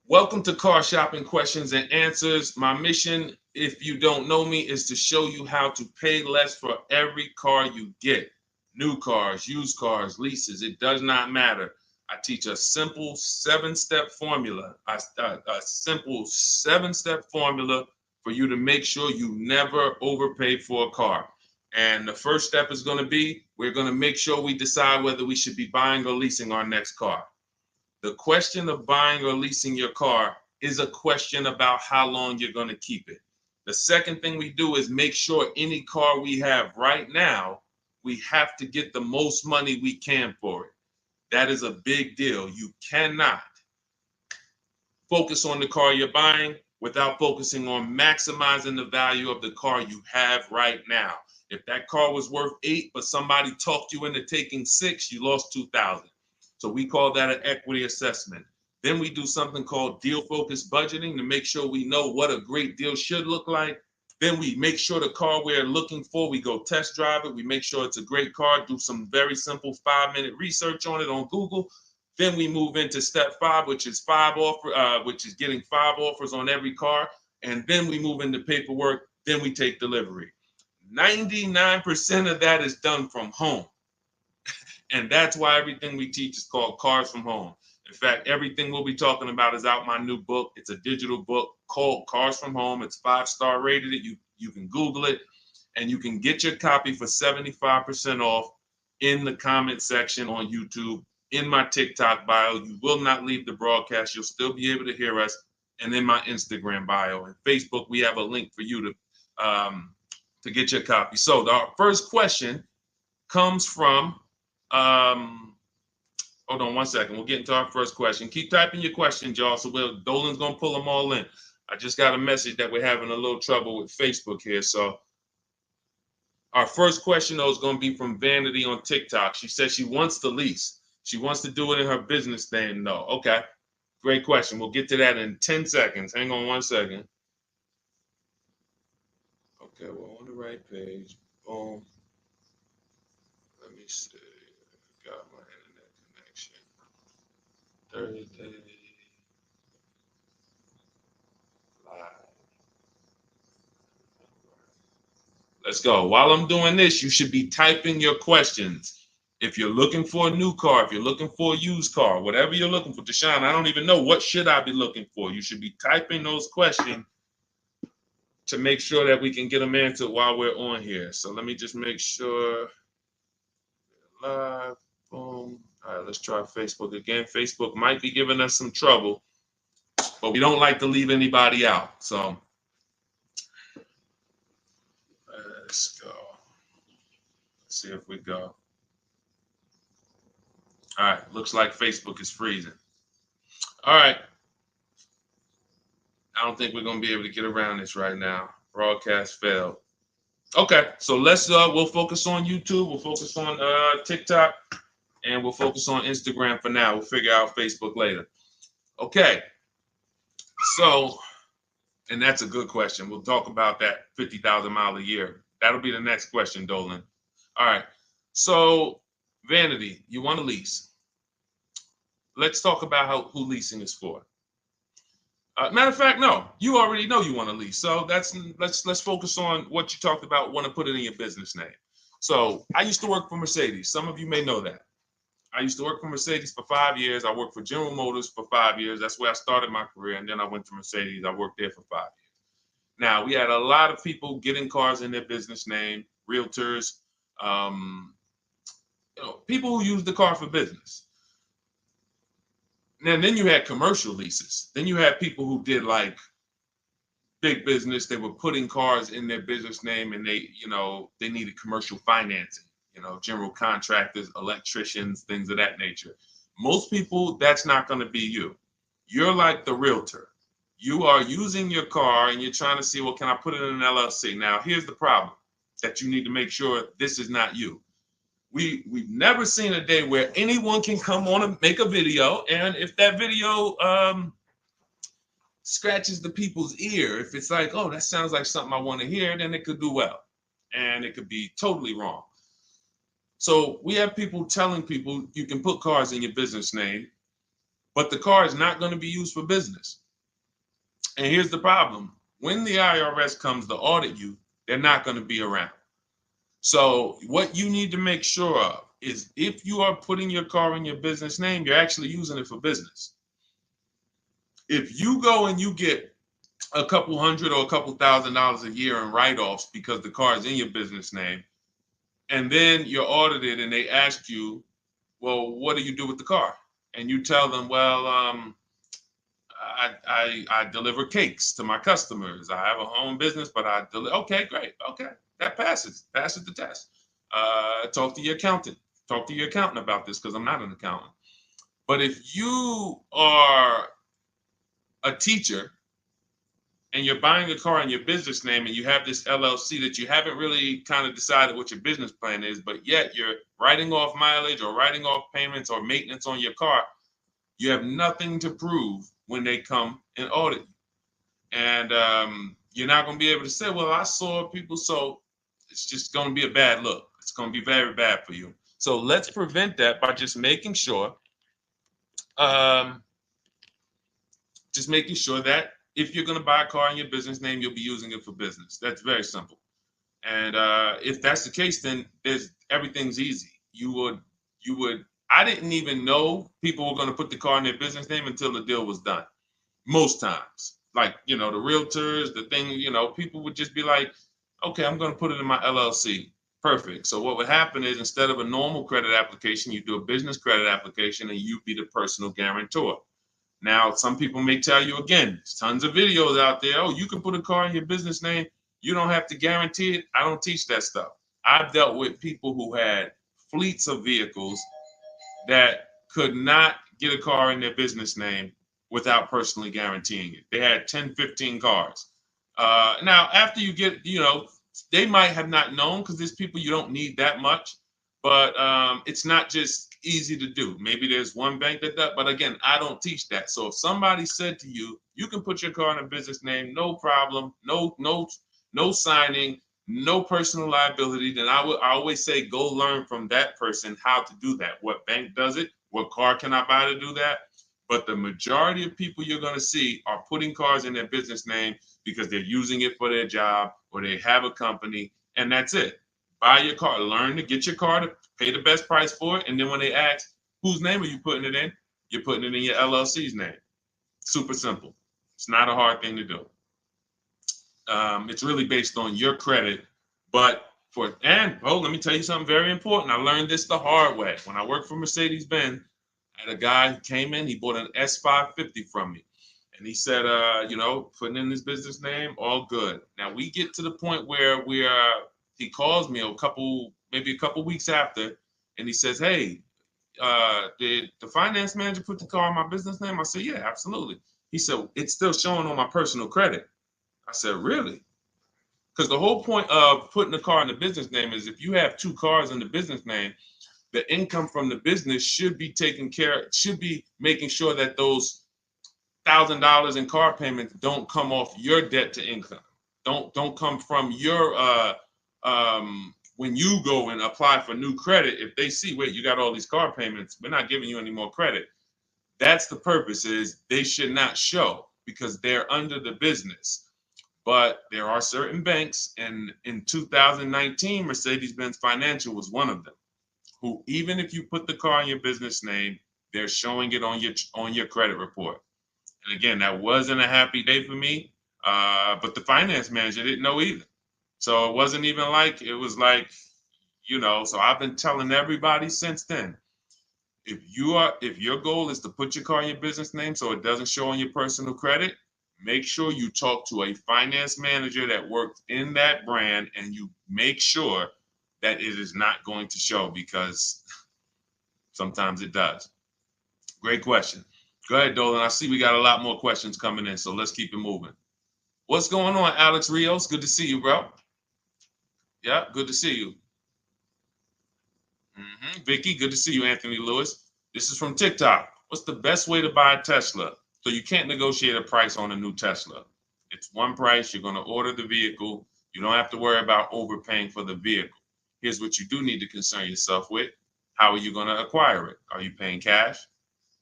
Welcome to Car Shopping Questions and Answers. My mission, if you don't know me, is to show you how to pay less for every car you get. New cars, used cars, leases, it does not matter. I teach a simple seven-step formula, a simple seven-step formula for you to make sure you never overpay for a car. And the first step is going to be, we're going to make sure we decide whether we should be buying or leasing our next car. The question of buying or leasing your car is a question about how long you're going to keep it. The second thing we do is make sure any car we have right now, we have to get the most money we can for it. That is a big deal. You cannot focus on the car you're buying without focusing on maximizing the value of the car you have right now. If that car was worth 8, but somebody talked you into taking 6, you lost 2,000. So we call that an equity assessment. Then we do something called deal focused budgeting to make sure we know what a great deal should look like. Then we make sure the car we're looking for, we go test drive it. We make sure it's a great car, do some very simple 5-minute research on it on Google. Then we move into step 5, which is getting 5 offers on every car. And then we move into paperwork. Then we take delivery. 99% of that is done from home. And that's why everything we teach is called Cars from Home. In fact, everything we'll be talking about is out my new book. It's a digital book called Cars from Home. It's 5-star rated. You can Google it, and you can get your copy for 75% off in the comment section on YouTube, in my TikTok bio. You will not leave the broadcast. You'll still be able to hear us. And in my Instagram bio and Facebook, we have a link for you to get your copy. So our first question comes from hold on one second. We'll get into our first question. Keep typing your questions, y'all. So Dolan's gonna pull them all in. I just got a message that we're having a little trouble with Facebook here. So our first question though is gonna be from Vanity on TikTok. She says she wants to lease. She wants to do it in her business name though. Okay, great question. We'll get to that in 10 seconds. Hang on one second. Okay, we're on the right page. Boom. Let me see. Got my internet connection. Thursday live. Let's go. While I'm doing this, you should be typing your questions. If you're looking for a new car, if you're looking for a used car, whatever you're looking for, Deshone, I don't even know what should I be looking for. You should be typing those questions to make sure that we can get them answered while we're on here. So let me just make sure. Live. Boom. All right, let's try Facebook again. Facebook might be giving us some trouble, but we don't like to leave anybody out. So let's go. Let's see if we go. All right, looks like Facebook is freezing. All right. I don't think we're going to be able to get around this right now. Broadcast failed. Okay, so we'll focus on YouTube. We'll focus on TikTok. And we'll focus on Instagram for now. We'll figure out Facebook later. Okay. So, and that's a good question. We'll talk about that 50,000 mile a year. That'll be the next question, Dolan. All right. So, Vanity, you want to lease. Let's talk about who leasing is for. Matter of fact, no, you already know you want to lease. So let's focus on what you talked about, want to put it in your business name. So I used to work for Mercedes. Some of you may know that. I used to work for Mercedes for 5 years. I worked for General Motors for 5 years. That's where I started my career. And then I went to Mercedes. I worked there for 5 years. Now, we had a lot of people getting cars in their business name, realtors, people who use the car for business. And then you had commercial leases. Then you had people who did like big business. They were putting cars in their business name and they needed commercial financing. General contractors, electricians, things of that nature. Most people, that's not going to be you. You're like the realtor. You are using your car and you're trying to see, well, can I put it in an LLC? Now, here's the problem that you need to make sure this is not you. We've never seen a day where anyone can come on and make a video, and if that video scratches the people's ear, if it's like, oh, that sounds like something I want to hear, then it could do well, and it could be totally wrong. So we have people telling people you can put cars in your business name, but the car is not going to be used for business. And here's the problem. When the IRS comes to audit you, they're not going to be around. So what you need to make sure of is if you are putting your car in your business name, you're actually using it for business. If you go and you get a couple hundred or a couple $1,000s a year in write-offs because the car is in your business name, and then you're audited and they ask you, well, what do you do with the car? And you tell them, well, I deliver cakes to my customers. I have a home business, but I deliver. Okay, great. Okay, that passes the test. Talk to your accountant. Talk to your accountant about this because I'm not an accountant. But if you are a teacher and you're buying a car in your business name and you have this LLC that you haven't really kind of decided what your business plan is, but yet you're writing off mileage or writing off payments or maintenance on your car, you have nothing to prove when they come and audit you. And you're not going to be able to say, well, I saw people. So it's just going to be a bad look. It's going to be very bad for you. So let's prevent that by just making sure that if you're going to buy a car in your business name, you'll be using it for business. That's very simple. And if that's the case, then everything's easy. I didn't even know people were going to put the car in their business name until the deal was done. Most times, like, the realtors, the thing, people would just be like, okay, I'm going to put it in my LLC. Perfect. So what would happen is instead of a normal credit application, you do a business credit application and you be the personal guarantor. Now, some people may tell you, again, there's tons of videos out there. Oh, you can put a car in your business name. You don't have to guarantee it. I don't teach that stuff. I've dealt with people who had fleets of vehicles that could not get a car in their business name without personally guaranteeing it. They had 10, 15 cars. Now, after you get, they might have not known because there's people you don't need that much, but it's not just easy to do. Maybe there's one bank that does, but again, I don't teach that. So if somebody said to you, you can put your car in a business name, no problem, no signing, no personal liability, then I always say go learn from that person how to do that. What bank does it? What car can I buy to do that? But the majority of people you're going to see are putting cars in their business name because they're using it for their job or they have a company, and that's it. Buy your car, learn to get your car to pay the best price for it, and then when they ask, whose name are you putting it in? You're putting it in your LLC's name. Super simple. It's not a hard thing to do. It's really based on your credit, but let me tell you something very important. I learned this the hard way. When I worked for Mercedes-Benz, I had a guy who came in, he bought an S550 from me. And he said, putting in his business name, all good. Now we get to the point where he calls me maybe a couple weeks after, and he says, hey, did the finance manager put the car on my business name? I said, yeah, absolutely. He said, it's still showing on my personal credit. I said, really? Because the whole point of putting the car in the business name is if you have two cars in the business name, the income from the business should be making sure that those $1,000 in car payments don't come off your debt to income. Don't come from your when you go and apply for new credit. If they see, wait, you got all these car payments, we're not giving you any more credit. That's the purpose, is they should not show because they're under the business. But there are certain banks, and in 2019, Mercedes-Benz Financial was one of them, who even if you put the car in your business name, they're showing it on your credit report. And again, that wasn't a happy day for me, but the finance manager didn't know either. So it wasn't even like, it was like, so I've been telling everybody since then, if your goal is to put your car in your business name so it doesn't show on your personal credit, make sure you talk to a finance manager that works in that brand and you make sure that it is not going to show, because sometimes it does. Great question. Go ahead, Dolan. I see we got a lot more questions coming in, so let's keep it moving. What's going on, Alex Rios? Good to see you, bro. Yeah, good to see you. Vicky, good to see you, Anthony Lewis. This is from TikTok. What's the best way to buy a Tesla? So you can't negotiate a price on a new Tesla. It's one price. You're going to order the vehicle. You don't have to worry about overpaying for the vehicle. Here's what you do need to concern yourself with. How are you going to acquire it? Are you paying cash?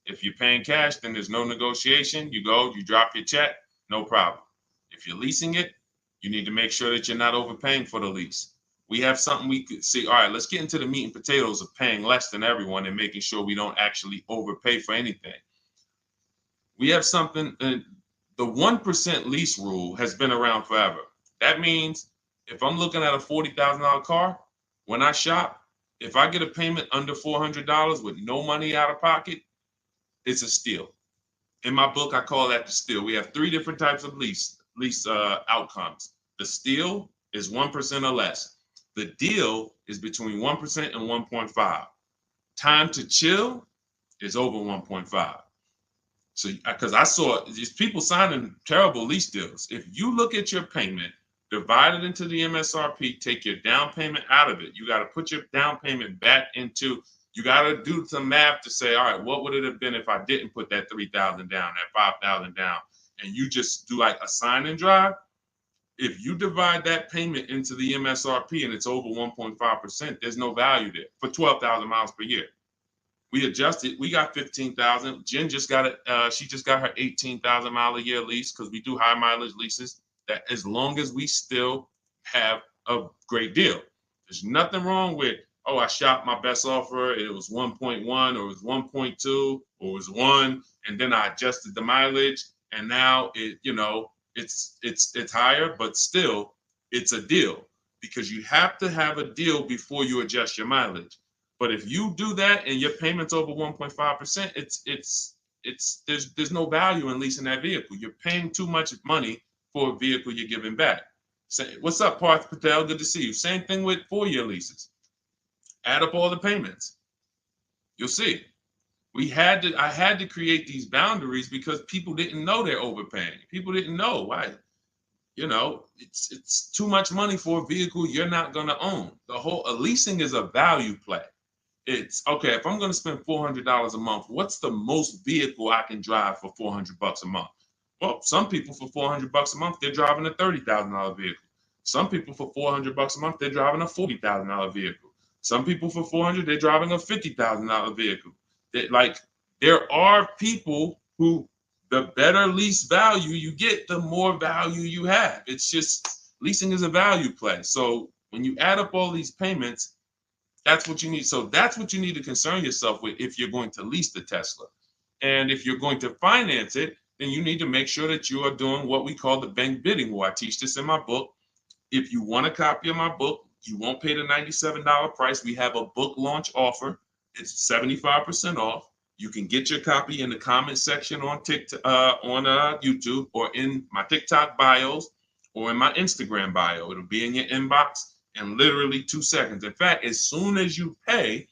If you're paying cash, then there's no negotiation. You go, you drop your check, no problem. If you're leasing it, you need to make sure that you're not overpaying for the lease. We have something we could see. All right, let's get into the meat and potatoes of paying less than everyone and making sure we don't actually overpay for anything. We have something, the 1% lease rule has been around forever. That means if I'm looking at a $40,000 car, when I shop, if I get a payment under $400 with no money out of pocket, it's a steal. In my book, I call that the steal. We have 3 different types of lease outcomes. The steal is 1% or less. The deal is between 1% and 1.5. Time to chill is over 1.5. So, because I saw these people signing terrible lease deals. If you look at your payment, divide it into the MSRP, take your down payment out of it. You got to put your down payment back into, you got to do some math to say, all right, what would it have been if I didn't put that 3,000 down, that 5,000 down, and you just do like a sign and drive? If you divide that payment into the MSRP and it's over 1.5%, there's no value there for 12,000 miles per year. We adjusted, we got 15,000. Jen just got it. She just got her 18,000 mile a year lease because we do high mileage leases. That as long as we still have a great deal, there's nothing wrong with, oh, I shopped my best offer. It was 1.1 or it was 1.2 or it was 1, and then I adjusted the mileage, and now it, you know, it's higher, but still it's a deal because you have to have a deal before you adjust your mileage. But if you do that and your payment's over 1.5%, there's no value in leasing that vehicle. You're paying too much money for a vehicle you're giving back. Say, what's up, Parth Patel? Good to see you. Same thing with 4-year leases. Add up all the payments. You'll see. I had to create these boundaries because people didn't know they're overpaying. People didn't know why. You know, it's too much money for a vehicle you're not going to own. Leasing is a value play. It's okay, if I'm going to spend $400 a month, what's the most vehicle I can drive for $400 a month? Well, some people for $400 a month, they're driving a $30,000 vehicle. Some people for $400 a month, they're driving a $40,000 vehicle. Some people for $400, they're driving a $50,000 vehicle. There are people who, the better lease value you get, the more value you have. It's just, leasing is a value play. So when you add up all these payments, that's what you need. So that's what you need to concern yourself with if you're going to lease the Tesla. And if you're going to finance it, then you need to make sure that you are doing what we call the bank bidding war. I teach this in my book. If you want a copy of my book, you won't pay the $97 price. We have a book launch offer. It's 75% off. You can get your copy in the comment section on TikTok, on YouTube, or in my TikTok bios, or in my Instagram bio. It'll be in your inbox in literally 2 seconds. In fact, as soon as you pay,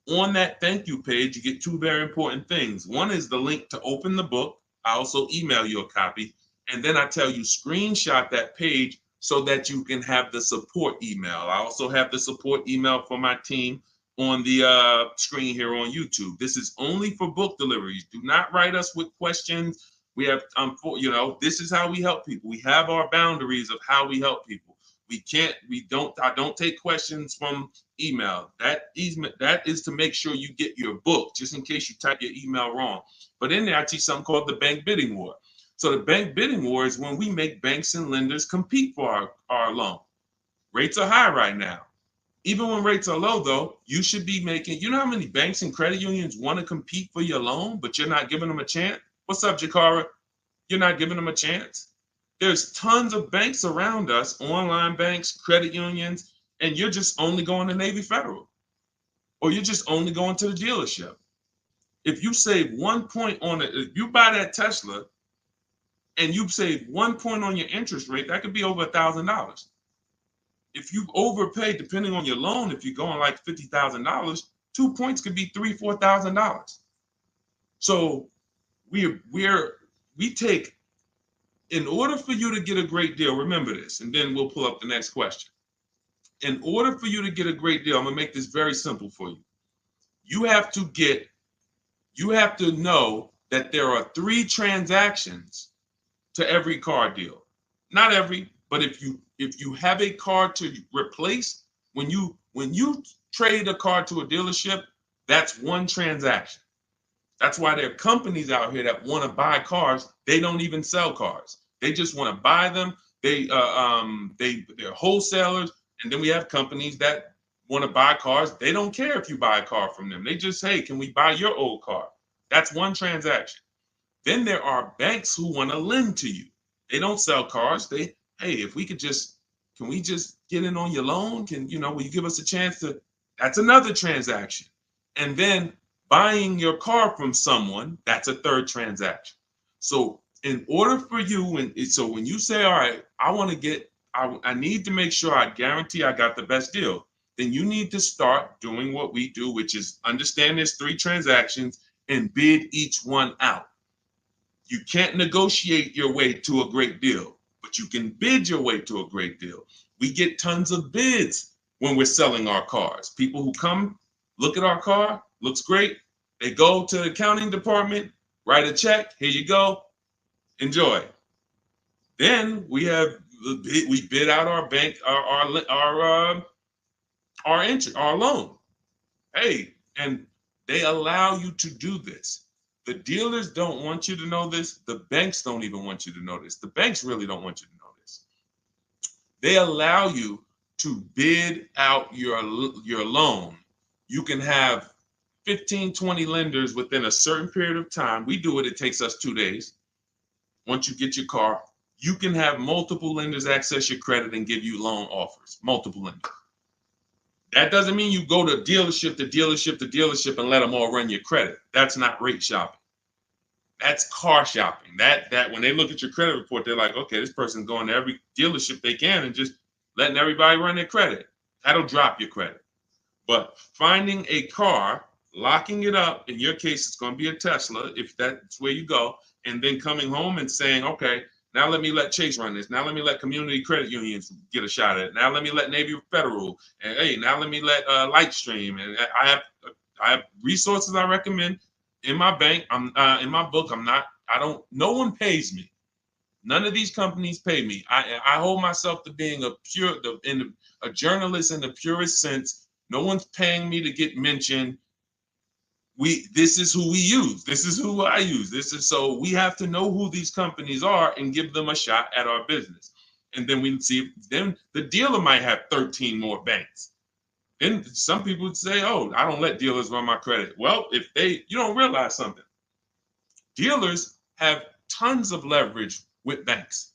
on that thank you page, you get 2 very important things. One is the link to open the book. I also email you a copy. And then I tell you, screenshot that page so that you can have the support email. I also have the support email for my team on the screen here on YouTube. This is only for book deliveries. Do not write us with questions. We have, this is how we help people. We have our boundaries of how we help people. I don't take questions from email. That is to make sure you get your book, just in case you type your email wrong. But in there, I teach something called the bank bidding war. So the bank bidding war is when we make banks and lenders compete for our loan. Rates are high right now. Even when rates are low, though, you should be making, you know how many banks and credit unions want to compete for your loan, but you're not giving them a chance? What's up, Jakara? You're not giving them a chance? There's tons of banks around us, online banks, credit unions, and you're just only going to Navy Federal, or you're just only going to the dealership. If you save 1 point on it, if you buy that Tesla and you save 1 point on your interest rate, that could be over $1,000. If you overpay, depending on your loan, if you're going like $50,000, 2 points could be $3,000, $4,000. So we take, in order for you to get a great deal, remember this, and then we'll pull up the next question. In order for you to get a great deal, I'm gonna make this very simple for you. You have to know that there are 3 transactions to every car deal. Not every, but if you have a car to replace, when you trade a car to a dealership, that's 1 transaction. That's why there are companies out here that want to buy cars. They don't even sell cars. They just want to buy them. They're wholesalers, and then we have companies that want to buy cars. They don't care if you buy a car from them. They just say, "Can we buy your old car?" That's one transaction. Then there are banks who want to lend to you. They don't sell cars. Hey, if we could just, can we just get in on your loan? Will you give us a chance to? That's another transaction. And then buying your car from someone, that's a third transaction. So in order for you, so when you say, all right, I need to make sure I guarantee I got the best deal, then you need to start doing what we do, which is understand there's 3 transactions and bid each one out. You can't negotiate your way to a great deal, but you can bid your way to a great deal. We get tons of bids when we're selling our cars. People who come, look at our car, looks great. They go to the accounting department, write a check. Here you go. Enjoy. Then we bid out our bank, our loan. Hey, and they allow you to do this. The dealers don't want you to know this. The banks don't even want you to know this. The banks really don't want you to know this. They allow you to bid out your loan. You can have 15, 20 lenders within a certain period of time. We do it. It takes us 2 days. Once you get your car, you can have multiple lenders access your credit and give you loan offers. Multiple lenders. That doesn't mean you go to dealership to dealership to dealership and let them all run your credit. That's not rate shopping. That's car shopping. That when they look at your credit report, they're like, okay, this person's going to every dealership they can and just letting everybody run their credit. That'll drop your credit. But finding a car, locking it up, in your case, it's going to be a Tesla, if that's where you go, and then coming home and saying, okay, now let me let Chase run this. Now let me let community credit unions get a shot at it. Now let me let Navy Federal. And hey, now let me let Lightstream. And I have resources I recommend in my bank. In my book. No one pays me. None of these companies pay me. I hold myself to being a journalist in the purest sense. No one's paying me to get mentioned. This is who we use. This is who I use. So we have to know who these companies are and give them a shot at our business. And then we see, then the dealer might have 13 more banks. Then some people would say, oh, I don't let dealers run my credit. Well, you don't realize something. Dealers have tons of leverage with banks.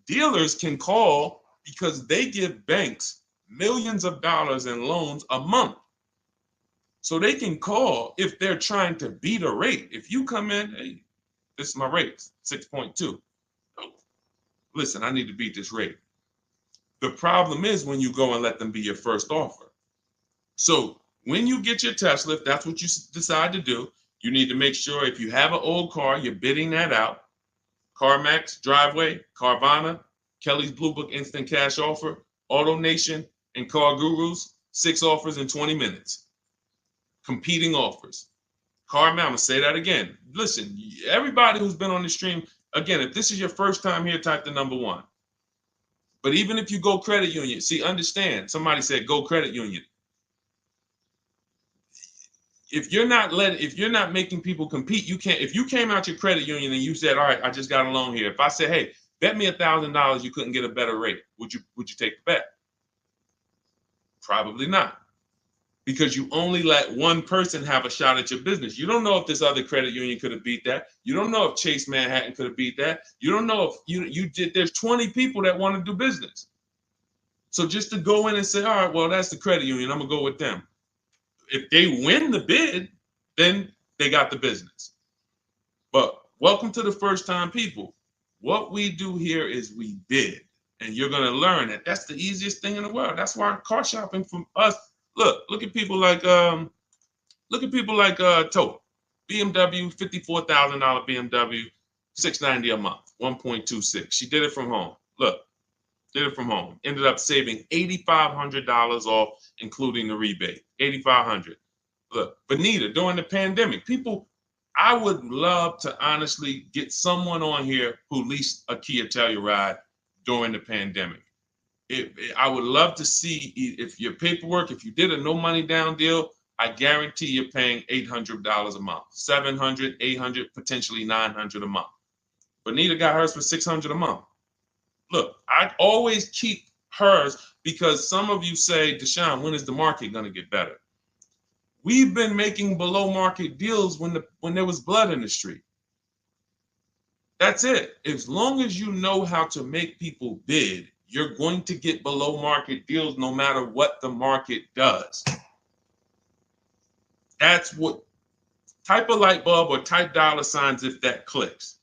Dealers can call because they give banks millions of dollars in loans a month. So they can call if they're trying to beat a rate. If you come in, hey, this is my rate, 6.2. Oh, listen, I need to beat this rate. The problem is when you go and let them be your first offer. So when you get your Tesla, if that's what you decide to do, you need to make sure if you have an old car, you're bidding that out. CarMax, Driveway, Carvana, Kelly's Blue Book Instant Cash Offer, AutoNation, and Car Gurus, 6 offers in 20 minutes. Competing offers. CarMax, I'm going to say that again. Listen, everybody who's been on the stream, again, if this is your first time here, type the number 1. But even if you go credit union, see, understand, somebody said go credit union. If you're not making people compete, you can't. If you came out your credit union and you said, all right, I just got a loan here. If I said, hey, bet me $1,000 you couldn't get a better rate, would you take the bet? Probably not. Because you only let one person have a shot at your business. You don't know if this other credit union could have beat that. You don't know if Chase Manhattan could have beat that. You don't know if you did. There's 20 people that want to do business. So just to go in and say, all right, well, that's the credit union, I'm going to go with them. If they win the bid, then they got the business. But welcome to the first time people. What we do here is we bid. And you're going to learn that that's the easiest thing in the world. That's why car shopping from us. Look at people like Tote, BMW, $54,000 BMW, $690 a month, 1.26. She did it from home. Did it from home. Ended up saving $8,500 off, including the rebate. $8,500. Look, Benita, during the pandemic, I would love to honestly get someone on here who leased a Kia Telluride during the pandemic. I would love to see if your paperwork, if you did a no money down deal, I guarantee you're paying $800 a month, 700, 800, potentially 900 a month. Bonita got hers for 600 a month. Look, I always keep hers because some of you say, Deshone, when is the market going to get better? We've been making below market deals when there was blood in the street. That's it. As long as you know how to make people bid, you're going to get below market deals no matter what the market does. That's what, type a light bulb or type dollar signs if that clicks.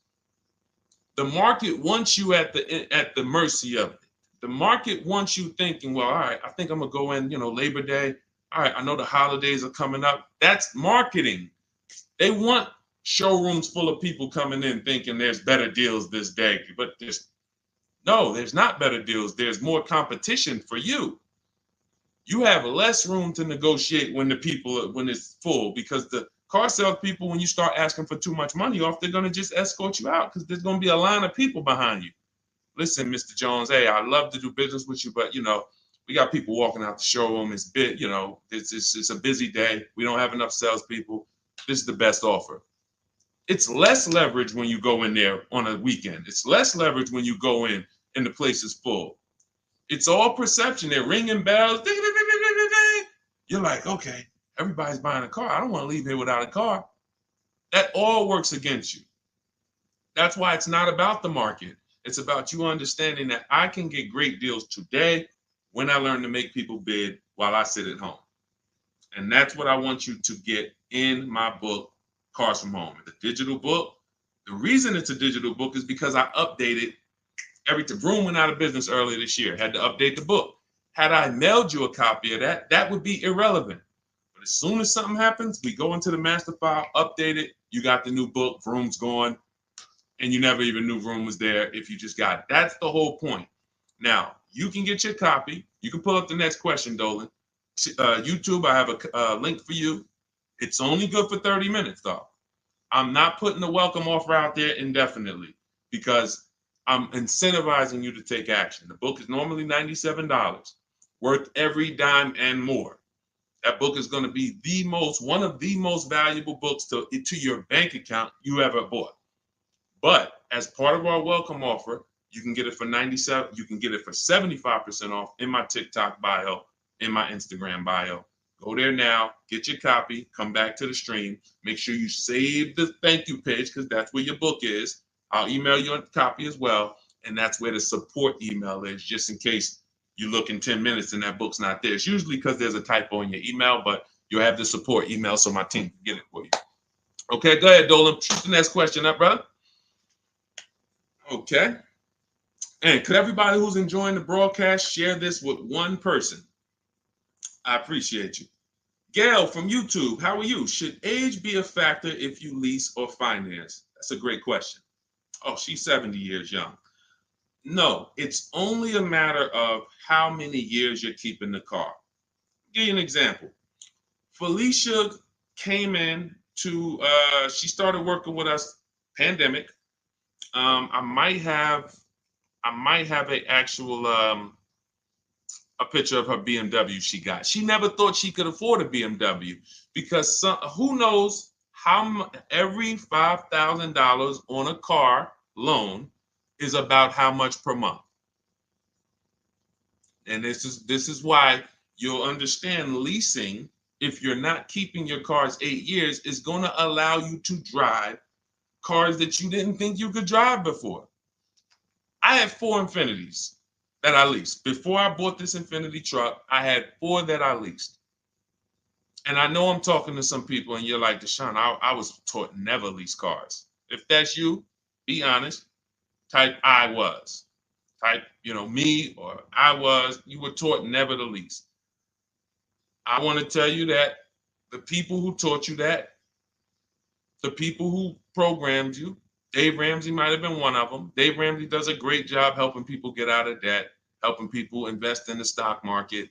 The market wants you at the mercy of it. The market wants you thinking, well, all right, I think I'm gonna go in, Labor Day. All right, I know the holidays are coming up. That's marketing. They want showrooms full of people coming in thinking there's better deals this day, but there's not better deals. There's more competition for you. You have less room to negotiate when it's full, because the car sales people, when you start asking for too much money off, they're going to just escort you out because there's going to be a line of people behind you. Listen, Mr. Jones, hey, I'd love to do business with you, but we got people walking out the showroom. It's it's a busy day. We don't have enough salespeople. This is the best offer. It's less leverage when you go in there on a weekend. It's less leverage when you go in and the place is full. It's all perception. They're ringing bells. Ding, ding, ding, ding, ding, ding. You're like, okay, everybody's buying a car. I don't want to leave here without a car. That all works against you. That's why it's not about the market. It's about you understanding that I can get great deals today when I learn to make people bid while I sit at home. And that's what I want you to get in my book, Cars from Home. It's a digital book. The reason it's a digital book is because I updated Vroom went out of business earlier this year. Had to update the book. Had I mailed you a copy of that would be irrelevant. But as soon as something happens, we go into the master file, update it. You got the new book. Vroom's gone, and you never even knew Vroom was there if you just got it. That's the whole point. Now you can get your copy. You can pull up the next question, Dolan. YouTube, I have a link for you. It's only good for 30 minutes, though. I'm not putting the welcome offer out there indefinitely because I'm incentivizing you to take action. The book is normally $97, worth every dime and more. That book is going to be one of the most valuable books to your bank account you ever bought. But as part of our welcome offer, you can get it for $97. You can get it for 75% off in my TikTok bio, in my Instagram bio. Go there now, get your copy, come back to the stream. Make sure you save the thank you page because that's where your book is. I'll email you a copy as well. And that's where the support email is, just in case you look in 10 minutes and that book's not there. It's usually because there's a typo in your email, but you'll have the support email so my team can get it for you. Okay, go ahead, Dolan. Shoot the next question up, brother. Okay. And could everybody who's enjoying the broadcast share this with one person? I appreciate you. Gail from YouTube, how are you? Should age be a factor if you lease or finance? That's a great question. Oh, she's 70 years young. No, it's only a matter of how many years you're keeping the car. I'll give you an example. Felicia came in she started working with us, pandemic. I might have a picture of her BMW she got. She never thought she could afford a BMW because who knows how every $5,000 on a car loan is about how much per month. And this is why you'll understand leasing, if you're not keeping your cars 8 years, is going to allow you to drive cars that you didn't think you could drive before. I had 4 Infinities that I leased. Before I bought this Infinity truck, I had 4 that I leased. And I know I'm talking to some people and you're like, Deshone, I was taught never lease cars. If that's you, be honest. Type I was. Type, me or I was. You were taught never to lease. I want to tell you that the people who taught you that, the people who programmed you, Dave Ramsey might have been one of them. Dave Ramsey does a great job helping people get out of debt, helping people invest in the stock market.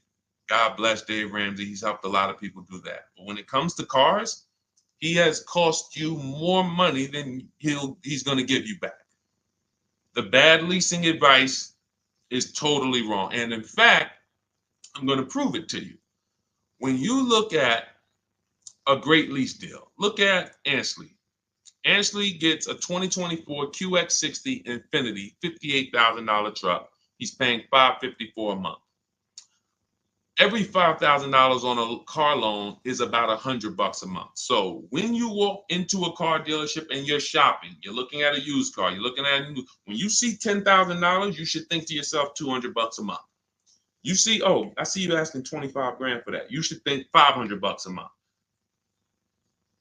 God bless Dave Ramsey. He's helped a lot of people do that. But when it comes to cars, he has cost you more money than he's going to give you back. The bad leasing advice is totally wrong. And in fact, I'm going to prove it to you. When you look at a great lease deal. Look at Ansley. Ansley gets a 2024 QX60 Infinity $58,000 truck. He's paying $554 a month. Every $5,000 on a car loan is about $100 a month. So when you walk into a car dealership and you're shopping, you're looking at a used car, you're looking at a new, when you see $10,000, you should think to yourself $200 a month. You see, oh, I see you asking 25 grand for that. You should think $500 a month.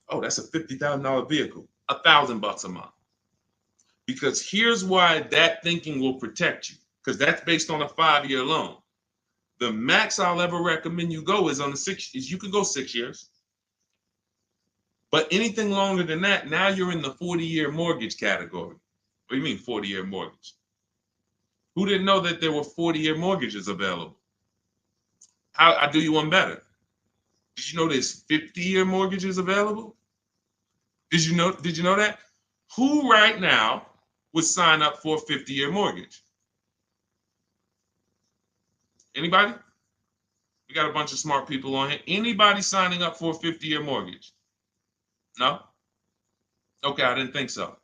Oh, that's a $50,000 vehicle, $1,000 a month. Because here's why that thinking will protect you, because that's based on a 5-year loan. The max I'll ever recommend you go is on the 6 years. You can go 6 years. But anything longer than that, now you're in the 40-year mortgage category. What do you mean 40-year mortgage? Who didn't know that there were 40-year mortgages available? I'll do you one better. Did you know there's 50-year mortgages available? Did you know that? Who right now would sign up for a 50-year mortgage? Anybody? We got a bunch of smart people on here. Anybody signing up for a 50-year mortgage? No? Okay, I didn't think so.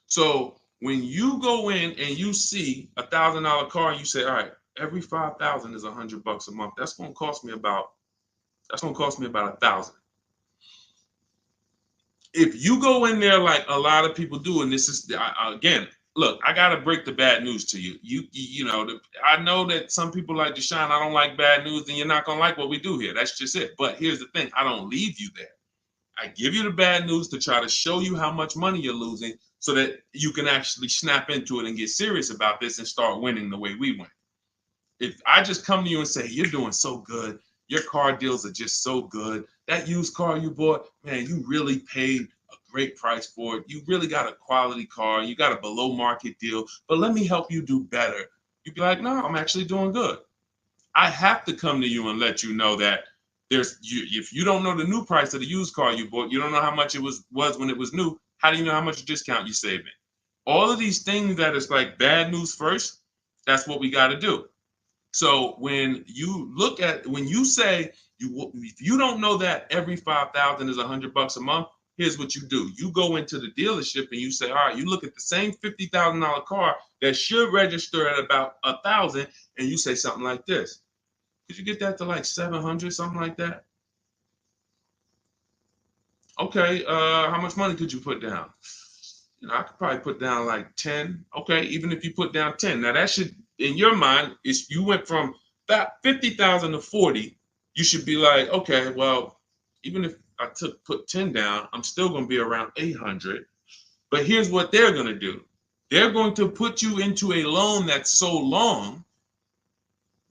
So when you go in and you see a $1,000 car and you say, all right, every $5,000 is $100 a month. That's going to cost me about $1,000. If you go in there like a lot of people do, and this is again, look, I gotta break the bad news to you. You know, I know that some people like Deshone, I don't like bad news, and you're not gonna like what we do here. That's just it. But here's the thing: I don't leave you there. I give you the bad news to try to show you how much money you're losing, so that you can actually snap into it and get serious about this and start winning the way we win. If I just come to you and say, you're doing so good, your car deals are just so good, that used car you bought, man, you really paid a great price for it. You really got a quality car. You got a below market deal, but let me help you do better. You'd be like, no, I'm actually doing good. I have to come to you and let you know that if you don't know the new price of the used car you bought, you don't know how much it was when it was new. How do you know how much discount you saving? All of these things that is like bad news first, that's what we got to do. So when you say if you don't know that every 5,000 is $100 a month, here's what you do. You go into the dealership and you say, all right, you look at the same $50,000 car that should register at about 1,000, and you say something like this. Could you get that to like 700, something like that? Okay, how much money could you put down? You know, I could probably put down like 10. Okay, even if you put down 10. Now that should, in your mind, is you went from that 50,000 to 40, you should be like, okay, well, even if I put 10 down, I'm still going to be around 800. But here's what they're going to do. They're going to put you into a loan that's so long,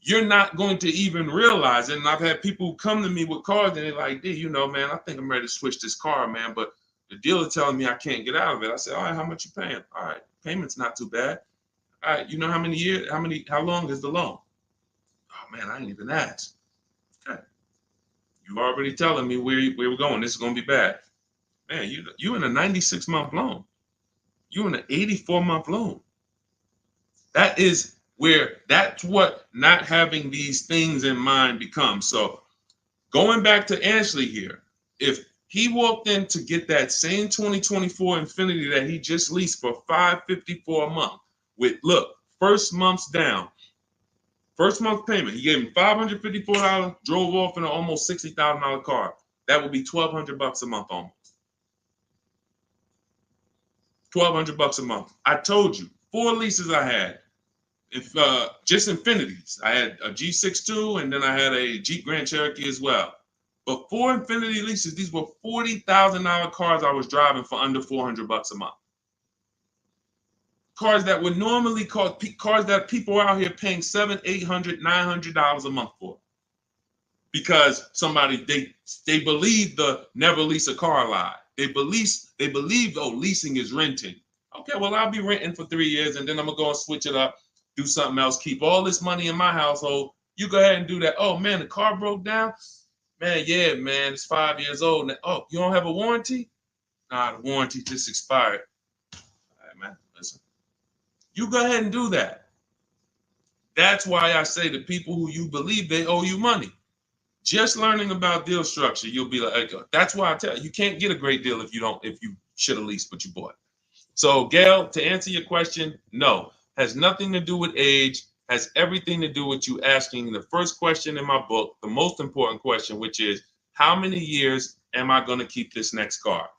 you're not going to even realize it. And I've had people who come to me with cars and they're like, you know, man, I think I'm ready to switch this car, man, but the dealer telling me I can't get out of it. I said, all right, how much you paying? All right, payment's not too bad. All right, you know how many years, how long is the loan? Oh man, I ain't even asked. Okay. You already telling me where we're going. This is gonna be bad. Man, you in a 96-month loan. You in an 84-month loan. That's what not having these things in mind becomes. So going back to Ashley here, if he walked in to get that same 2024 Infinity that he just leased for $554 a month with, look, first month's down, first month payment, he gave him $554, drove off in an almost $60,000 car. That would be $1,200 a month almost. $1,200 a month. I told you, 4 leases I had. If just Infinities, I had a G62 and then I had a Jeep Grand Cherokee as well. But 4 Infinity leases, these were $40,000 cars I was driving for under $400 a month. Cars that would normally cost, cars that people are out here paying $700, $800, $900 a month for, because somebody they believe the never lease a car lie. They believe oh, leasing is renting. Okay, well I'll be renting for 3 years and then I'm gonna go and switch it up, do something else, keep all this money in my household. You go ahead and do that. Oh man, the car broke down. Man, yeah, man, it's 5 years old. Now, oh, you don't have a warranty? Nah, the warranty just expired. All right, man, listen. You go ahead and do that. That's why I say to people who you believe they owe you money. Just learning about deal structure, you'll be like, that's why I tell you, you can't get a great deal if you should have leased what you bought. So Gail, to answer your question, no, has nothing to do with age, has everything to do with you asking the first question in my book, the most important question, which is, how many years am I going to keep this next car?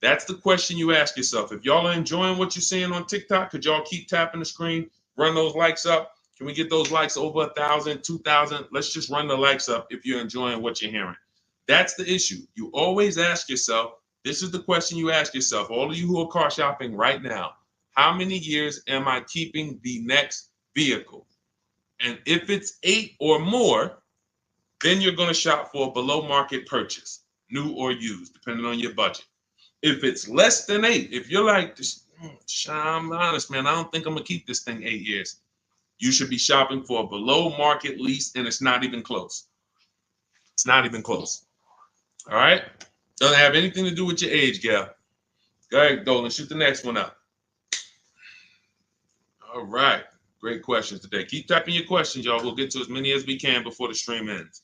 That's the question you ask yourself. If y'all are enjoying what you're seeing on TikTok, could y'all keep tapping the screen, run those likes up? Can we get those likes over 1,000, 2,000? Let's just run the likes up if you're enjoying what you're hearing. That's the issue. You always ask yourself, this is the question you ask yourself, all of you who are car shopping right now, how many years am I keeping the next vehicle? And if it's 8 or more, then you're going to shop for a below market purchase, new or used, depending on your budget. If it's less than 8, if you're like, I'm honest, man, I don't think I'm going to keep this thing 8 years. You should be shopping for a below market lease, and it's not even close. It's not even close. All right? Doesn't have anything to do with your age, Gail. Go ahead, Dolan, shoot the next one up. All right. Great questions today. Keep typing your questions, y'all. We'll get to as many as we can before the stream ends.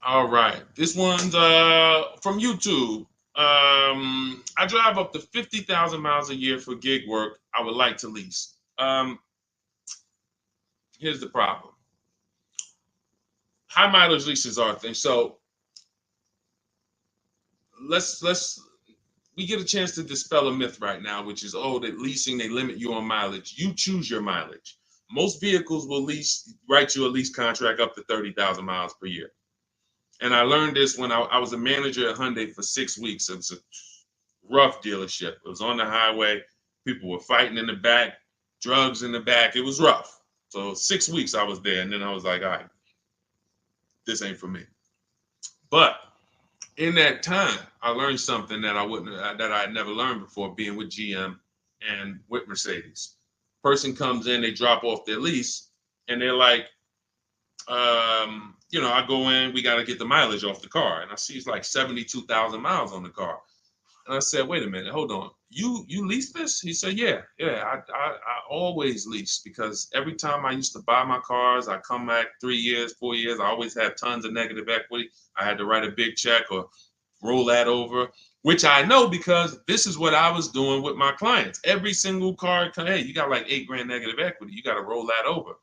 All right. This one's from YouTube. I drive up to 50,000 miles a year for gig work. I would like to lease. Here's the problem. High mileage leases are a thing. So we get a chance to dispel a myth right now, which is, oh, that leasing, they limit you on mileage. You choose your mileage. Most vehicles will write you a lease contract up to 30,000 miles per year. And I learned this when I was a manager at Hyundai for 6 weeks. It was a rough dealership. It was on the highway. People were fighting in the back, drugs in the back. It was rough. So 6 weeks I was there, and then I was like, all right, this ain't for me. But in that time, I learned something that I had never learned before, being with GM and with Mercedes. Person comes in, they drop off their lease, and they're like, I go in, we got to get the mileage off the car. And I see it's like 72,000 miles on the car. And I said, wait a minute, hold on. You lease this? He said, yeah, I always lease, because every time I used to buy my cars, I come back 3 years, 4 years, I always had tons of negative equity. I had to write a big check or roll that over, which I know because this is what I was doing with my clients. Every single car, hey, you got like $8,000 negative equity. You got to roll that over.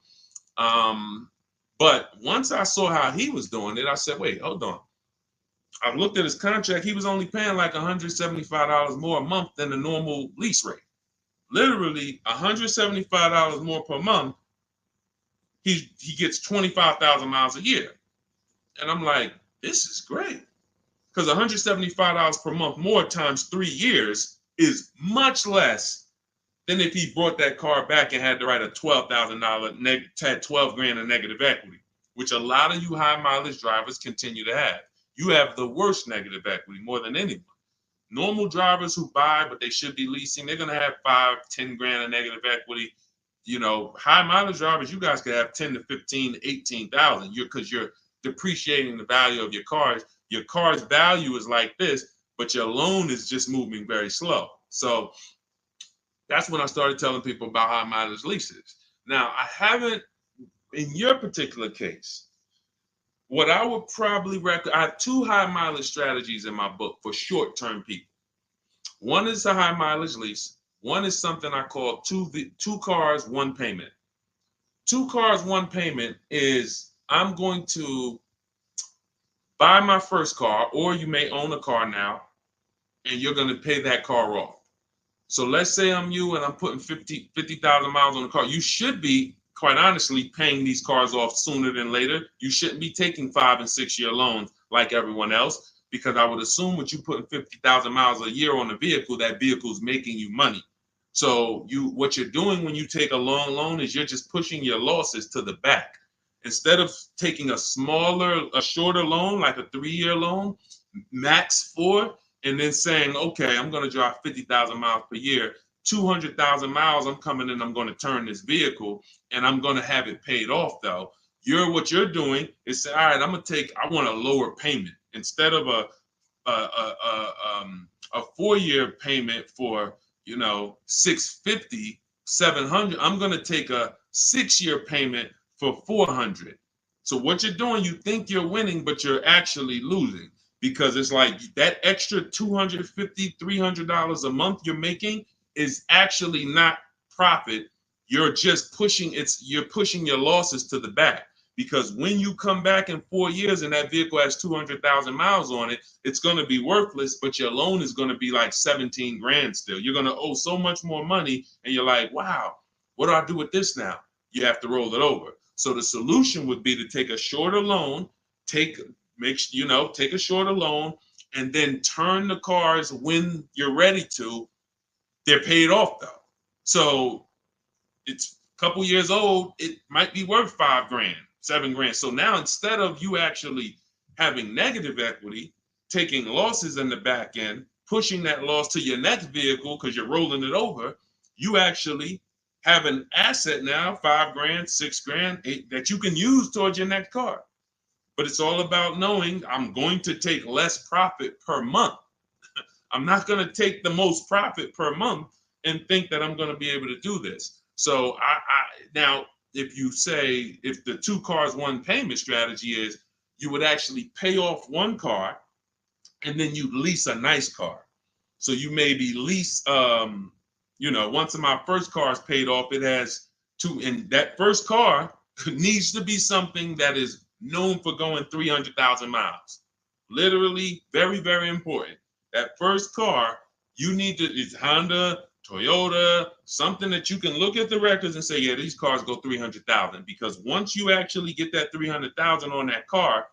But once I saw how he was doing it, I said, wait, hold on. I looked at his contract. He was only paying like $175 more a month than the normal lease rate. Literally $175 more per month. He gets 25,000 miles a year. And I'm like, this is great. Because $175 per month more times 3 years is much less than if he brought that car back and had to write a $12,000 had $12,000 in negative equity, which a lot of you high mileage drivers continue to have. You have the worst negative equity more than anyone. Normal drivers who buy, but they should be leasing, they're going to have $5,000-10,000 in negative equity. High mileage drivers, you guys could have 10 to 15, 18,000 because you're depreciating the value of your cars. Your car's value is like this, but your loan is just moving very slow. So that's when I started telling people about high mileage leases. Now, I haven't, in your particular case, what I would probably recommend, I have 2 high mileage strategies in my book for short-term people. One is a high mileage lease. One is something I call two cars, one payment. 2 cars, one payment is I'm going to buy my first car, or you may own a car now, and you're going to pay that car off. So let's say I'm you and I'm putting 50,000 miles on the car. You should be, quite honestly, paying these cars off sooner than later. You shouldn't be taking 5- and 6-year loans like everyone else, because I would assume with you putting 50,000 miles a year on a vehicle, that vehicle is making you money. So what you're doing when you take a long loan is you're just pushing your losses to the back. Instead of taking a shorter loan, like a 3-year loan, max 4, and then saying, okay, I'm going to drive 50,000 miles per year, 200,000 miles, I'm coming in, I'm going to turn this vehicle, and I'm going to have it paid off, though. What you're doing is say, all right, I want a lower payment. Instead of a 4-year payment for, $650, $700, I'm going to take a 6-year payment for $400. So what you're doing, you think you're winning, but you're actually losing, because it's like that extra $250, $300 a month you're making is actually not profit. You're just pushing you're pushing your losses to the back, because when you come back in 4 years and that vehicle has 200,000 miles on it, it's going to be worthless, but your loan is going to be like 17 grand still. You're going to owe so much more money, and you're like, wow, what do I do with this now? You have to roll it over. So the solution would be to take a shorter loan, take a shorter loan, and then turn the cars when you're ready to. They're paid off though. So it's a couple years old, it might be worth 5 grand, 7 grand. So now instead of you actually having negative equity, taking losses in the back end, pushing that loss to your next vehicle because you're rolling it over, you actually have an asset now, 5 grand, 6 grand, 8, that you can use towards your next car. But it's all about knowing I'm going to take less profit per month. I'm not going to take the most profit per month and think that I'm going to be able to do this. So now, if you say, if the 2 cars, 1 payment strategy is, you would actually pay off 1 car and then you lease a nice car. So you maybe lease, once my first car is paid off, it has 2, and that first car needs to be something that is known for going 300,000 miles. Literally, very, very important. That first car, you need to, it's Honda, Toyota, something that you can look at the records and say, yeah, these cars go 300,000. Because once you actually get that 300,000 on that car,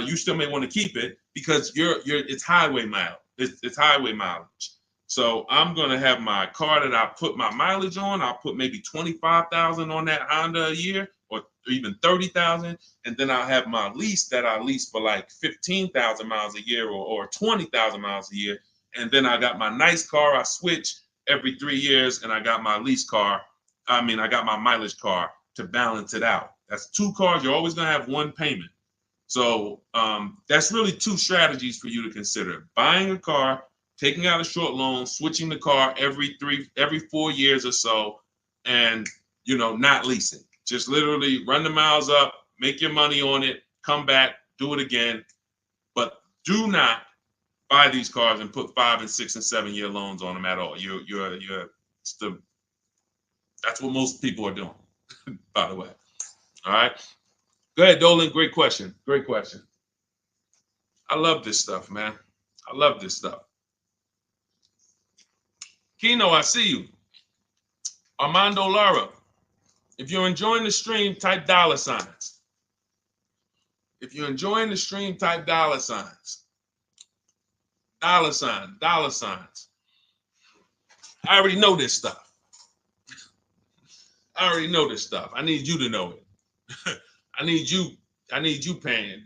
you still may want to keep it because it's highway mileage. It's highway mileage. So I'm gonna have my car that I put my mileage on. I'll put maybe 25,000 on that Honda a year, or even 30,000, and then I'll have my lease that I lease for like 15,000 miles a year, or 20,000 miles a year. And then I got my nice car I switch every 3 years, and I got my lease car. I got my mileage car to balance it out. That's 2 cars. You're always gonna have 1 payment. So that's really 2 strategies for you to consider: buying a car, taking out a short loan, switching the car every 4 years or so, and not leasing. Just literally run the miles up, make your money on it, come back, do it again. But do not buy these cars and put 5 and 6 and 7 year loans on them at all. That's what most people are doing, by the way. All right. Go ahead, Dolan. Great question. Great question. I love this stuff, man. I love this stuff. Kino, I see you. Armando Lara, if you're enjoying the stream, type $signs. If you're enjoying the stream, type $signs. $signs. I already know this stuff. I already know this stuff. I need you to know it. I need you paying,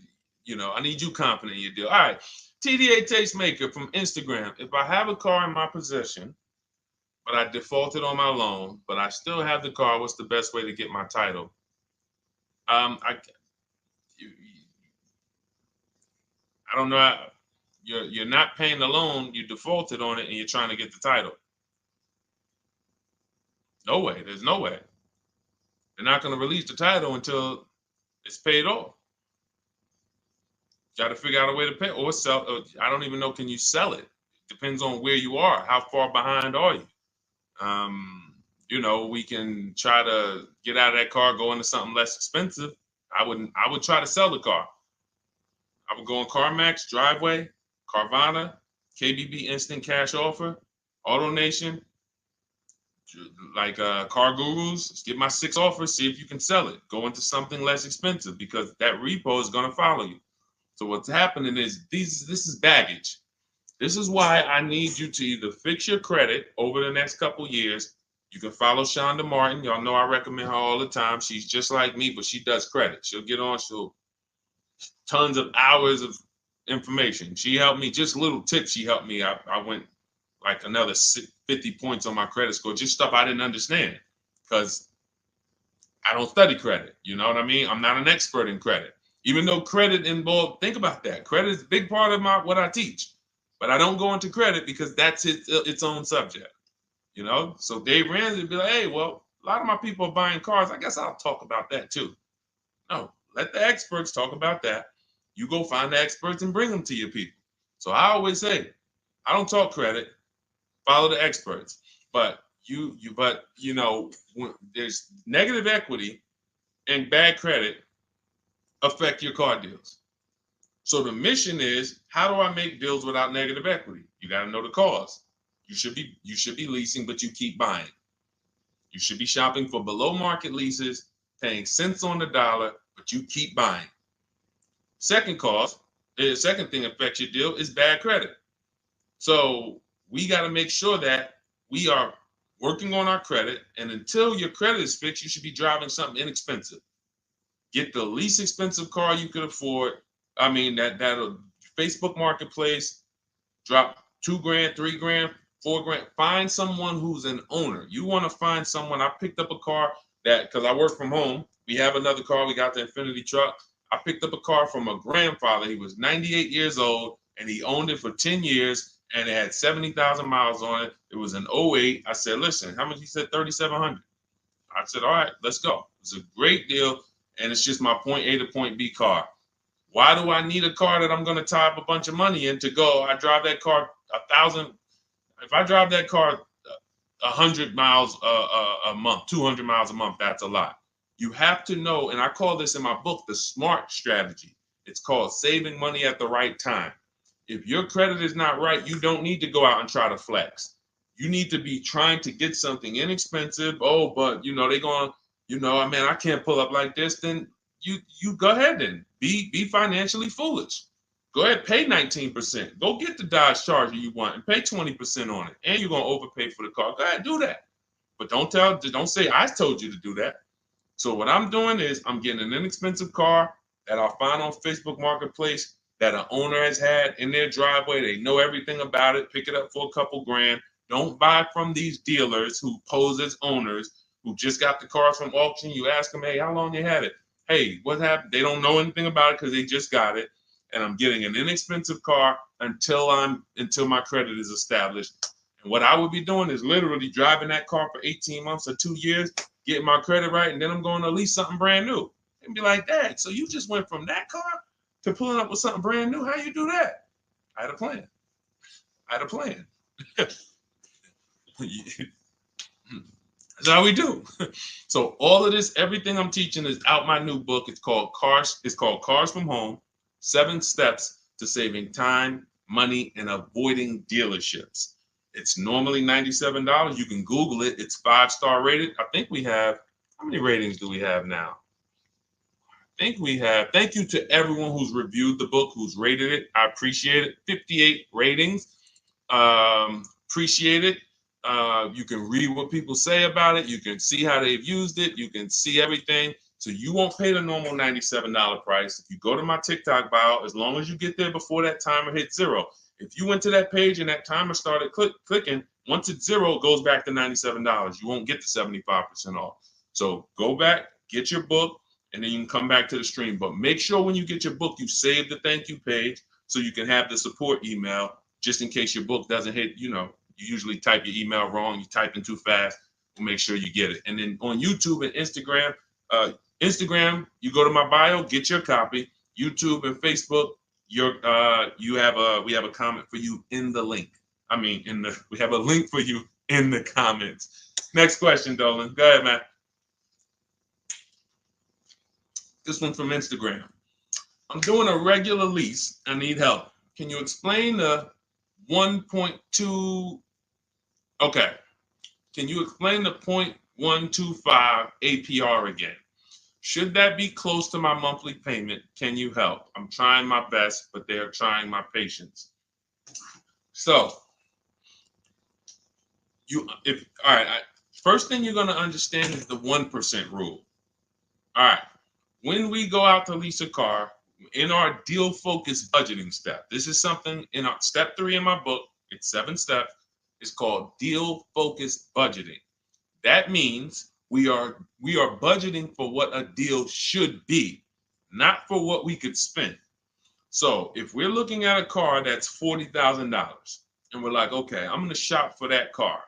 I need you confident in your deal. All right. TDA Tastemaker from Instagram. If I have a car in my possession, but I defaulted on my loan, but I still have the car, what's the best way to get my title? I don't know. You're not paying the loan, you defaulted on it, and you're trying to get the title. No way. There's no way. They're not going to release the title until it's paid off. Got to figure out a way to pay or sell. I don't even know. Can you sell it? Depends on where you are. How far behind are you? We can try to get out of that car, go into something less expensive. I would try to sell the car. I would go on CarMax, Driveway, Carvana, KBB Instant Cash Offer, AutoNation, like Car Gurus. Get my 6 offers, see if you can sell it. Go into something less expensive because that repo is going to follow you. So what's happening is this is baggage. This is why I need you to either fix your credit over the next couple years. You can follow Shonda Martin. Y'all know I recommend her all the time. She's just like me, but she does credit. She'll get on, tons of hours of information. She helped me, just little tips she helped me. I went like another 50 points on my credit score, just stuff I didn't understand because I don't study credit. You know what I mean? I'm not an expert in credit. Even though credit involved, think about that. Credit is a big part of what I teach. But I don't go into credit because that's its own subject. So Dave Ramsey would be like, hey, well, a lot of my people are buying cars. I guess I'll talk about that too. No, let the experts talk about that. You go find the experts and bring them to your people. So I always say, I don't talk credit, follow the experts. But when there's negative equity and bad credit affect your car deals. So the mission is, how do I make deals without negative equity? You got to know the cause. You should be leasing, but you keep buying. You should be shopping for below market leases, paying cents on the dollar, but you keep buying. Second cause, the second thing affects your deal is bad credit. So we got to make sure that we are working on our credit, and until your credit is fixed, you should be driving something inexpensive. Get the least expensive car you could afford. I mean, that'll Facebook Marketplace, drop $2,000, $3,000, $4,000. Find someone who's an owner. You want to find someone. I picked up a car because I work from home. We have another car. We got the Infinity truck. I picked up a car from a grandfather. He was 98 years old, and he owned it for 10 years, and it had 70,000 miles on it. It was an '08. I said, listen, how much? He said, $3,700. I said, all right, let's go. It's a great deal, and it's just my point A to point B car. Why do I need a car that I'm going to tie up a bunch of money in to go? I drive that car 1,000. If I drive that car 100 miles a month, 200 miles a month, that's a lot. You have to know, and I call this in my book, the SMART strategy. It's called saving money at the right time. If your credit is not right, you don't need to go out and try to flex. You need to be trying to get something inexpensive. Oh, but they're going, man, I can't pull up like this. Then you go ahead and be financially foolish. Go ahead, pay 19%. Go get the Dodge Charger you want and pay 20% on it. And you're gonna overpay for the car. Go ahead, do that. But don't say I told you to do that. So what I'm doing is I'm getting an inexpensive car that I'll find on Facebook Marketplace that an owner has had in their driveway. They know everything about it. Pick it up for a couple grand. Don't buy from these dealers who pose as owners who just got the cars from auction. You ask them, hey, how long you had it? Hey, what happened? They don't know anything about it because they just got it. And I'm getting an inexpensive car until my credit is established. And what I would be doing is literally driving that car for 18 months or 2 years, getting my credit right, and then I'm going to lease something brand new. And be like, Dad, so you just went from that car to pulling up with something brand new? How you do that? I had a plan. That's how we do. So all of this, everything I'm teaching is out my new book. It's called Cars from Home, 7 Steps to Saving Time, Money, and Avoiding Dealerships. It's normally $97. You can Google it. It's 5-star rated. I think we have, how many ratings do we have now? I think we have, thank you to everyone who's reviewed the book, who's rated it. I appreciate it. 58 ratings. Appreciate it. You can read what people say about it. You can see how they've used it. You can see everything. So you won't pay the normal $97 price. If you go to my TikTok bio, as long as you get there before that timer hits 0. If you went to that page and that timer started clicking, once it's 0, it goes back to $97. You won't get the 75% off. So go back, get your book, and then you can come back to the stream. But make sure when you get your book, you save the thank you page so you can have the support email just in case your book doesn't hit, you usually type your email wrong, you type in too fast. We'll make sure you get it. And then on YouTube and Instagram, you go to my bio, get your copy. YouTube and Facebook, we have a comment for you in the link. We have a link for you in the comments. Next question, Dolan. Go ahead, man. This one from Instagram. I'm doing a regular lease. I need help. Can you explain the 1.2? Okay. Can you explain the 0.125 APR again? Should that be close to my monthly payment? Can you help? I'm trying my best, but they're trying my patience. So, first thing you're going to understand is the 1% rule. All right. When we go out to lease a car, in our deal focused budgeting step, this is something in our step 3 in my book. It's 7 steps. It's called deal focused budgeting. That means we are budgeting for what a deal should be, not for what we could spend. So if we're looking at a car that's $40,000 and we're like, okay, I'm going to shop for that car.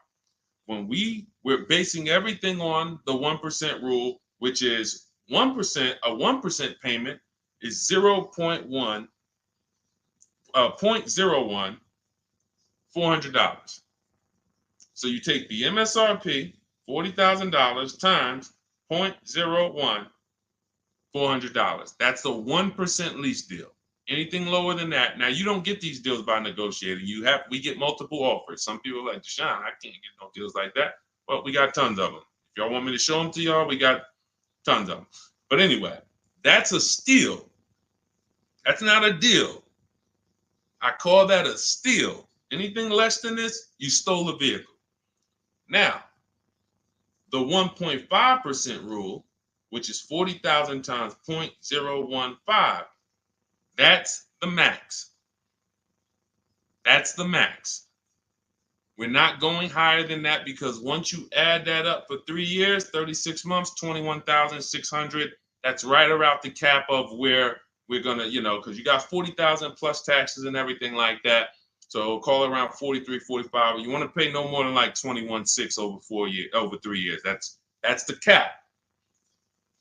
When we're basing everything on the 1% rule, which is 1%, a 1% payment is 0.01, 0.01, $400. So you take the MSRP, $40,000 times 0.01, $400. That's the 1% lease deal. Anything lower than that, now you don't get these deals by negotiating. We get multiple offers. Some people are like, Deshone, I can't get no deals like that. Well, we got tons of them. If y'all want me to show them to y'all, we got tons of them. But anyway, that's a steal. That's not a deal. I call that a steal. Anything less than this, you stole a vehicle. Now, the 1.5% rule, which is 40,000 times 0.015, that's the max. That's the max. We're not going higher than that because once you add that up for 3 years, 36 months, 21,600, that's right around the cap of where we're gonna, because you got 40,000 plus taxes and everything like that. So call it around 43, 45. You want to pay no more than like 21.6 over 3 years. That's the cap.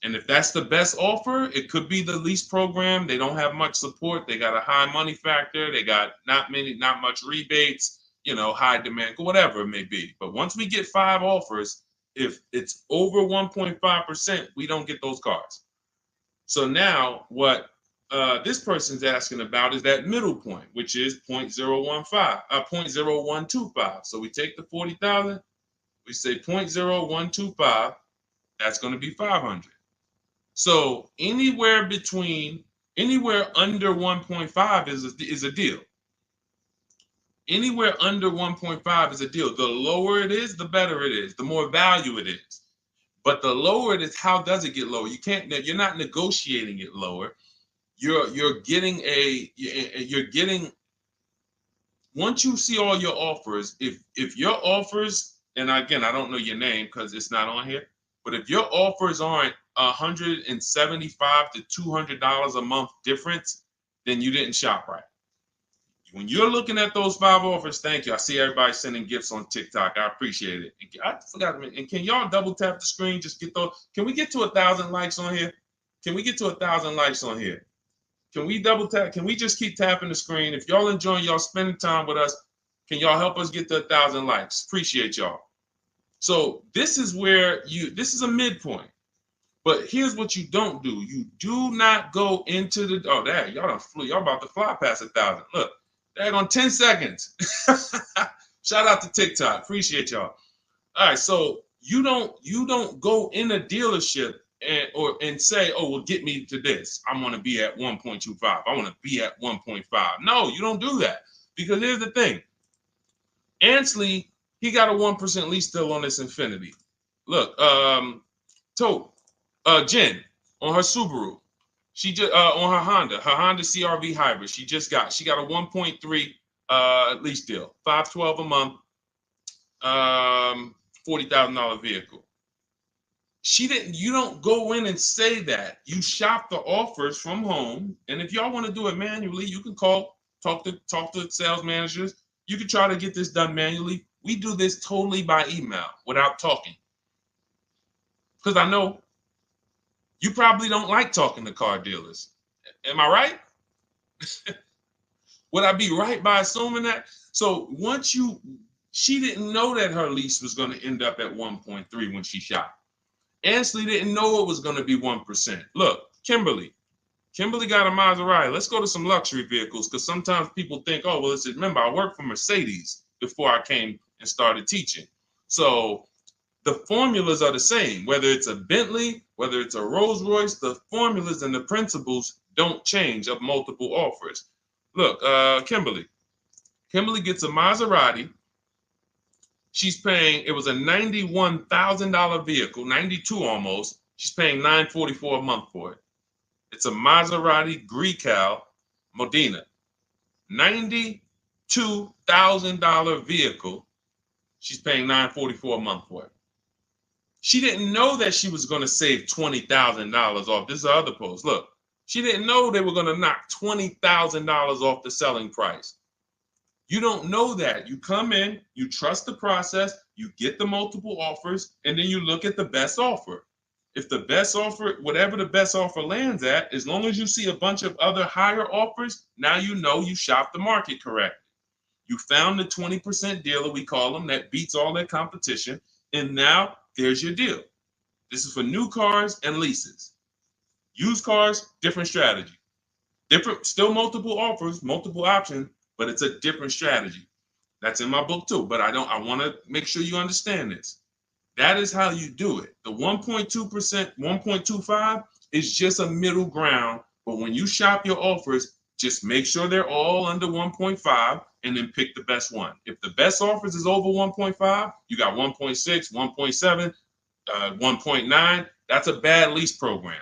And if that's the best offer, it could be the lease program. They don't have much support. They got a high money factor. They got not much rebates, high demand, whatever it may be. But once we get 5 offers, if it's over 1.5%, we don't get those cars. So now what this person's asking about is that middle point, which is 0.0125. So we take the 40,000, we say 0.0125, that's going to be 500. So anywhere under 1.5 is a deal. Anywhere under 1.5 is a deal. The lower it is, the better it is, the more value it is. But the lower it is, how does it get lower? You're not negotiating it lower. You're getting once you see all your offers, if your offers, and again, I don't know your name because it's not on here, but if your offers aren't $175 to $200 a month difference, then you didn't shop right. When you're looking at those 5 offers, thank you. I see everybody sending gifts on TikTok. I appreciate it. I forgot. And can y'all double tap the screen? Just get those. Can we get to 1,000 likes on here? Can we get to 1,000 likes on here? Can we double tap? Can we just keep tapping the screen? If y'all enjoying y'all spending time with us, can y'all help us get to 1,000 likes? Appreciate y'all. So this is where this is a midpoint. But here's what you don't do. You do not go into the, y'all done flew. Y'all about to fly past 1,000. Look, on 10 seconds. Shout out to TikTok. Appreciate y'all. All right, so you don't go in a dealership and say, oh, well, get me to this. I want to be at 1.25. I want to be at 1.5. No, you don't do that. Because here's the thing. Ansley, he got a 1% lease deal on this Infiniti. Look, Jen on her Subaru. She just on her Honda CRV hybrid. She got a 1.3 lease deal, $512 a month, $40,000 vehicle. You don't go in and say that. You shop the offers from home, and if y'all want to do it manually, you can talk to sales managers. You can try to get this done manually. We do this totally by email without talking, because I know you probably don't like talking to car dealers. Am I right? Would I be right by assuming that? So she didn't know that her lease was going to end up at 1.3 when she shopped. Ansley didn't know it was going to be 1%. Look, Kimberly got a Maserati. Let's go to some luxury vehicles, because sometimes people think, oh, well, remember, I worked for Mercedes before I came and started teaching. So the formulas are the same, whether it's a Bentley, whether it's a Rolls Royce, the formulas and the principles don't change of multiple offers. Look, Kimberly gets a Maserati. She's paying, it was a $91,000 vehicle, 92 almost. She's paying $944 a month for it. It's a Maserati Grecal Modena, $92,000 vehicle. She's paying $944 a month for it. She didn't know that she was going to save $20,000 off. This is the other post. Look, she didn't know they were going to knock $20,000 off the selling price. You don't know that. You come in, you trust the process, you get the multiple offers, and then you look at the best offer. If the best offer, whatever the best offer lands at, as long as you see a bunch of other higher offers, now you know you shopped the market correctly. You found the 20% dealer, we call them, that beats all their competition. And now there's your deal. This is for new cars and leases. Used cars, different strategy. Different, still multiple offers, multiple options, but it's a different strategy. That's in my book too. But I want to make sure you understand this. That is how you do it. The 1.2%, 1.25 is just a middle ground. But when you shop your offers, just make sure they're all under 1.5 and then pick the best one. If the best offers is over 1.5, you got 1.6, 1.7, 1.9. That's a bad lease program.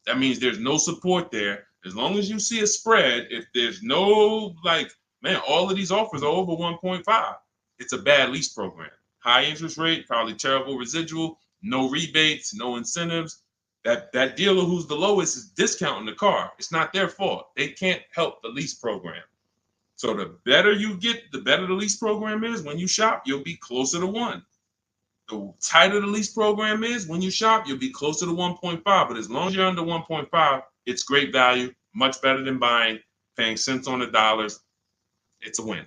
That means there's no support there. As long as you see a spread, if there's no, like, man, all of these offers are over 1.5, it's a bad lease program. High interest rate, probably terrible residual, no rebates, no incentives. That dealer who's the lowest is discounting the car. It's not their fault. They can't help the lease program. So the better you get, the better the lease program is. When you shop, you'll be closer to 1. The tighter the lease program is, when you shop, you'll be closer to 1.5. But as long as you're under 1.5, it's great value, much better than buying, paying cents on the dollars. It's a win.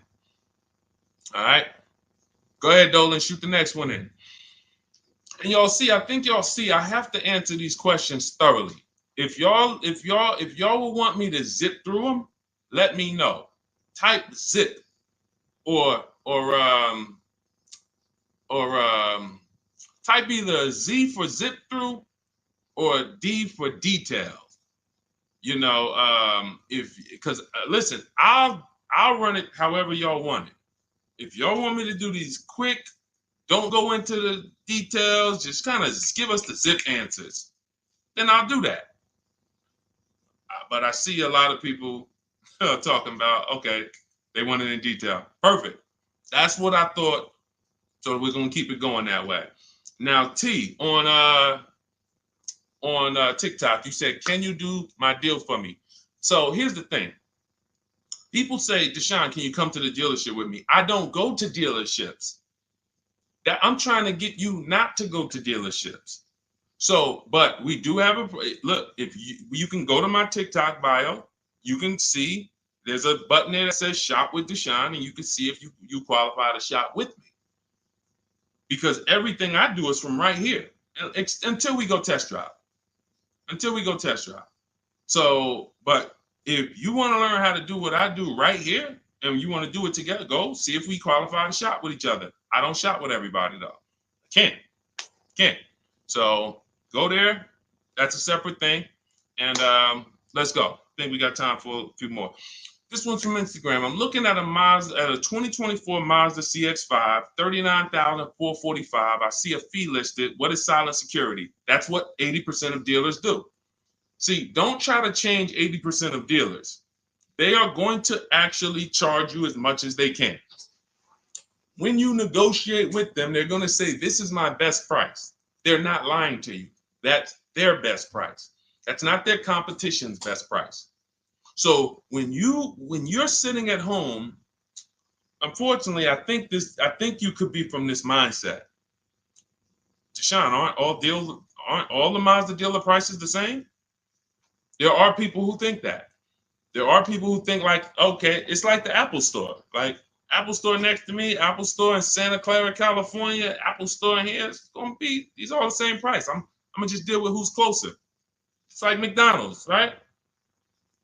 All right. Go ahead, Dolan, shoot the next one in. And I think y'all see, I have to answer these questions thoroughly. If y'all will want me to zip through them, let me know. Type zip or type either Z for zip through or D for details. Because listen, I'll run it however y'all want it. If y'all want me to do these quick, don't go into the details, just kind of give us the zip answers, then I'll do that. But I see a lot of people talking about, okay, they want it in detail. Perfect. That's what I thought. So we're going to keep it going that way. Now, T, on TikTok, you said, can you do my deal for me? So here's the thing. People say, Deshone, can you come to the dealership with me? I don't go to dealerships. That I'm trying to get you not to go to dealerships. So, but we do have a look. If you can go to my TikTok bio, you can see there's a button there that says "Shop with Deshone," and you can see if you qualify to shop with me. Because everything I do is from right here until we go test drive. Until we go test drive. So, but if you want to learn how to do what I do right here, and you want to do it together, go see if we qualify to shop with each other. I don't shop with everybody though. I can't. So go there. That's a separate thing. And let's go. I think we got time for a few more. This one's from Instagram. I'm looking at a 2024 Mazda CX-5, $39,445. I see a fee listed. What is silent security? That's what 80% of dealers do. See, don't try to change 80% of dealers. They are going to actually charge you as much as they can. When you negotiate with them, they're going to say, this is my best price. They're not lying to you. That's their best price. That's not their competition's best price. So when you're sitting at home, unfortunately, I think you could be from this mindset. Deshone, aren't all the Mazda dealer prices the same? There are people who think that. There are people who think like, okay, it's like the Apple store. Like Apple store next to me, Apple store in Santa Clara, California, Apple store in here, it's gonna be, these are all the same price. I'm gonna just deal with who's closer. It's like McDonald's, right?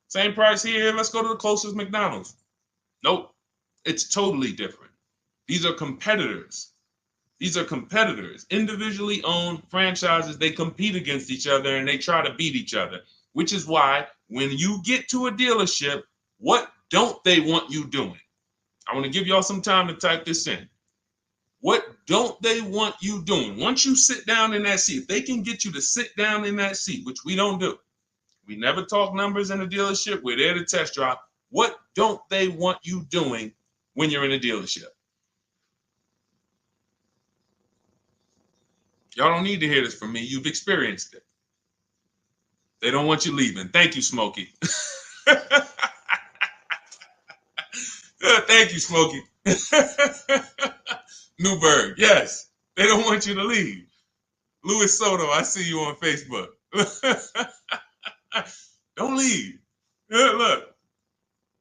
Same price here, let's go to the closest McDonald's. Nope, it's totally different. These are competitors. These are competitors, individually owned franchises. They compete against each other and they try to beat each other, which is why when you get to a dealership, what don't they want you doing? I want to give y'all some time to type this in. What don't they want you doing? Once you sit down in that seat, if they can get you to sit down in that seat, which we don't do. We never talk numbers in a dealership. We're there to test drive. What don't they want you doing when you're in a dealership? Y'all don't need to hear this from me. You've experienced it. They don't want you leaving. Thank you, Smokey. Thank you, Smokey. Newberg, yes. They don't want you to leave. Luis Soto, I see you on Facebook. Don't leave. Look,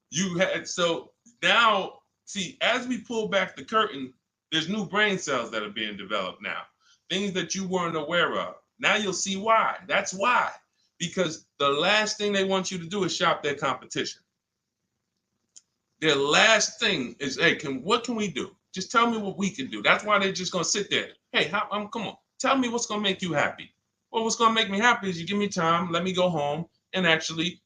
you had, so now, see, as we pull back the curtain, there's new brain cells that are being developed now, things that you weren't aware of. Now you'll see why. That's why. Because the last thing they want you to do is shop their competition. Their last thing is, hey, what can we do? Just tell me what we can do. That's why they're just gonna sit there. Hey, come on, tell me what's gonna make you happy. Well, what's gonna make me happy is you give me time, let me go home and actually,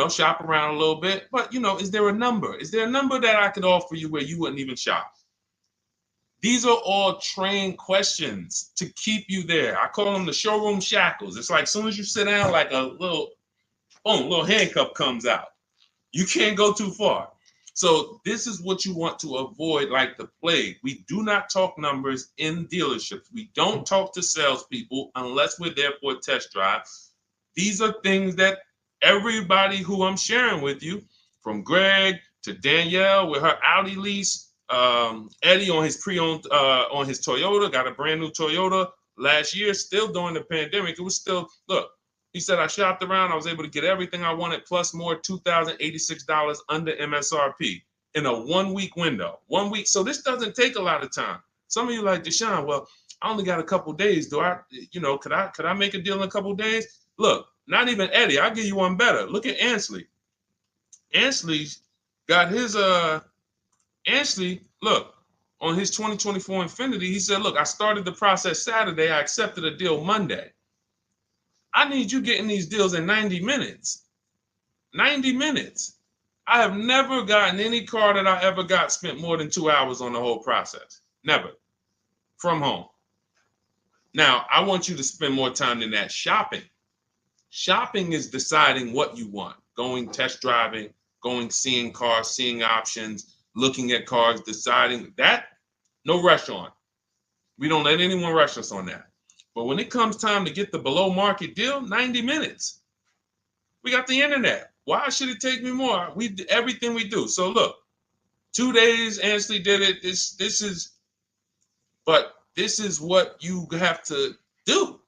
shop around a little bit. But is there a number? Is there a number that I could offer you where you wouldn't even shop? These are all trained questions to keep you there. I call them the showroom shackles. It's like as soon as you sit down, like a little, boom, little handcuff comes out. You can't go too far. So this is what you want to avoid like the plague. We do not talk numbers in dealerships. We don't talk to salespeople unless we're there for a test drive. These are things that everybody who I'm sharing with you, from Greg to Danielle with her Audi lease, Eddie on his pre-owned, on his Toyota, got a brand new Toyota last year, still during the pandemic. It was still, look, he said, I shopped around. I was able to get everything I wanted, plus more, $2,086 under MSRP in a 1 week window. 1 week. So this doesn't take a lot of time. Some of you like, Deshone, well, I only got a couple days. Do I, could I make a deal in a couple days? Look, not even Eddie. I'll give you one better. Look at Ansley. Ansley's got his, Ansley, look, on his 2024 Infiniti, he said, look, I started the process Saturday. I accepted a deal Monday. I need you getting these deals in 90 minutes. 90 minutes. I have never gotten any car that I ever got spent more than 2 hours on the whole process. Never. From home. Now, I want you to spend more time than that shopping. Shopping is deciding what you want. Going test driving, going seeing cars, seeing options, looking at cars, deciding that. No rush on. We don't let anyone rush us on that. But when it comes time to get the below market deal, 90 minutes. We got the internet. Why should it take me more? We do everything we do. So look, 2 days, Ansley did it. This is what you have to do.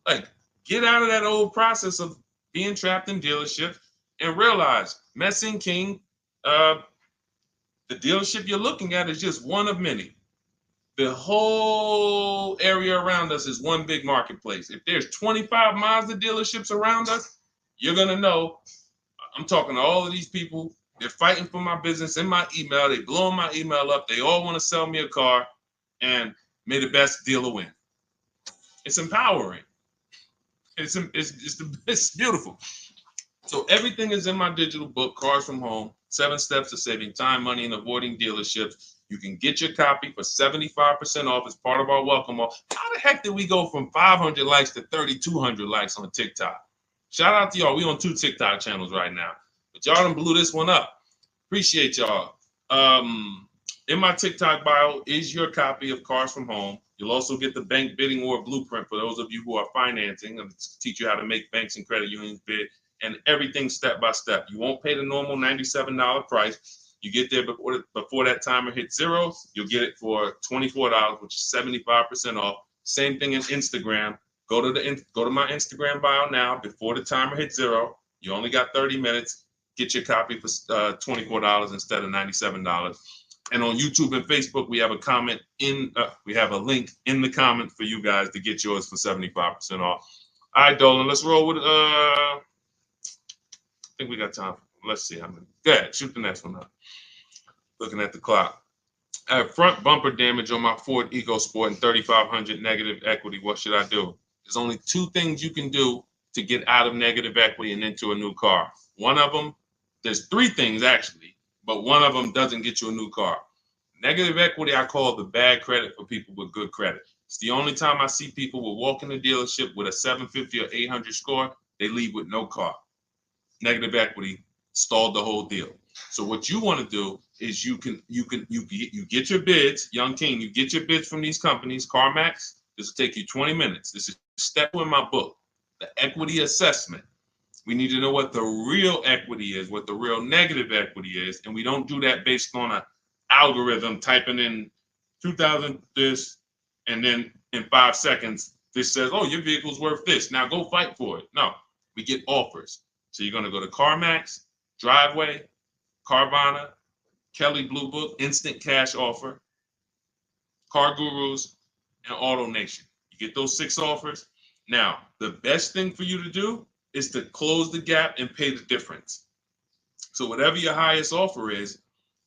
Like, get out of that old process of being trapped in dealership and realize, Messing King, the dealership you're looking at is just one of many. The whole area around us is one big marketplace. If there's 25 Mazda dealerships around us, you're going to know. I'm talking to all of these people. They're fighting for my business in my email. They blowing my email up. They all want to sell me a car, and may the best dealer win. It's empowering. It's beautiful. So everything is in my digital book, Cars from Home, 7 Steps to Saving Time, Money, and Avoiding Dealerships. You can get your copy for 75% off as part of our welcome offer. How the heck did we go from 500 likes to 3,200 likes on TikTok? Shout out to y'all. We on 2 TikTok channels right now. But y'all done blew this one up. Appreciate y'all. In my TikTok bio is your copy of Cars from Home. You'll also get the bank bidding war blueprint for those of you who are financing, and teach you how to make banks and credit unions bid, and everything step by step. You won't pay the normal $97 price. You get there before that timer hits 0. You'll get it for $24, which is 75% off. Same thing in Instagram. Go to my Instagram bio now. Before the timer hits 0, you only got 30 minutes. Get your copy for $24 instead of $97. And on YouTube and Facebook, we have a link in the comment for you guys to get yours for 75% off. All right, Dolan, let's roll with I think we got time. Let's see how many. Go ahead, shoot the next one up. Looking at the clock. I have front bumper damage on my Ford EcoSport and 3,500 negative equity. What should I do? There's only 2 things you can do to get out of negative equity and into a new car. One of them, there's 3 things actually, but one of them doesn't get you a new car. Negative equity, I call the bad credit for people with good credit. It's the only time I see people will walk in the dealership with a 750 or 800 score, they leave with no car. Negative equity stalled the whole deal. So what you want to do is you get your bids, Young King, you get your bids from these companies, CarMax. This will take you 20 minutes. This is step 2 in my book, the equity assessment. We need to know what the real equity is, what the real negative equity is, and we don't do that based on an algorithm typing in 2,000 this, and then in 5 seconds This says, oh, your vehicle's worth this. Now go fight for it. No, we get offers. So you're going to go to CarMax, Driveway, Carvana, Kelly Blue Book, Instant Cash Offer, Car Gurus, and Auto Nation. You get those 6 offers. Now, the best thing for you to do is to close the gap and pay the difference. So whatever your highest offer is,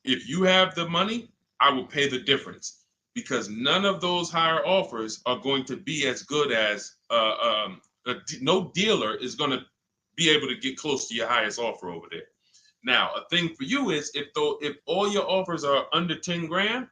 if you have the money, I will pay the difference, because none of those higher offers are going to be as good as no dealer is going to be able to get close to your highest offer over there. Now, a thing for you is if all your offers are under 10 grand,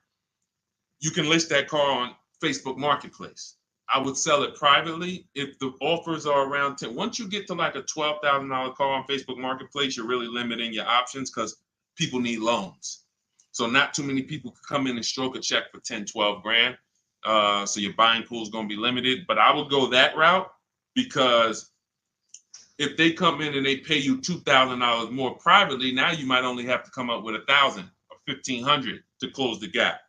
you can list that car on Facebook Marketplace. I would sell it privately if the offers are around 10. Once you get to like a $12,000 car on Facebook Marketplace, you're really limiting your options because people need loans. So not too many people can come in and stroke a check for 10, 12 grand. So your buying pool is going to be limited. But I would go that route, because if they come in and they pay you $2,000 more privately, now you might only have to come up with $1,000 or $1,500 to close the gap.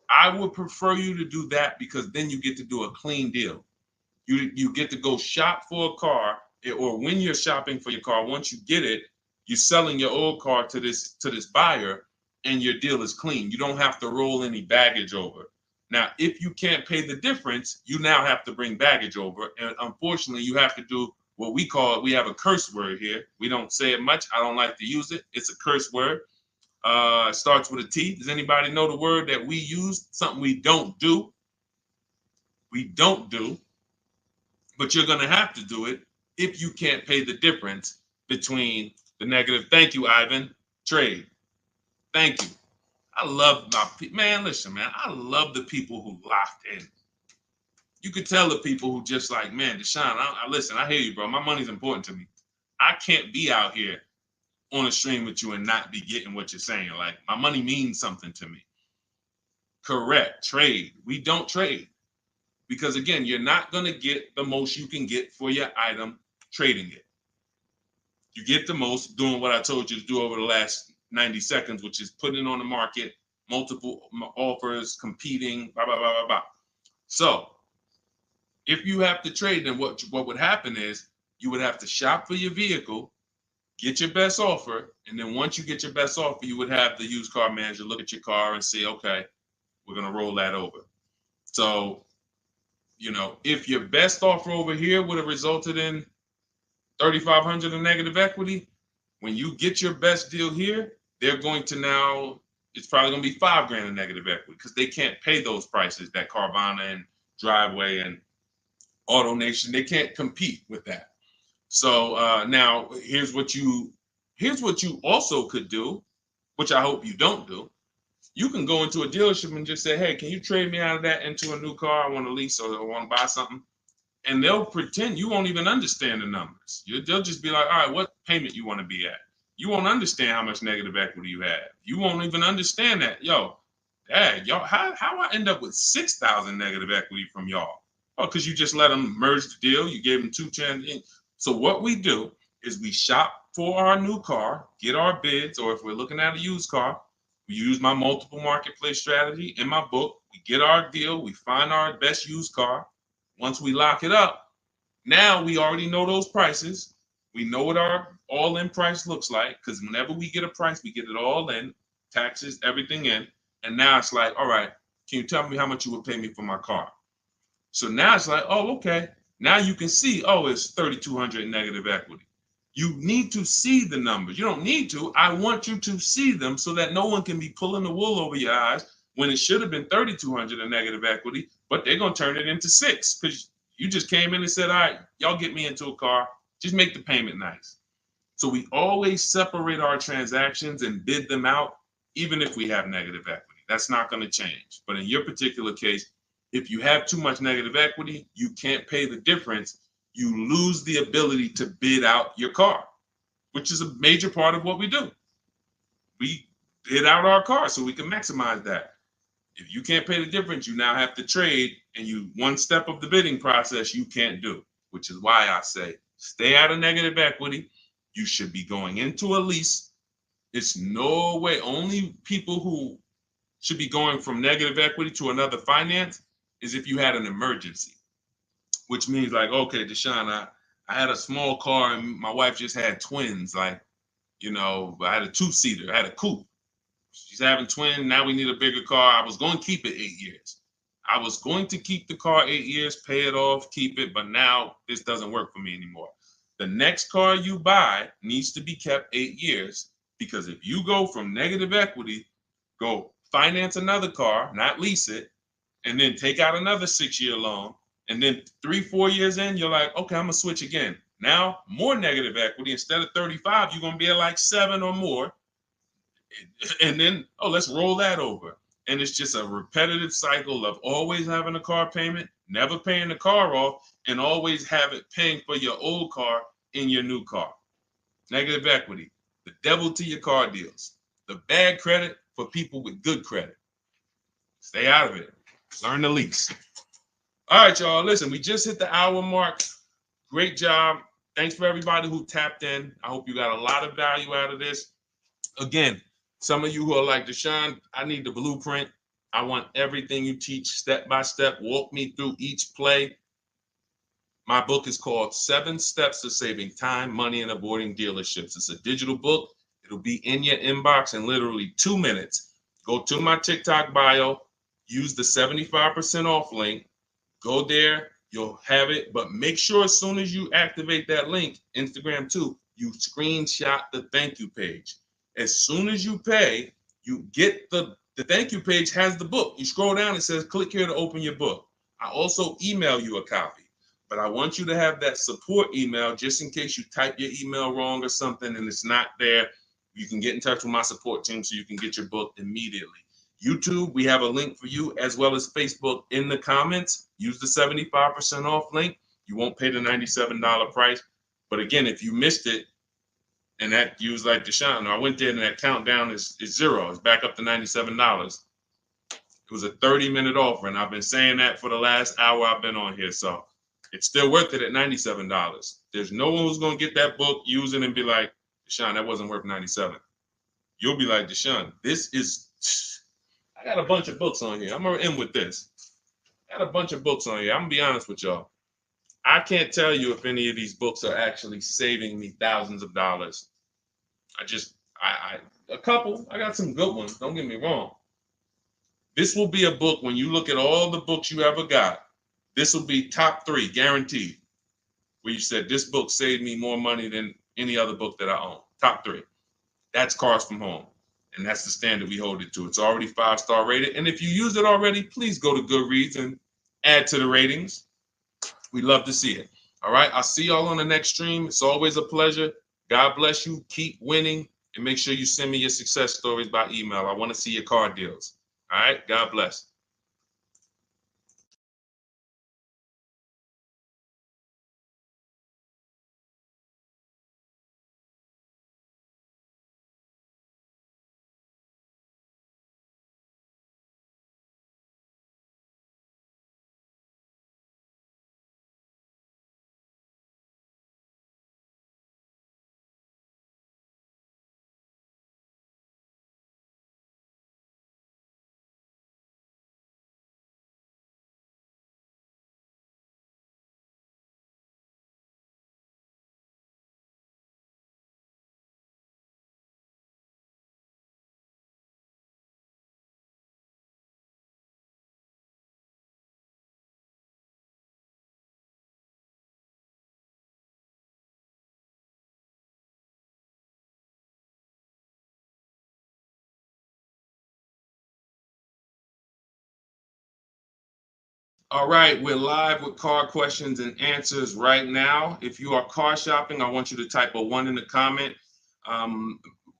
I would prefer you to do that, because then you get to do a clean deal. You get to go shop for a car, or when you're shopping for your car, once you get it, you're selling your old car to this buyer, and your deal is clean. You don't have to roll any baggage over. Now, if you can't pay the difference, you now have to bring baggage over. And unfortunately, you have to do what we have a curse word here. We don't say it much. I don't like to use it. It's a curse word. It starts with a T. Does anybody know the word that we use? Something we don't do. We don't do. But you're going to have to do it if you can't pay the difference between the negative. Thank you, Ivan. Trade. Thank you. I love my people. Man, listen, man. I love the people who locked in. You could tell the people who just like, man, Deshone, listen, I hear you, bro. My money's important to me. I can't be out here on a stream with you and not be getting what you're saying. Like, my money means something to me. Correct. Trade. We don't trade, because again, you're not going to get the most you can get for your item trading it. You get the most doing what I told you to do over the last 90 seconds, which is putting it on the market, multiple offers, competing, blah, blah, blah, blah, blah. So if you have to trade, then what would happen is you would have to shop for your vehicle, get your best offer, and then once you get your best offer, you would have the used car manager look at your car and say, okay, we're going to roll that over. So, you know, if your best offer over here would have resulted in $3,500 in negative equity, when you get your best deal here, they're going to now, it's probably going to be $5 grand in negative equity, because they can't pay those prices that Carvana and Driveway and Auto Nation, they can't compete with that. So now here's what you also could do, which I hope you don't do. You can go into a dealership and just say, hey, can you trade me out of that into a new car? I want to lease or I want to buy something. And they'll pretend you won't even understand the numbers. They'll just be like, all right, what payment you want to be at? You won't understand how much negative equity you have. You won't even understand that. Yo, dad, y'all, how I end up with 6,000 negative equity from y'all? Oh, because you just let them merge the deal. You gave them 2 chances. So what we do is we shop for our new car, get our bids, or if we're looking at a used car, we use my multiple marketplace strategy in my book. We get our deal. We find our best used car. Once we lock it up, now we already know those prices. We know what our all-in price looks like, because whenever we get a price, we get it all in, taxes, everything in. And now it's like, all right, can you tell me how much you would pay me for my car? So now it's like, oh, okay. Now you can see, oh, it's 3,200 in negative equity. You need to see the numbers. You don't need to. I want you to see them so that no one can be pulling the wool over your eyes when it should have been 3,200 in negative equity, but they're going to turn it into 6 because you just came in and said, all right, y'all get me into a car. Just make the payment nice. So we always separate our transactions and bid them out, even if we have negative equity. That's not going to change. But in your particular case, if you have too much negative equity, you can't pay the difference. You lose the ability to bid out your car, which is a major part of what we do. We bid out our car so we can maximize that. If you can't pay the difference, you now have to trade, and one step of the bidding process you can't do, which is why I say stay out of negative equity. You should be going into a lease. It's no way. Only people who should be going from negative equity to another finance is if you had an emergency. which means like, okay, Deshone, I had a small car and my wife just had twins. Like, you know, I had a two-seater, I had a coupe. She's having twins. Now we need a bigger car. I was going to keep it 8 years. I was going to keep the car 8 years, pay it off, keep it. But now this doesn't work for me anymore. The next car you buy needs to be kept 8 years, because if you go from negative equity, go finance another car, not lease it, and then take out another 6-year loan, and then 3-4 years in, you're like, okay, I'm gonna switch again. Now more negative equity. Instead of 35, you're gonna be at like 7 or more. And then, oh, let's roll that over. And it's just a repetitive cycle of always having a car payment, never paying the car off, and always have it paying for your old car in your new car. Negative equity, the devil to your car deals. The bad credit for people with good credit. Stay out of it. Learn to lease. All right, y'all. Listen, we just hit the hour mark. Great job. Thanks for everybody who tapped in. I hope you got a lot of value out of this. Again, some of you who are like, Deshone, I need the blueprint. I want everything you teach step by step. Walk me through each play. My book is called 7 Steps to Saving Time, Money, and Avoiding Dealerships. It's a digital book. It'll be in your inbox in literally 2 minutes. Go to my TikTok bio, use the 75% off link. Go there, you'll have it. But make sure as soon as you activate that link, Instagram too, you screenshot the thank you page. As soon as you pay, you get the thank you page has the book. You scroll down, it says click here to open your book. I also email you a copy, but I want you to have that support email just in case you type your email wrong or something and it's not there. You can get in touch with my support team so you can get your book immediately. YouTube, we have a link for you, as well as Facebook in the comments. Use the 75% off link. You won't pay the $97 price. But again, if you missed it, and that you was like, Deshone, I went there and that countdown is 0. It's back up to $97. It was a 30-minute offer, and I've been saying that for the last hour I've been on here. So it's still worth it at $97. There's no one who's going to get that book, use it, and be like, Deshone, that wasn't worth $97. You'll be like, Deshone, this is, I got a bunch of books on here. I'm going to end with this. I got a bunch of books on here. I'm going to be honest with y'all. I can't tell you if any of these books are actually saving me thousands of dollars. A couple. I got some good ones. Don't get me wrong. This will be a book, when you look at all the books you ever got, this will be top 3, guaranteed. Where you said, this book saved me more money than any other book that I own. Top 3. That's Cars from Home. And that's the standard we hold it to. It's already 5-star rated. And if you use it already, please go to Goodreads and add to the ratings. We love to see it. All right. I'll see y'all on the next stream. It's always a pleasure. God bless you. Keep winning. And make sure you send me your success stories by email. I want to see your car deals. All right. God bless. All right, we're live with car questions and answers right now. If you are car shopping, I want you to type a 1 in the comment.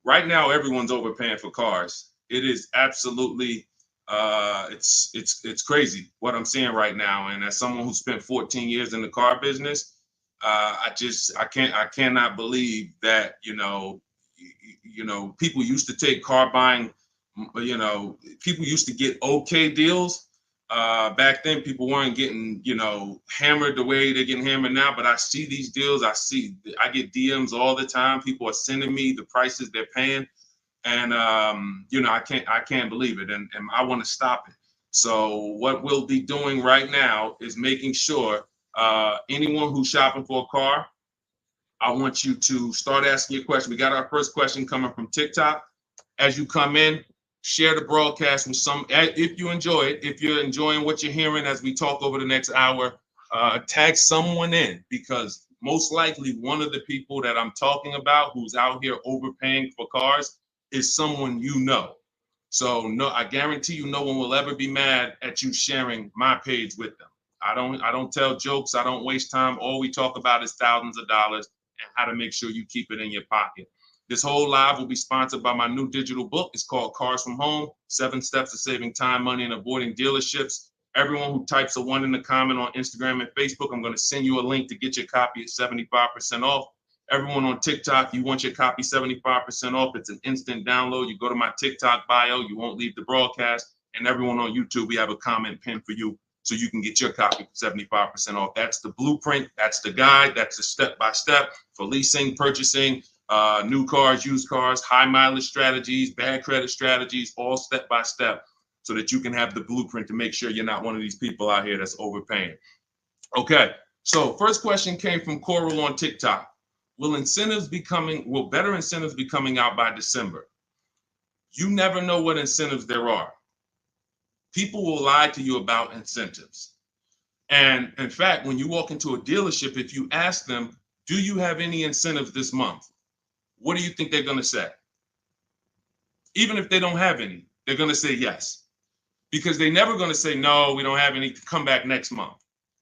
Right now, everyone's overpaying for cars. It is absolutely, it's crazy what I'm seeing right now. And as someone who spent 14 years in the car business, I cannot believe that people used to take car buying. People used to get okay deals. Back then, people weren't getting, hammered the way they're getting hammered now. But I see these deals. I get DMs all the time. People are sending me the prices they're paying, and I can't believe it, and I want to stop it. So what we'll be doing right now is making sure Anyone who's shopping for a car, I want you to start asking your question. We got our first question coming from TikTok. As you come in, share the broadcast with some, if you enjoy it, if you're enjoying what you're hearing as we talk over the next hour, tag someone in, because most likely one of the people that I'm talking about who's out here overpaying for cars is someone you know. So no, I guarantee you no one will ever be mad at you sharing my page with them. I don't tell jokes. I don't waste time. All we talk about is thousands of dollars and how to make sure you keep it in your pocket. This whole live will be sponsored by my new digital book. It's called Cars from Home, 7 Steps to Saving Time, Money, and Avoiding Dealerships. Everyone who types a 1 in the comment on Instagram and Facebook, I'm going to send you a link to get your copy at 75% off. Everyone on TikTok, you want your copy 75% off. It's an instant download. You go to my TikTok bio, you won't leave the broadcast. And everyone on YouTube, we have a comment pin for you so you can get your copy for 75% off. That's the blueprint. That's the guide. That's the step-by-step for leasing, purchasing, new cars, used cars, high mileage strategies, bad credit strategies, all step-by-step so that you can have the blueprint to make sure you're not one of these people out here that's overpaying. Okay, so first question came from Coral on TikTok. Will better incentives be coming out by December? You never know what incentives there are. People will lie to you about incentives. And in fact, when you walk into a dealership, if you ask them, do you have any incentives this month? What do you think they're going to say? Even if they don't have any, they're going to say yes. Because they're never going to say, no, we don't have any, come back next month.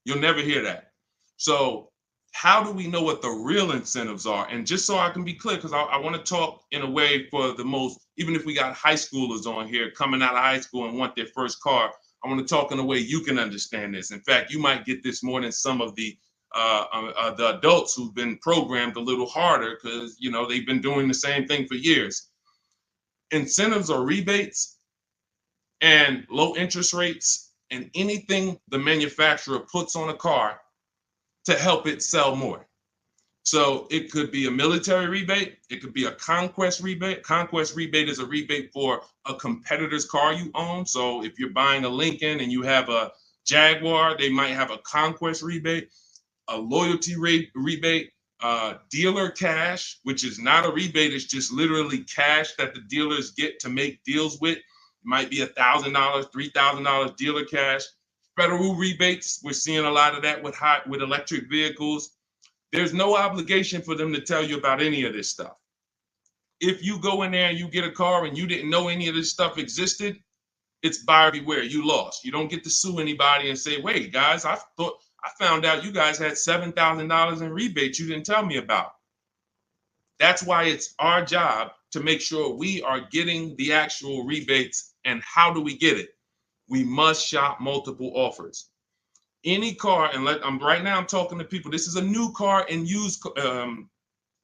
You'll never hear that. So how do we know what the real incentives are? And just so I can be clear, because I want to talk in a way for the most, even if we got high schoolers on here coming out of high school and want their first car, I want to talk in a way you can understand this. In fact, you might get this more than some of the adults who've been programmed a little harder because, you know, they've been doing the same thing for years. Incentives or rebates and low interest rates and anything the manufacturer puts on a car to help it sell more. So it could be a military rebate. It could be a conquest rebate. Conquest rebate is a rebate for a competitor's car you own. So if you're buying a Lincoln and you have a Jaguar, they might have a conquest rebate, a loyalty rebate, dealer cash, which is not a rebate. It's just literally cash that the dealers get to make deals with. It might be $1,000, $3,000 dealer cash. Federal rebates, we're seeing a lot of that with electric vehicles. There's no obligation for them to tell you about any of this stuff. If you go in there and you get a car and you didn't know any of this stuff existed, it's buyer beware. You lost. You don't get to sue anybody and say, wait, guys, I found out you guys had $7,000 in rebates you didn't tell me about. That's why it's our job to make sure we are getting the actual rebates. And how do we get it? We must shop multiple offers. Any car, and right now I'm talking to people. This is a new car and used.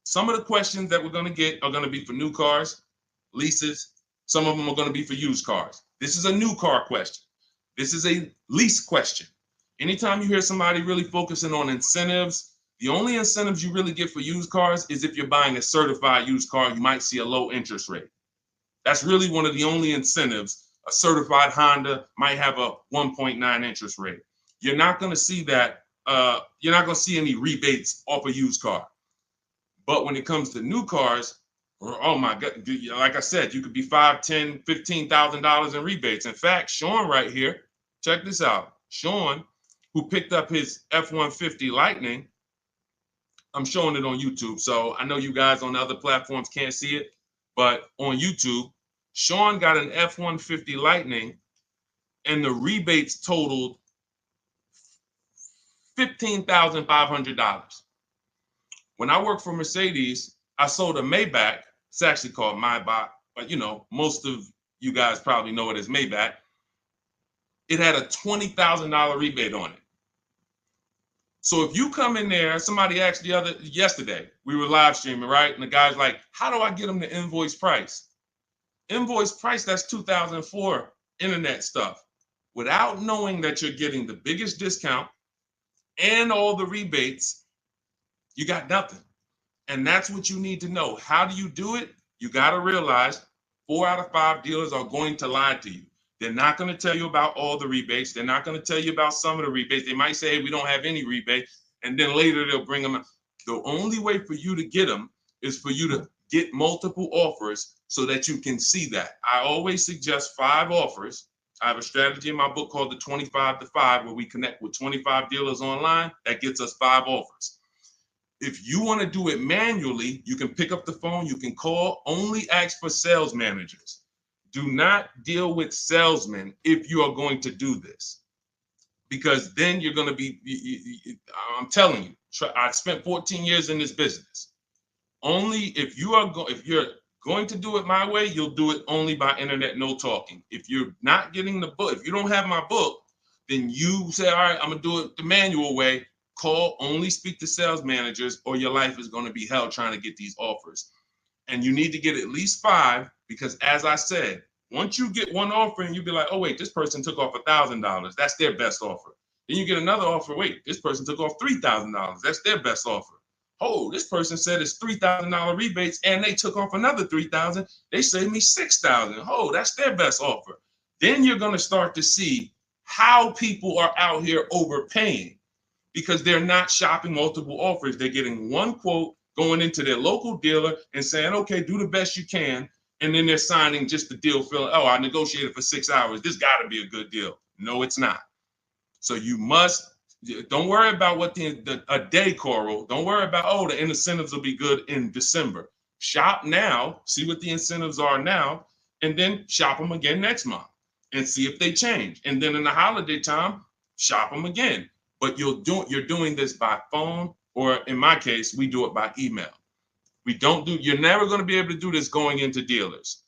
Some of the questions that we're going to get are going to be for new cars, leases. Some of them are going to be for used cars. This is a new car question. This is a lease question. Anytime you hear somebody really focusing on incentives, the only incentives you really get for used cars is if you're buying a certified used car, you might see a low interest rate. That's really one of the only incentives. A certified Honda might have a 1.9 interest rate. You're not going to see that. You're not going to see any rebates off a used car. But when it comes to new cars, oh my God, like I said, you could be $5,000, $10,000, $15,000 in rebates. In fact, Sean right here, check this out. Sean, who picked up his F-150 Lightning, I'm showing it on YouTube. So I know you guys on the other platforms can't see it, but on YouTube, Sean got an F-150 Lightning and the rebates totaled $15,500. When I worked for Mercedes, I sold a Maybach. It's actually called Maybach, but you know, most of you guys probably know it as Maybach. It had a $20,000 rebate on it. So if you come in there, somebody asked yesterday, we were live streaming, right? And the guy's like, how do I get them the invoice price? Invoice price, that's 2004 internet stuff. Without knowing that you're getting the biggest discount and all the rebates, you got nothing. And that's what you need to know. How do you do it? You got to realize 4 out of 5 dealers are going to lie to you. They're not going to tell you about all the rebates. They're not going to tell you about some of the rebates. They might say, hey, we don't have any rebate. And then later they'll bring them. The only way for you to get them is for you to get multiple offers so that you can see that. I always suggest 5 offers. I have a strategy in my book called the 25 to 5, where we connect with 25 dealers online. That gets us 5 offers. If you want to do it manually, you can pick up the phone, you can call, only ask for sales managers. Do not deal with salesmen if you are going to do this, because then you're going to be, I'm telling you, I spent 14 years in this business. Only if you're going to do it my way, you'll do it only by internet, no talking. If you're not getting the book, if you don't have my book, then you say, all right, I'm going to do it the manual way. Call, only speak to sales managers, or your life is going to be hell trying to get these offers. And you need to get at least 5, because as I said, once you get one offer and you be like, oh, wait, this person took off $1,000. That's their best offer. Then you get another offer. Wait, this person took off $3,000. That's their best offer. Oh, this person said it's $3,000 rebates and they took off another $3,000. They saved me $6,000. Oh, that's their best offer. Then you're going to start to see how people are out here overpaying, because they're not shopping multiple offers. They're getting one quote, going into their local dealer and saying, okay, do the best you can. And then they're signing just the deal, feeling, oh, I negotiated for 6 hours. This got to be a good deal. No, it's not. So you must, don't worry about what a day, Coral. Don't worry about, oh, the incentives will be good in December. Shop now, see what the incentives are now, and then shop them again next month and see if they change. And then in the holiday time, shop them again. But you're doing this by phone, or in my case, we do it by email. You're never going to be able to do this going into dealers.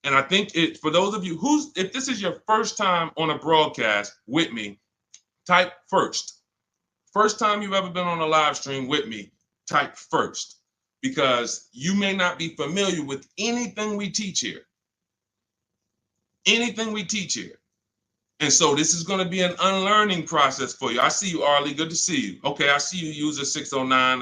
And I think for those of you if this is your first time on a broadcast with me, type first. First time you've ever been on a live stream with me, type first, because you may not be familiar with anything we teach here. Anything we teach here. And so this is going to be an unlearning process for you. I see you, Arlie. Good to see you. Okay, I see you, user 609.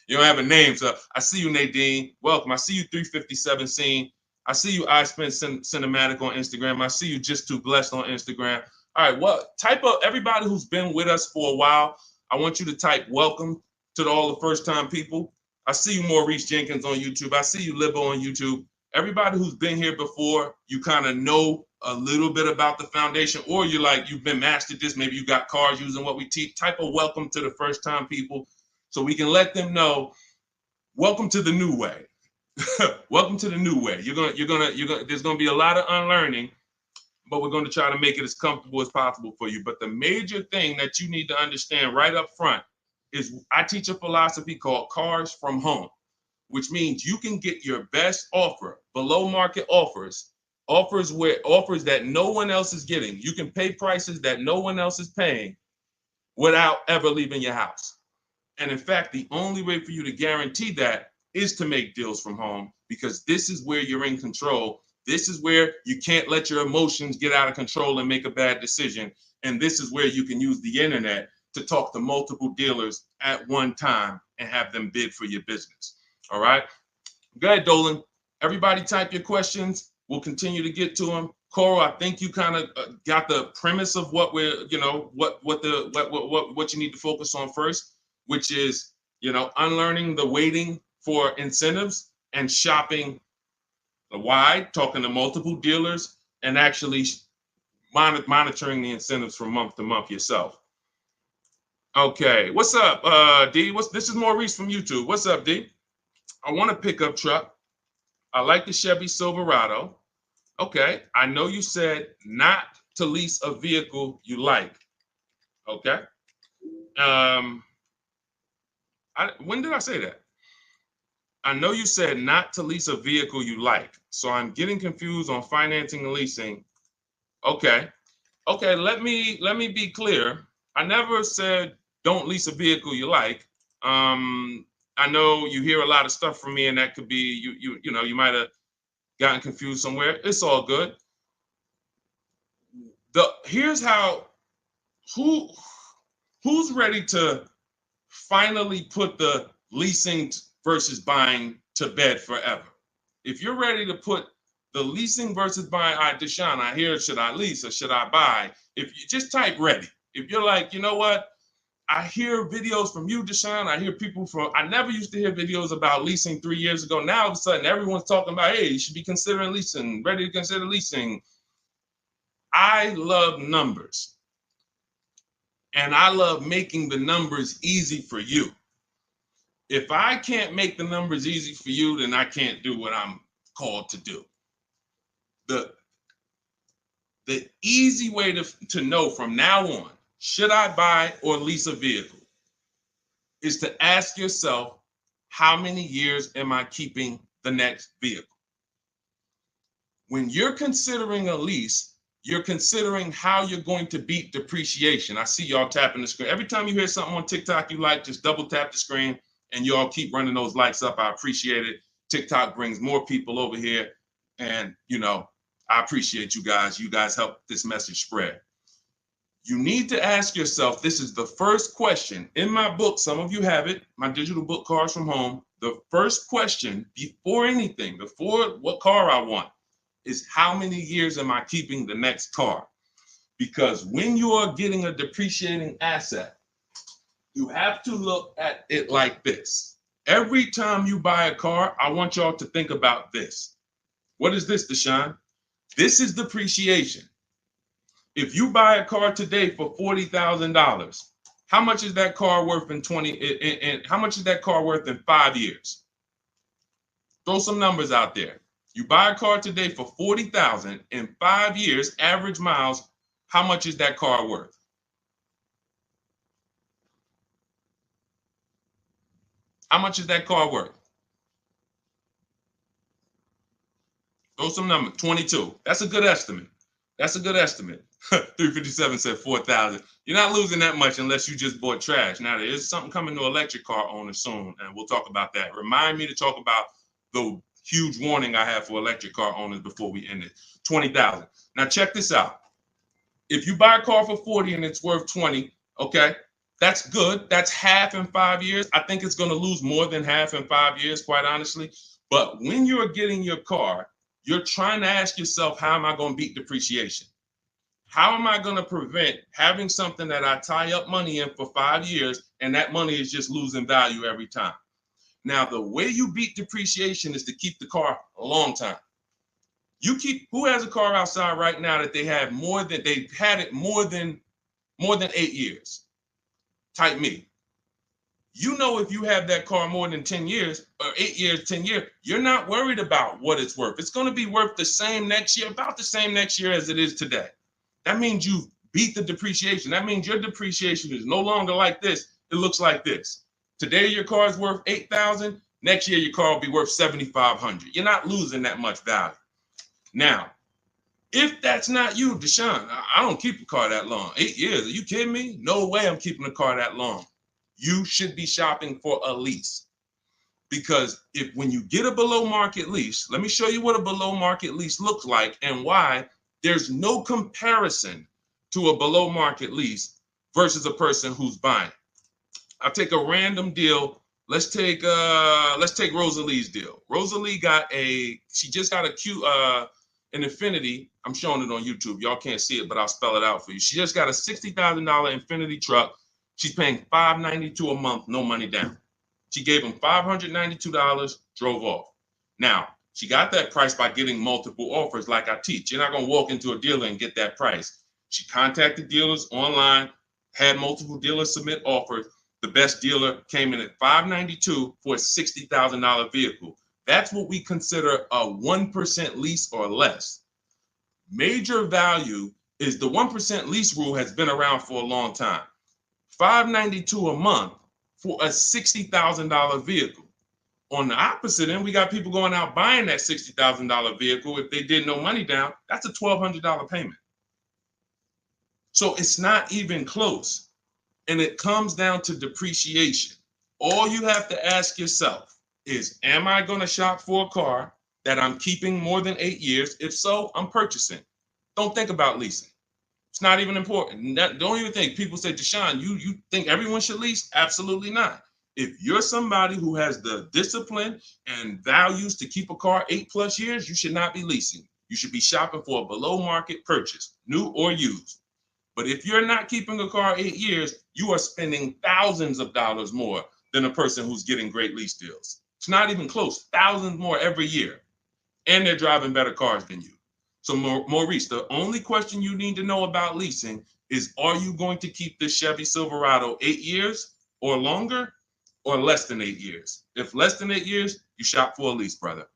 You don't have a name, so I see you, Nadine. Welcome. I see you, 357 Scene. I see you, I Spent Cinematic on Instagram. I see you, Just Too Blessed on Instagram. All right, well, type up everybody who's been with us for a while. I want you to type welcome to all the first-time people. I see you, Maurice Jenkins on YouTube. I see you, Libo on YouTube. Everybody who's been here before, you kind of know a little bit about the foundation, or you've been mastered this. Maybe you got cars using what we teach. Type a welcome to the first-time people, so we can let them know, welcome to the new way. Welcome to the new way. There's gonna be a lot of unlearning, but we're going to try to make it as comfortable as possible for you. But the major thing that you need to understand right up front is I teach a philosophy called cars from home, which means you can get your best offer, below market offers that no one else is getting. You can pay prices that no one else is paying without ever leaving your house. And in fact, the only way for you to guarantee that is to make deals from home, because this is where you're in control. This is where you can't let your emotions get out of control and make a bad decision. And this is where you can use the internet to talk to multiple dealers at one time and have them bid for your business. All right. Go ahead, Dolan. Everybody type your questions. We'll continue to get to them. Coral, I think you kind of got the premise of what we're, what you need to focus on first, which is, unlearning the waiting for incentives and shopping wide, talking to multiple dealers, and actually monitoring the incentives from month to month yourself. Okay, what's up, D? This is Maurice from YouTube. What's up, D? I want a pickup truck. I like the Chevy Silverado. Okay, I know you said not to lease a vehicle you like. Okay. When did I say that? I know you said not to lease a vehicle you like. So I'm getting confused on financing and leasing. Okay. Okay, let me be clear. I never said don't lease a vehicle you like. I know you hear a lot of stuff from me, and that could be you might have gotten confused somewhere. It's all good. Here's how who's ready to finally put the leasing versus buying to bed forever. If you're ready to put The leasing versus buying. All right, Deshone, I hear, should I lease or should I buy? If you just type ready. If you're like, you know what? I hear videos from you, Deshone. I hear people from, I never used to hear videos about leasing 3 years ago. Now all of a sudden everyone's talking about, hey, you should be considering leasing, ready to consider leasing. I love numbers. And I love making the numbers easy for you. If I can't make the numbers easy for you, then I can't do what I'm called to do. The easy way to know from now on, should I buy or lease a vehicle, is to ask yourself, how many years am I keeping the next vehicle? When you're considering a lease, you're considering how you're going to beat depreciation. I see y'all tapping the screen. Every time you hear something on TikTok you like, just double tap the screen and y'all keep running those likes up. I appreciate it. TikTok brings more people over here. And, you know, I appreciate you guys. You guys help this message spread. You need to ask yourself, this is the first question. In my book, some of you have it, my digital book, Cars from Home. The first question before anything, before what car I want, is how many years am I keeping the next car? Because when you are getting a depreciating asset, you have to look at it like this. Every time you buy a car, I want y'all to think about this. What is this, Deshone? This is depreciation. If you buy a car today for $40,000, how much is that car worth in how much is that car worth in 5 years? Throw some numbers out there. You buy a car today for $40,000 in 5 years, average miles, how much is that car worth? How much is that car worth? Throw some numbers. 22. That's a good estimate. That's a good estimate. 357 said 4,000. You're not losing that much unless you just bought trash. Now, there is something coming to electric car owners soon, and we'll talk about that. Remind me to talk about the huge warning I have for electric car owners before we end it. 20,000. Now, check this out. If you buy a car for 40 and it's worth 20, okay, that's good. That's half in 5 years. I think it's going to lose more than half in 5 years, quite honestly. But when you're getting your car, you're trying to ask yourself, how am I going to beat depreciation? How am I going to prevent having something that I tie up money in for 5 years and that money is just losing value every time? Now, the way you beat depreciation is to keep the car a long time. Who has a car outside right now that they've had it more than 8 years? Type me. You know, if you have that car more than 10 years or 8 years, 10 years, you're not worried about what it's worth. It's going to be worth the same next year, about the same next year as it is today. That means you beat the depreciation. That means your depreciation is no longer like this. It looks like this. Today, your car is worth $8,000. Next year, your car will be worth $7,500. You're not losing that much value. Now, if that's not you, Deshone, I don't keep a car that long. 8 years, are you kidding me? No way I'm keeping a car that long. You should be shopping for a lease. Because when you get a below market lease, let me show you what a below market lease looks like and why there's no comparison to a below market lease versus a person who's buying. I'll take a random deal. Let's take Rosalie's deal. Rosalie she just got an Infiniti. I'm showing it on YouTube. Y'all can't see it, but I'll spell it out for you. She just got a $60,000 Infiniti truck. She's paying $592 a month, no money down. She gave him $592, drove off. Now, she got that price by getting multiple offers like I teach. You're not going to walk into a dealer and get that price. She contacted dealers online, had multiple dealers submit offers. The best dealer came in at $592 for a $60,000 vehicle. That's what we consider a 1% lease or less. Major value is the 1% lease rule has been around for a long time. $592 a month for a $60,000 vehicle. On the opposite end, we got people going out buying that $60,000 vehicle. If they did no money down, that's a $1,200 payment. So it's not even close. And it comes down to depreciation. All you have to ask yourself is, am I going to shop for a car that I'm keeping more than 8 years? If so, I'm purchasing. Don't think about leasing. It's not even important. Don't even think. People say, Deshone, you think everyone should lease? Absolutely not. If you're somebody who has the discipline and values to keep a car 8+ years, you should not be leasing. You should be shopping for a below market purchase, new or used. But if you're not keeping a car 8 years, you are spending thousands of dollars more than a person who's getting great lease deals. It's not even close, thousands more every year. And they're driving better cars than you. So Maurice, the only question you need to know about leasing is, are you going to keep this Chevy Silverado 8 years or longer, or less than 8 years? If less than 8 years, you shop for a lease, brother.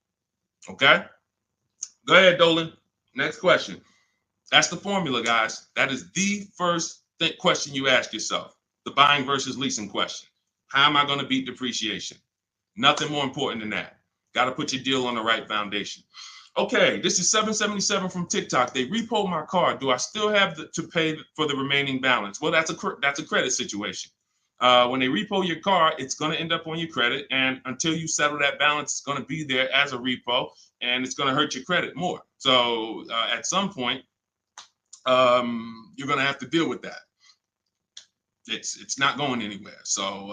Okay? Go ahead, Dolan. Next question. That's the formula, guys. That is the first question you ask yourself. The buying versus leasing question. How am I going to beat depreciation? Nothing more important than that. Got to put your deal on the right foundation. Okay, this is 777 from TikTok. They repoed my car. Do I still have to pay for the remaining balance? Well, that's a credit situation. When they repo your car, it's going to end up on your credit, and until you settle that balance, it's going to be there as a repo, and it's going to hurt your credit more. So at some point, you're going to have to deal with that. It's not going anywhere. So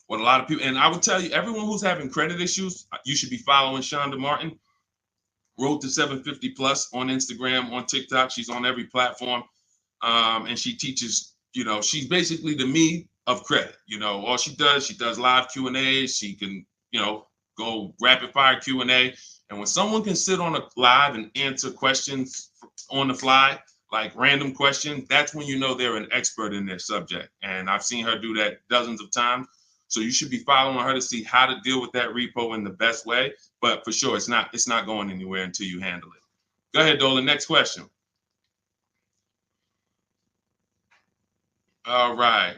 what a lot of people, and I would tell you, everyone who's having credit issues, you should be following Shonda Martin, Road to 750 Plus on Instagram, on TikTok. She's on every platform, and she teaches. She's basically the me of credit. All she does live Q&As. She can, go rapid fire Q&A. And when someone can sit on a live and answer questions on the fly, like random questions, that's when you know they're an expert in their subject. And I've seen her do that dozens of times. So you should be following her to see how to deal with that repo in the best way. But for sure, it's not going anywhere until you handle it. Go ahead, Dolan. Next question. All right.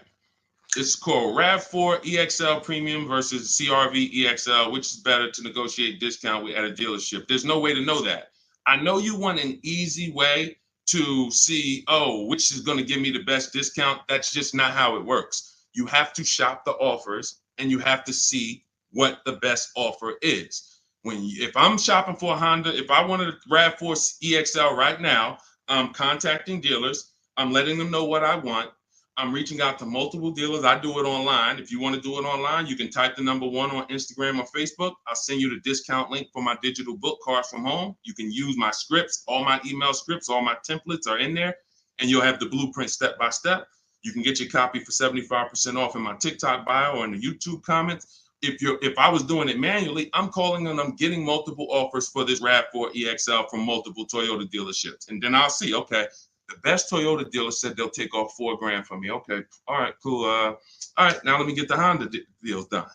This is called RAV4 EXL Premium versus CRV EXL. Which is better to negotiate discount with at a dealership? There's no way to know that. I know you want an easy way to see, which is going to give me the best discount. That's just not how it works. You have to shop the offers, and you have to see what the best offer is. If I'm shopping for a Honda, if I wanted a RAV4 EXL right now, I'm contacting dealers. I'm letting them know what I want. I'm reaching out to multiple dealers. I do it online. If you want to do it online, you can type the number 1 on Instagram or Facebook. I'll send you the discount link for my digital book, Cars from Home. You can use my scripts. All my email scripts, all my templates are in there, and you'll have the blueprint step by step. You can get your copy for 75% off in my TikTok bio or in the YouTube comments. If I was doing it manually, I'm calling and I'm getting multiple offers for this RAV4 EXL from multiple Toyota dealerships. And then I'll see, okay, the best Toyota dealer said they'll take off $4,000 from me. Okay, all right, cool. All right, now let me get the Honda deals done.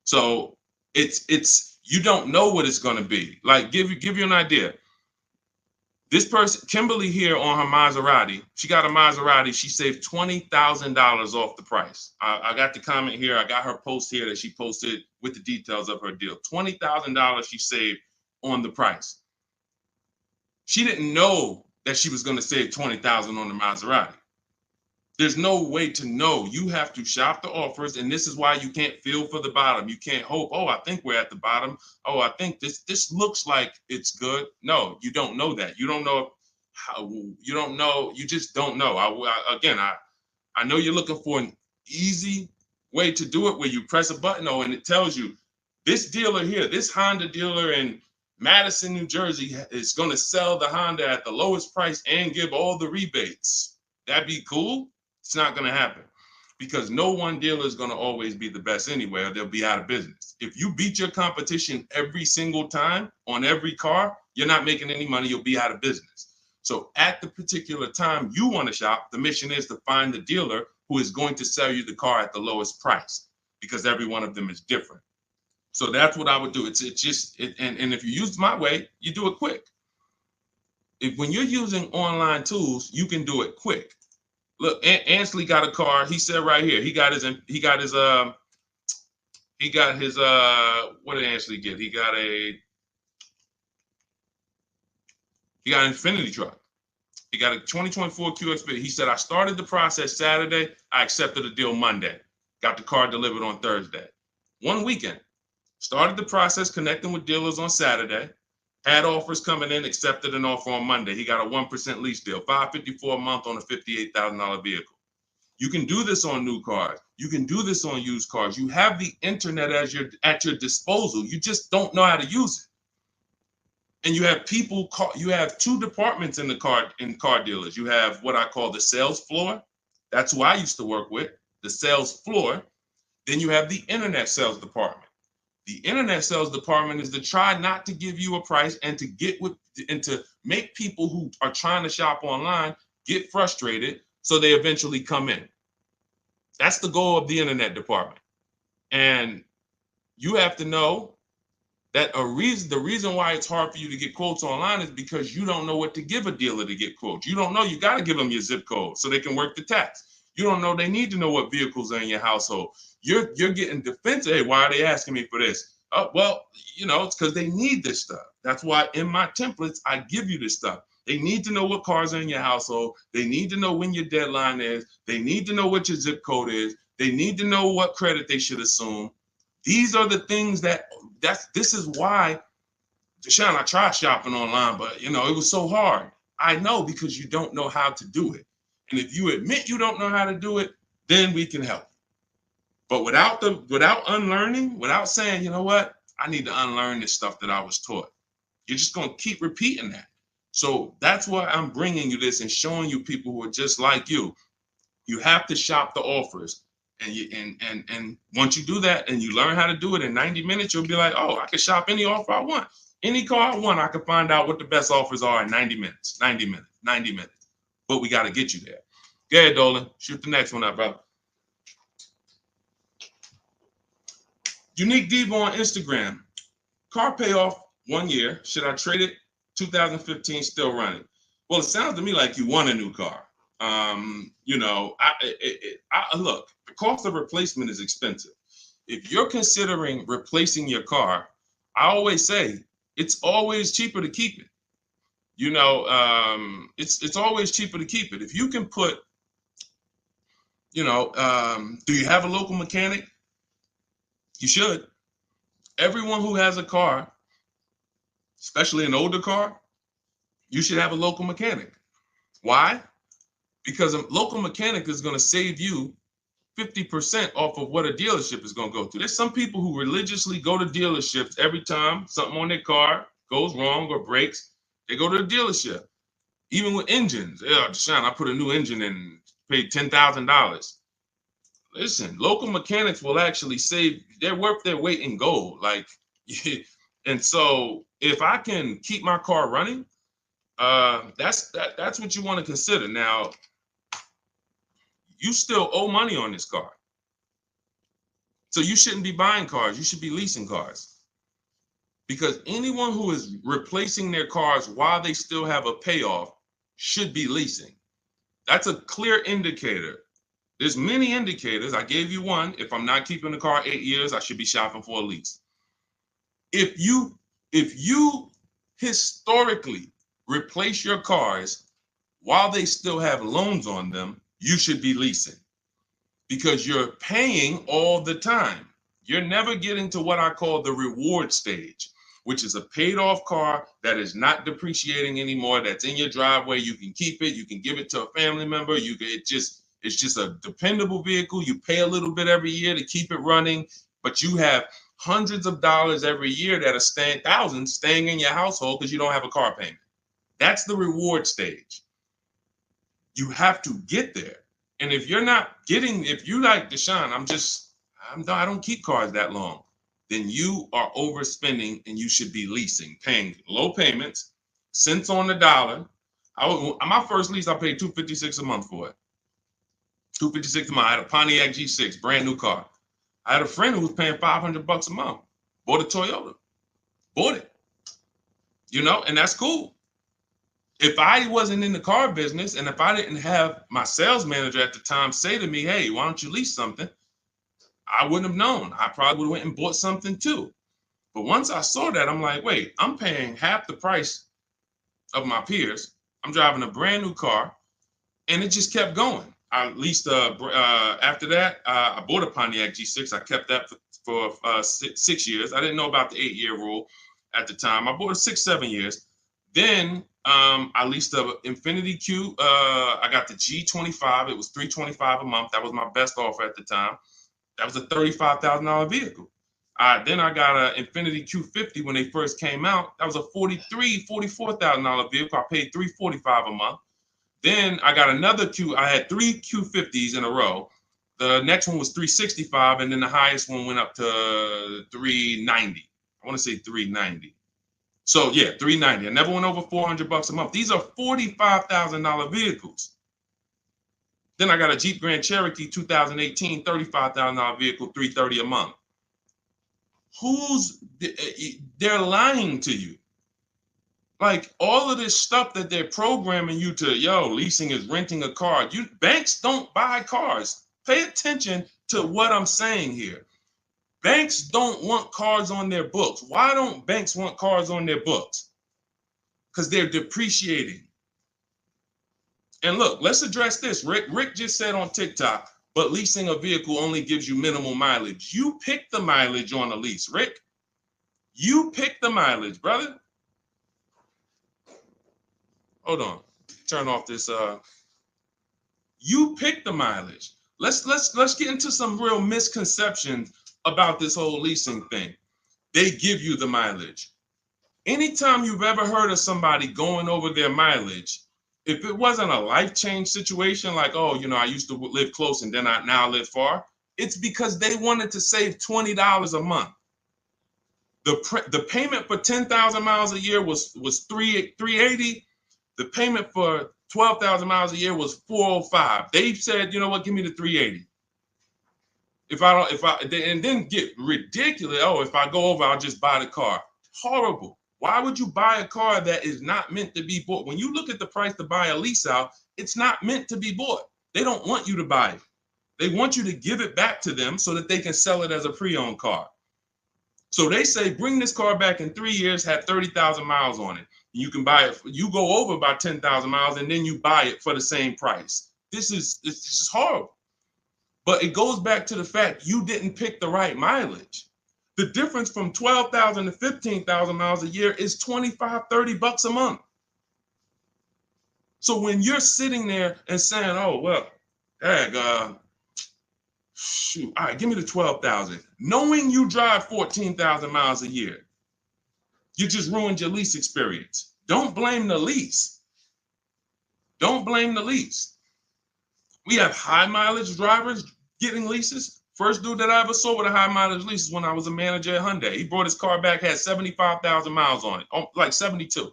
So it's you don't know what it's going to be. Like give you an idea. This person, Kimberly here on her Maserati, she got a Maserati. She saved $20,000 off the price. I got the comment here. I got her post here that she posted with the details of her deal. $20,000 she saved on the price. She didn't know that she was going to save $20,000 on the Maserati. There's no way to know. You have to shop the offers, and this is why you can't feel for the bottom. You can't hope, I think we're at the bottom. I think this looks like it's good. No, you don't know that. You don't know how. You don't know. You just don't know. I know you're looking for an easy way to do it where you press a button, and it tells you this dealer here, this Honda dealer in Madison, New Jersey, is going to sell the Honda at the lowest price and give all the rebates. That'd be cool. It's not going to happen because no one dealer is going to always be the best anyway, or they'll be out of business. If you beat your competition every single time on every car, you're not making any money. You'll be out of business. So at the particular time you want to shop, the mission is to find the dealer who is going to sell you the car at the lowest price because every one of them is different. So that's what I would do. And if you use my way, you do it quick. When you're using online tools, you can do it quick. Look, Ansley got a car. He said right here, he got his what did Ansley get? He got an Infinity truck. He got a 2024 QX. He said, I started the process Saturday. I accepted the deal Monday. Got the car delivered on Thursday. One weekend. Started the process connecting with dealers on Saturday. Had offers coming in, accepted an offer on Monday. He got a 1% lease deal, $554 a month on a $58,000 vehicle. You can do this on new cars. You can do this on used cars. You have the internet as at your disposal. You just don't know how to use it. And you have you have two departments in car dealers. You have what I call the sales floor. That's who I used to work with, the sales floor. Then you have the internet sales department. The internet sales department is to try not to give you a price and to make people who are trying to shop online get frustrated so they eventually come in. That's the goal of the internet department. And you have to know that the reason why it's hard for you to get quotes online is because you don't know what to give a dealer to get quotes. You don't know, you got to give them your zip code so they can work the tax. You don't know, they need to know what vehicles are in your household. You're getting defensive. Hey, why are they asking me for this? Well, it's because they need this stuff. That's why in my templates, I give you this stuff. They need to know what cars are in your household. They need to know when your deadline is. They need to know what your zip code is. They need to know what credit they should assume. These are the things this is why, Deshone, I tried shopping online, but it was so hard. I know, because you don't know how to do it. And if you admit you don't know how to do it, then we can help. But without unlearning, without saying, you know what, I need to unlearn this stuff that I was taught, you're just going to keep repeating that. So that's why I'm bringing you this and showing you people who are just like you. You have to shop the offers. And once you do that and you learn how to do it in 90 minutes, you'll be like, oh, I can shop any offer I want. Any car I want, I can find out what the best offers are in 90 minutes. But we got to get you there. Go ahead, Dolan. Shoot the next one up, brother. Unique Devo on Instagram. Car payoff 1 year. Should I trade it? 2015 still running. Well, it sounds to me like you want a new car. Look, the cost of replacement is expensive. If you're considering replacing your car, I always say it's always cheaper to keep it. It's always cheaper to keep it. If you can put, do you have a local mechanic? You should. Everyone who has a car, especially an older car, you should have a local mechanic. Why? Because a local mechanic is going to save you 50% off of what a dealership is going to go through. There's some people who religiously go to dealerships every time something on their car goes wrong or breaks. They go to the dealership. Even with engines. Yeah, Deshone, I put a new engine in and paid $10,000. Listen, local mechanics will actually save, they're worth their weight in gold. And so if I can keep my car running, that's what you want to consider. Now, you still owe money on this car. So you shouldn't be buying cars. You should be leasing cars. Because anyone who is replacing their cars while they still have a payoff should be leasing. That's a clear indicator. There's many indicators. I gave you one. If I'm not keeping the car 8 years, I should be shopping for a lease. If you historically replace your cars while they still have loans on them, you should be leasing, because you're paying all the time. You're never getting to what I call the reward stage, which is a paid off car that is not depreciating anymore, that's in your driveway. You can keep it. You can give it to a family member. It's just a dependable vehicle. You pay a little bit every year to keep it running, but you have hundreds of dollars every year that are thousands staying in your household because you don't have a car payment. That's the reward stage. You have to get there. And if you're like Deshone, I don't keep cars that long, then you are overspending and you should be leasing, paying low payments, cents on the dollar. My first lease, I paid $256 a month for it. $256 a month. I had a Pontiac G6, brand new car. I had a friend who was paying $500 a month. Bought a Toyota. Bought it. And that's cool. If I wasn't in the car business and if I didn't have my sales manager at the time say to me, hey, why don't you lease something? I wouldn't have known. I probably would have went and bought something too. But once I saw that, I'm like, wait, I'm paying half the price of my peers. I'm driving a brand new car, and it just kept going. I leased after that, I bought a Pontiac G6. I kept that for 6 years. I didn't know about the 8-year rule at the time. I bought it 6, 7 years. Then I leased a Infinity Q. I got the G25. It was $325 a month. That was my best offer at the time. That was a $35,000 vehicle. Then I got an Infinity Q50 when they first came out. That was a $44,000 vehicle. I paid $345 a month. Then I got another Q. I had 3 Q50s in a row. The next one was $365, and then the highest one went up to $390. I want to say $390. So yeah, $390. I never went over $400 a month. These are $45,000 vehicles. Then I got a Jeep Grand Cherokee 2018, $35,000 vehicle, $330 a month. They're lying to you. Like all of this stuff that they're programming you to, leasing is renting a car. Banks don't buy cars. Pay attention to what I'm saying here. Banks don't want cars on their books. Why don't banks want cars on their books? Because they're depreciating. And look, let's address this. Rick just said on TikTok, but leasing a vehicle only gives you minimal mileage. You pick the mileage on a lease, Rick. You pick the mileage, brother. Hold on. Turn off this. You pick the mileage. Let's get into some real misconceptions about this whole leasing thing. They give you the mileage. Anytime you've ever heard of somebody going over their mileage, if it wasn't a life change situation, like, I used to live close and then I now live far, it's because they wanted to save $20 a month. The payment for 10,000 miles a year was $380. The payment for 12,000 miles a year was $405. They said, you know what, give me the $380. And then get ridiculous. If I go over, I'll just buy the car. Horrible. Why would you buy a car that is not meant to be bought? When you look at the price to buy a lease out, it's not meant to be bought. They don't want you to buy it. They want you to give it back to them so that they can sell it as a pre-owned car. So they say, bring this car back in 3 years, have 30,000 miles on it. You can buy it. You go over by 10,000 miles and then you buy it for the same price. It's just horrible. But it goes back to the fact you didn't pick the right mileage. The difference from 12,000 to 15,000 miles a year is $25, $30 a month. So when you're sitting there and saying, shoot, all right, give me the 12,000, knowing you drive 14,000 miles a year, you just ruined your lease experience. Don't blame the lease. Don't blame the lease. We have high mileage drivers getting leases. First dude that I ever saw with a high mileage lease is when I was a manager at Hyundai. He brought his car back, had 75,000 miles on it, like 72.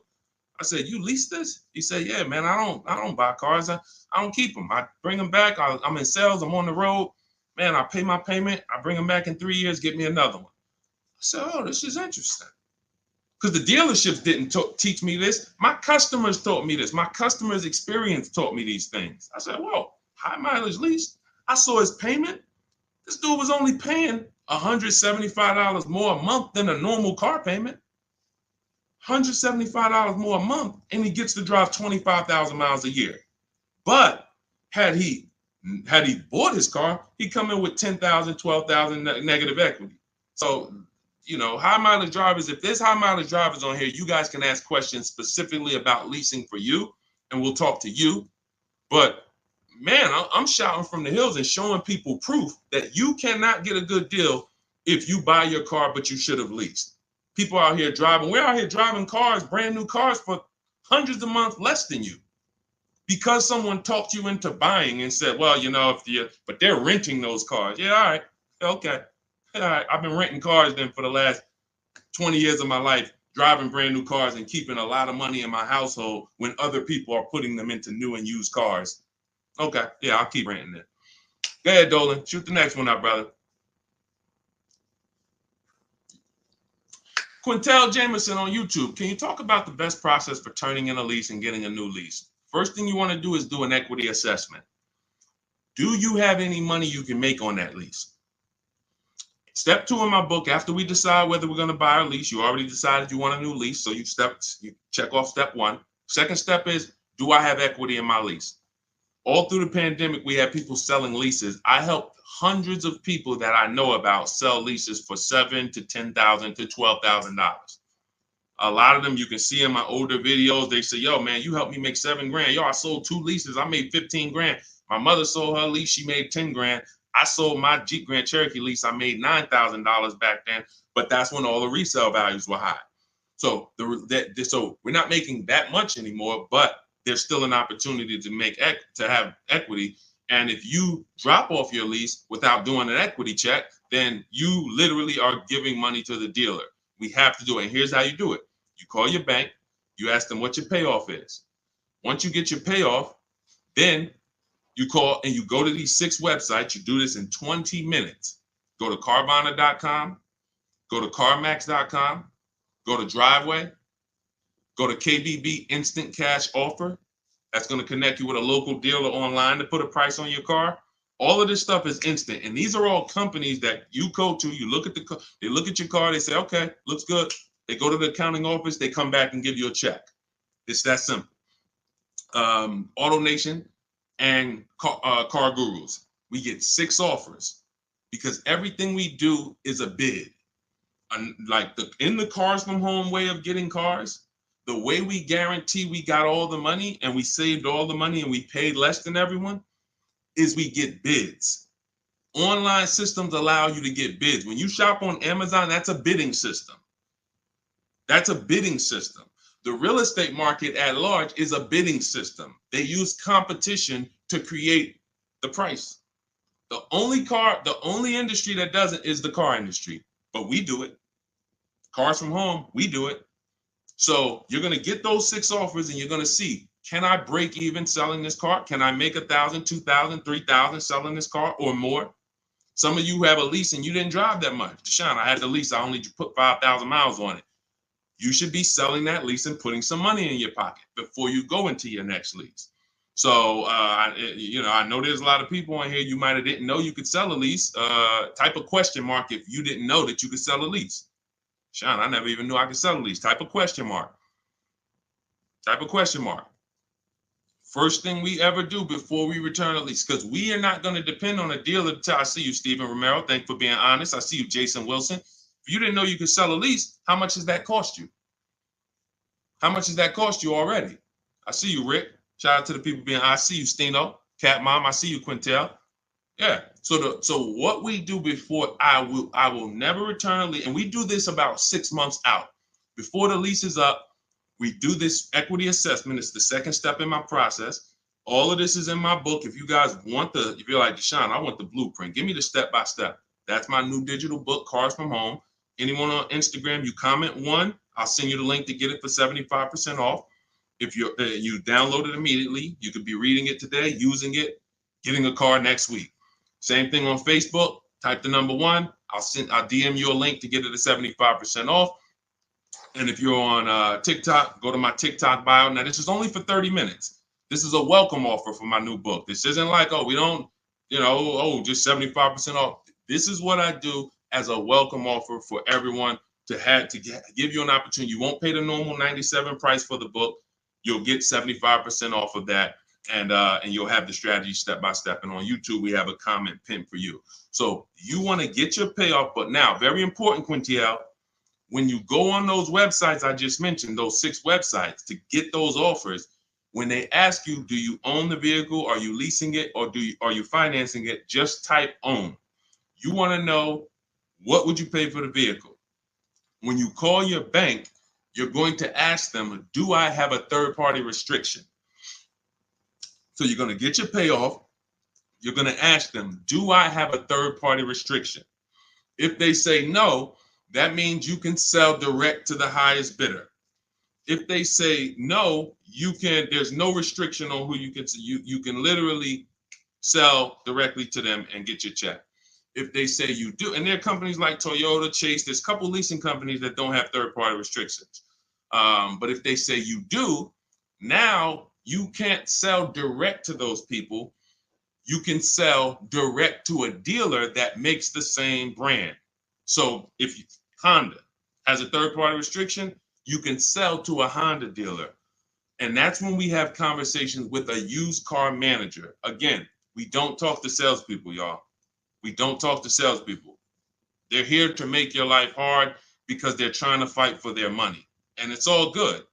I said, you lease this? He said, yeah, man, I don't buy cars. I don't keep them. I bring them back. I'm in sales. I'm on the road. Man, I pay my payment. I bring them back in 3 years, get me another one. I said, this is interesting. Because the dealerships didn't teach me this. My customers taught me this. My customers' experience taught me these things. I said, whoa, high mileage lease. I saw his payment. This dude was only paying $175 more a month than a normal car payment. $175 more a month, and he gets to drive 25,000 miles a year. But had he bought his car, he'd come in with 10,000, 12,000 negative equity. So, high mileage drivers, if there's high mileage drivers on here, you guys can ask questions specifically about leasing for you, and we'll talk to you. But man, I'm shouting from the hills and showing people proof that you cannot get a good deal if you buy your car, but you should have leased. People out here driving. We're out here driving cars, brand new cars for hundreds a month less than you. Because someone talked you into buying and said, well, but they're renting those cars. Yeah, all right. Okay. All right. I've been renting cars then for the last 20 years of my life, driving brand new cars and keeping a lot of money in my household when other people are putting them into new and used cars. Okay, yeah, I'll keep renting it. Go ahead, Dolan. Shoot the next one up, brother. Quintel Jameson on YouTube. Can you talk about the best process for turning in a lease and getting a new lease? First thing you want to do is do an equity assessment. Do you have any money you can make on that lease? Step 2 in my book, after we decide whether we're going to buy a lease, you already decided you want a new lease, so you check off step 1. Second step is, do I have equity in my lease? All through the pandemic, we had people selling leases. I helped hundreds of people that I know about sell leases for $7,000 to $10,000 to $12,000. A lot of them you can see in my older videos. They say, yo, man, you helped me make 7 grand. Yo, I sold 2 leases. I made 15 grand. My mother sold her lease. She made 10 grand. I sold my Jeep Grand Cherokee lease. I made $9,000 back then. But that's when all the resale values were high. So so we're not making that much anymore, but there's still an opportunity to have equity. And if you drop off your lease without doing an equity check, then you literally are giving money to the dealer. We have to do it. And here's how you do it. You call your bank, you ask them what your payoff is. Once you get your payoff, then you call and you go to these 6 websites. You do this in 20 minutes. Go to Carvana.com, go to CarMax.com, go to Driveway, go to KBB Instant Cash Offer. That's going to connect you with a local dealer online to put a price on your car. All of this stuff is instant. And these are all companies that you go to, you look at they look at your car, they say, okay, looks good. They go to the accounting office, they come back and give you a check. It's that simple. AutoNation and Car Gurus, we get 6 offers because everything we do is a bid. Like in the cars from home way of getting cars, the way we guarantee we got all the money and we saved all the money and we paid less than everyone is we get bids. Online systems allow you to get bids. When you shop on Amazon, that's a bidding system. That's a bidding system. The real estate market at large is a bidding system. They use competition to create the price. The only industry that doesn't is the car industry, but we do it. Cars from home, we do it. So you're going to get those 6 offers and you're going to see, can I break even selling this car? Can I make 1,000, 2,000, 3,000 selling this car or more? Some of you have a lease and you didn't drive that much. Deshone, I had the lease. I only put 5,000 miles on it. You should be selling that lease and putting some money in your pocket before you go into your next lease. So, I know there's a lot of people on here. You might have didn't know you could sell a lease. Type a question mark if you didn't know that you could sell a lease. Sean, I never even knew I could sell a lease. Type a question mark. Type a question mark. First thing we ever do before we return a lease, because we are not going to depend on a dealer. I see you, Stephen Romero. Thank you for being honest. I see you, Jason Wilson. If you didn't know you could sell a lease, how much does that cost you? How much does that cost you already? I see you, Rick. Shout out to the people being. I see you, Stino, Cat Mom. I see you, Quintel. Yeah. So what we do before I will never return a lease, and we do this about 6 months out before the lease is up. We do this equity assessment. It's the second step in my process. All of this is in my book. If you guys want if you're like, Deshone, I want the blueprint. Give me the step-by-step. That's my new digital book, Cars from Home. Anyone on Instagram, you comment 1, I'll send you the link to get it for 75% off. If you download it immediately, you could be reading it today, using it, getting a car next week. Same thing on Facebook. Type the number 1. I'll DM you a link to get it at 75% off. And if you're on TikTok, go to my TikTok bio. Now, this is only for 30 minutes. This is a welcome offer for my new book. This isn't like, oh, we don't, just 75% off. This is what I do as a welcome offer for everyone to give you an opportunity. You won't pay the normal $97 price for the book. You'll get 75% off of that. And you'll have the strategy step by step. And on YouTube, we have a comment pinned for you. So you want to get your payoff. But now, very important, Quintiel, when you go on those websites I just mentioned, those 6 websites to get those offers, when they ask you, do you own the vehicle? Are you leasing it? Or are you financing it? Just type own. You want to know, what would you pay for the vehicle? When you call your bank, you're going to ask them, do I have a third-party restriction? So you're going to get your payoff. You're going to ask them, do I have a third-party restriction? If they say no, that means you can sell direct to the highest bidder. If they say no, there's no restriction on who you can sell. You can literally sell directly to them and get your check. If they say you do, and there are companies like Toyota, Chase, there's a couple leasing companies that don't have third-party restrictions. But if they say you do, now you can't sell direct to those people. You can sell direct to a dealer that makes the same brand. So if Honda has a third-party restriction, you can sell to a Honda dealer. And that's when we have conversations with a used car manager. Again, we don't talk to salespeople, y'all. We don't talk to salespeople. They're here to make your life hard because they're trying to fight for their money. and it's all good.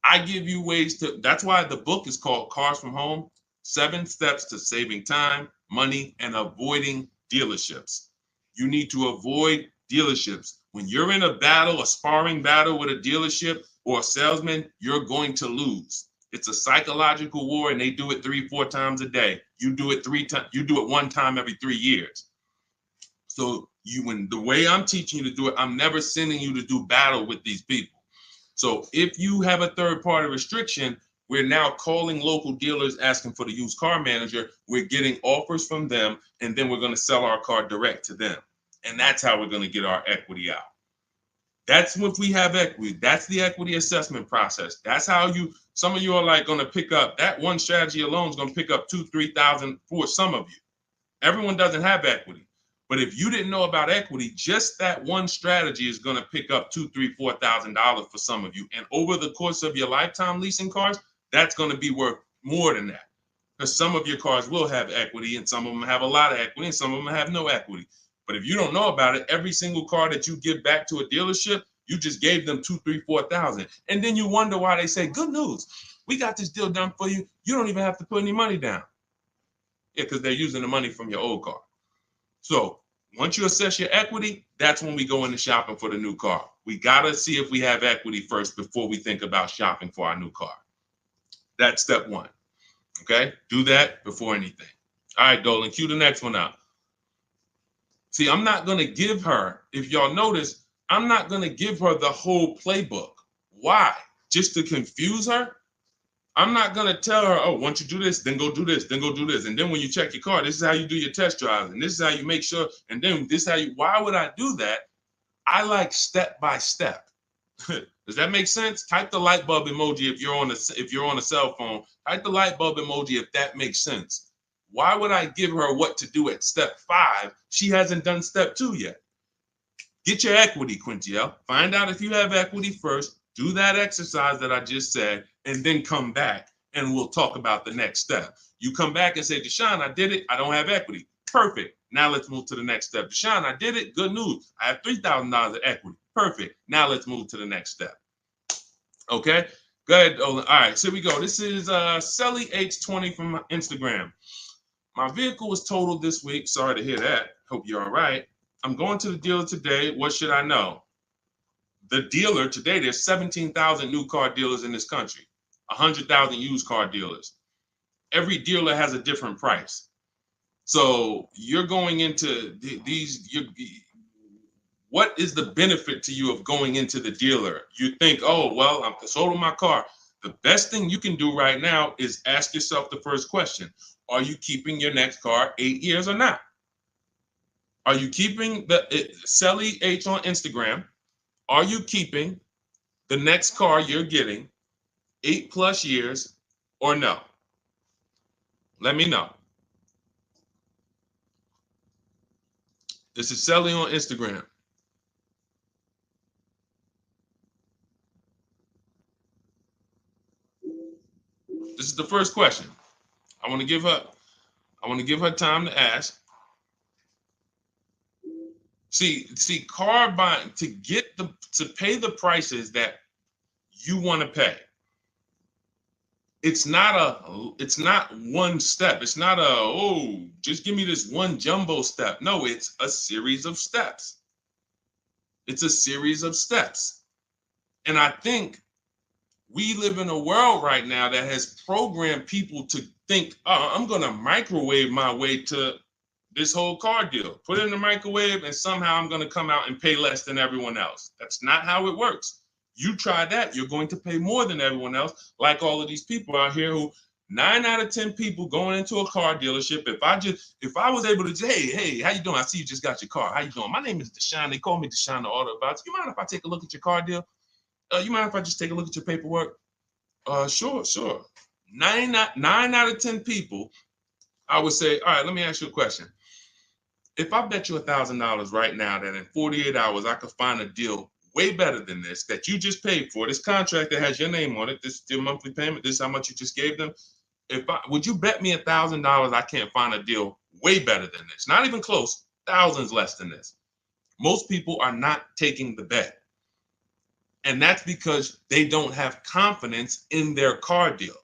I give you ways to, that's why the book is called Cars from Home, 7 Steps to Saving Time, Money, and Avoiding Dealerships. You need to avoid dealerships. When you're in a battle, a sparring battle with a dealership or a salesman, you're going to lose. It's a psychological war, and they do it 3-4 times a day. You do it 3 times, you do it 1 time every 3 years. So when the way I'm teaching you to do it, I'm never sending you to do battle with these people. So if you have a third-party restriction, we're now calling local dealers asking for the used car manager. We're getting offers from them, and then we're going to sell our car direct to them. And that's how we're going to get our equity out. That's if we have equity. That's the equity assessment process. That's how some of you are like going to pick up, that one strategy alone is going to pick up $2,000-$3,000 for some of you. Everyone doesn't have equity. But if you didn't know about equity, just that one strategy is going to pick up $2,000, $3,000, $4,000 for some of you. And over the course of your lifetime leasing cars, that's going to be worth more than that. Because some of your cars will have equity, and some of them have a lot of equity, and some of them have no equity. But if you don't know about it, every single car that you give back to a dealership, you just gave them $2,000, $3,000, $4,000. And then you wonder why they say, good news, we got this deal done for you. You don't even have to put any money down. Yeah, because they're using the money from your old car. So once you assess your equity, that's when we go into shopping for the new car. We got to see if we have equity first before we think about shopping for our new car. That's step 1. Okay? Do that before anything. All right, Dolan, cue the next one out. See, I'm not going to give her, if y'all notice, I'm not going to give her the whole playbook. Why? Just to confuse her? I'm not going to tell her, oh, once you do this, then go do this, then go do this. And then when you check your car, this is how you do your test drives. And this is how you make sure. And then this is how you, why would I do that? I like step by step. Does that make sense? Type the light bulb emoji if you're on a cell phone. Type the light bulb emoji if that makes sense. Why would I give her what to do at step 5? She hasn't done step 2 yet. Get your equity, Quintiel. Find out if you have equity first. Do that exercise that I just said, and then come back and we'll talk about the next step. You come back and say, Deshone, I did it. I don't have equity. Perfect. Now let's move to the next step. Deshone, I did it. Good news. I have $3,000 of equity. Perfect. Now let's move to the next step. Okay. Go ahead, Olin. All right. So here we go. This is Selly H20 from Instagram. My vehicle was totaled this week. Sorry to hear that. Hope you're all right. I'm going to the dealer today. What should I know? The dealer today, there's 17,000 new car dealers in this country, 100,000 used car dealers. Every dealer has a different price. So you're going into what is the benefit to you of going into the dealer? You think, oh, well, I'm sold on my car. The best thing you can do right now is ask yourself the first question. Are you keeping your next car 8 years or not? Are you keeping Selly H on Instagram? Are you keeping the next car you're getting 8+ years or no? Let me know. This is Selly on Instagram. This is the first question. I want to give her time to ask. See, car buying, to pay the prices that you want to pay. It's not one step. It's not just give me this one jumbo step. No, it's a series of steps. It's a series of steps. And I think we live in a world right now that has programmed people to think, oh, I'm going to microwave my way to this whole car deal. Put it in the microwave and somehow I'm going to come out and pay less than everyone else. That's not how it works. You try that, you're going to pay more than everyone else, like all of these people out here who 9 out of 10 people going into a car dealership. If I was able to say, hey, how you doing? I see you just got your car. How you doing? My name is Deshone. They call me Deshone the Auto Advisor. You mind if I take a look at your car deal? You mind if I just take a look at your paperwork? Sure. 9 out of 10 people, I would say, all right, let me ask you a question. If I bet you $1,000 right now that in 48 hours I could find a deal way better than this that you just paid for, this contract that has your name on it, this is your monthly payment, this is how much you just gave them. Would you bet me $1,000 I can't find a deal way better than this? Not even close, thousands less than this. Most people are not taking the bet. And that's because they don't have confidence in their car deal.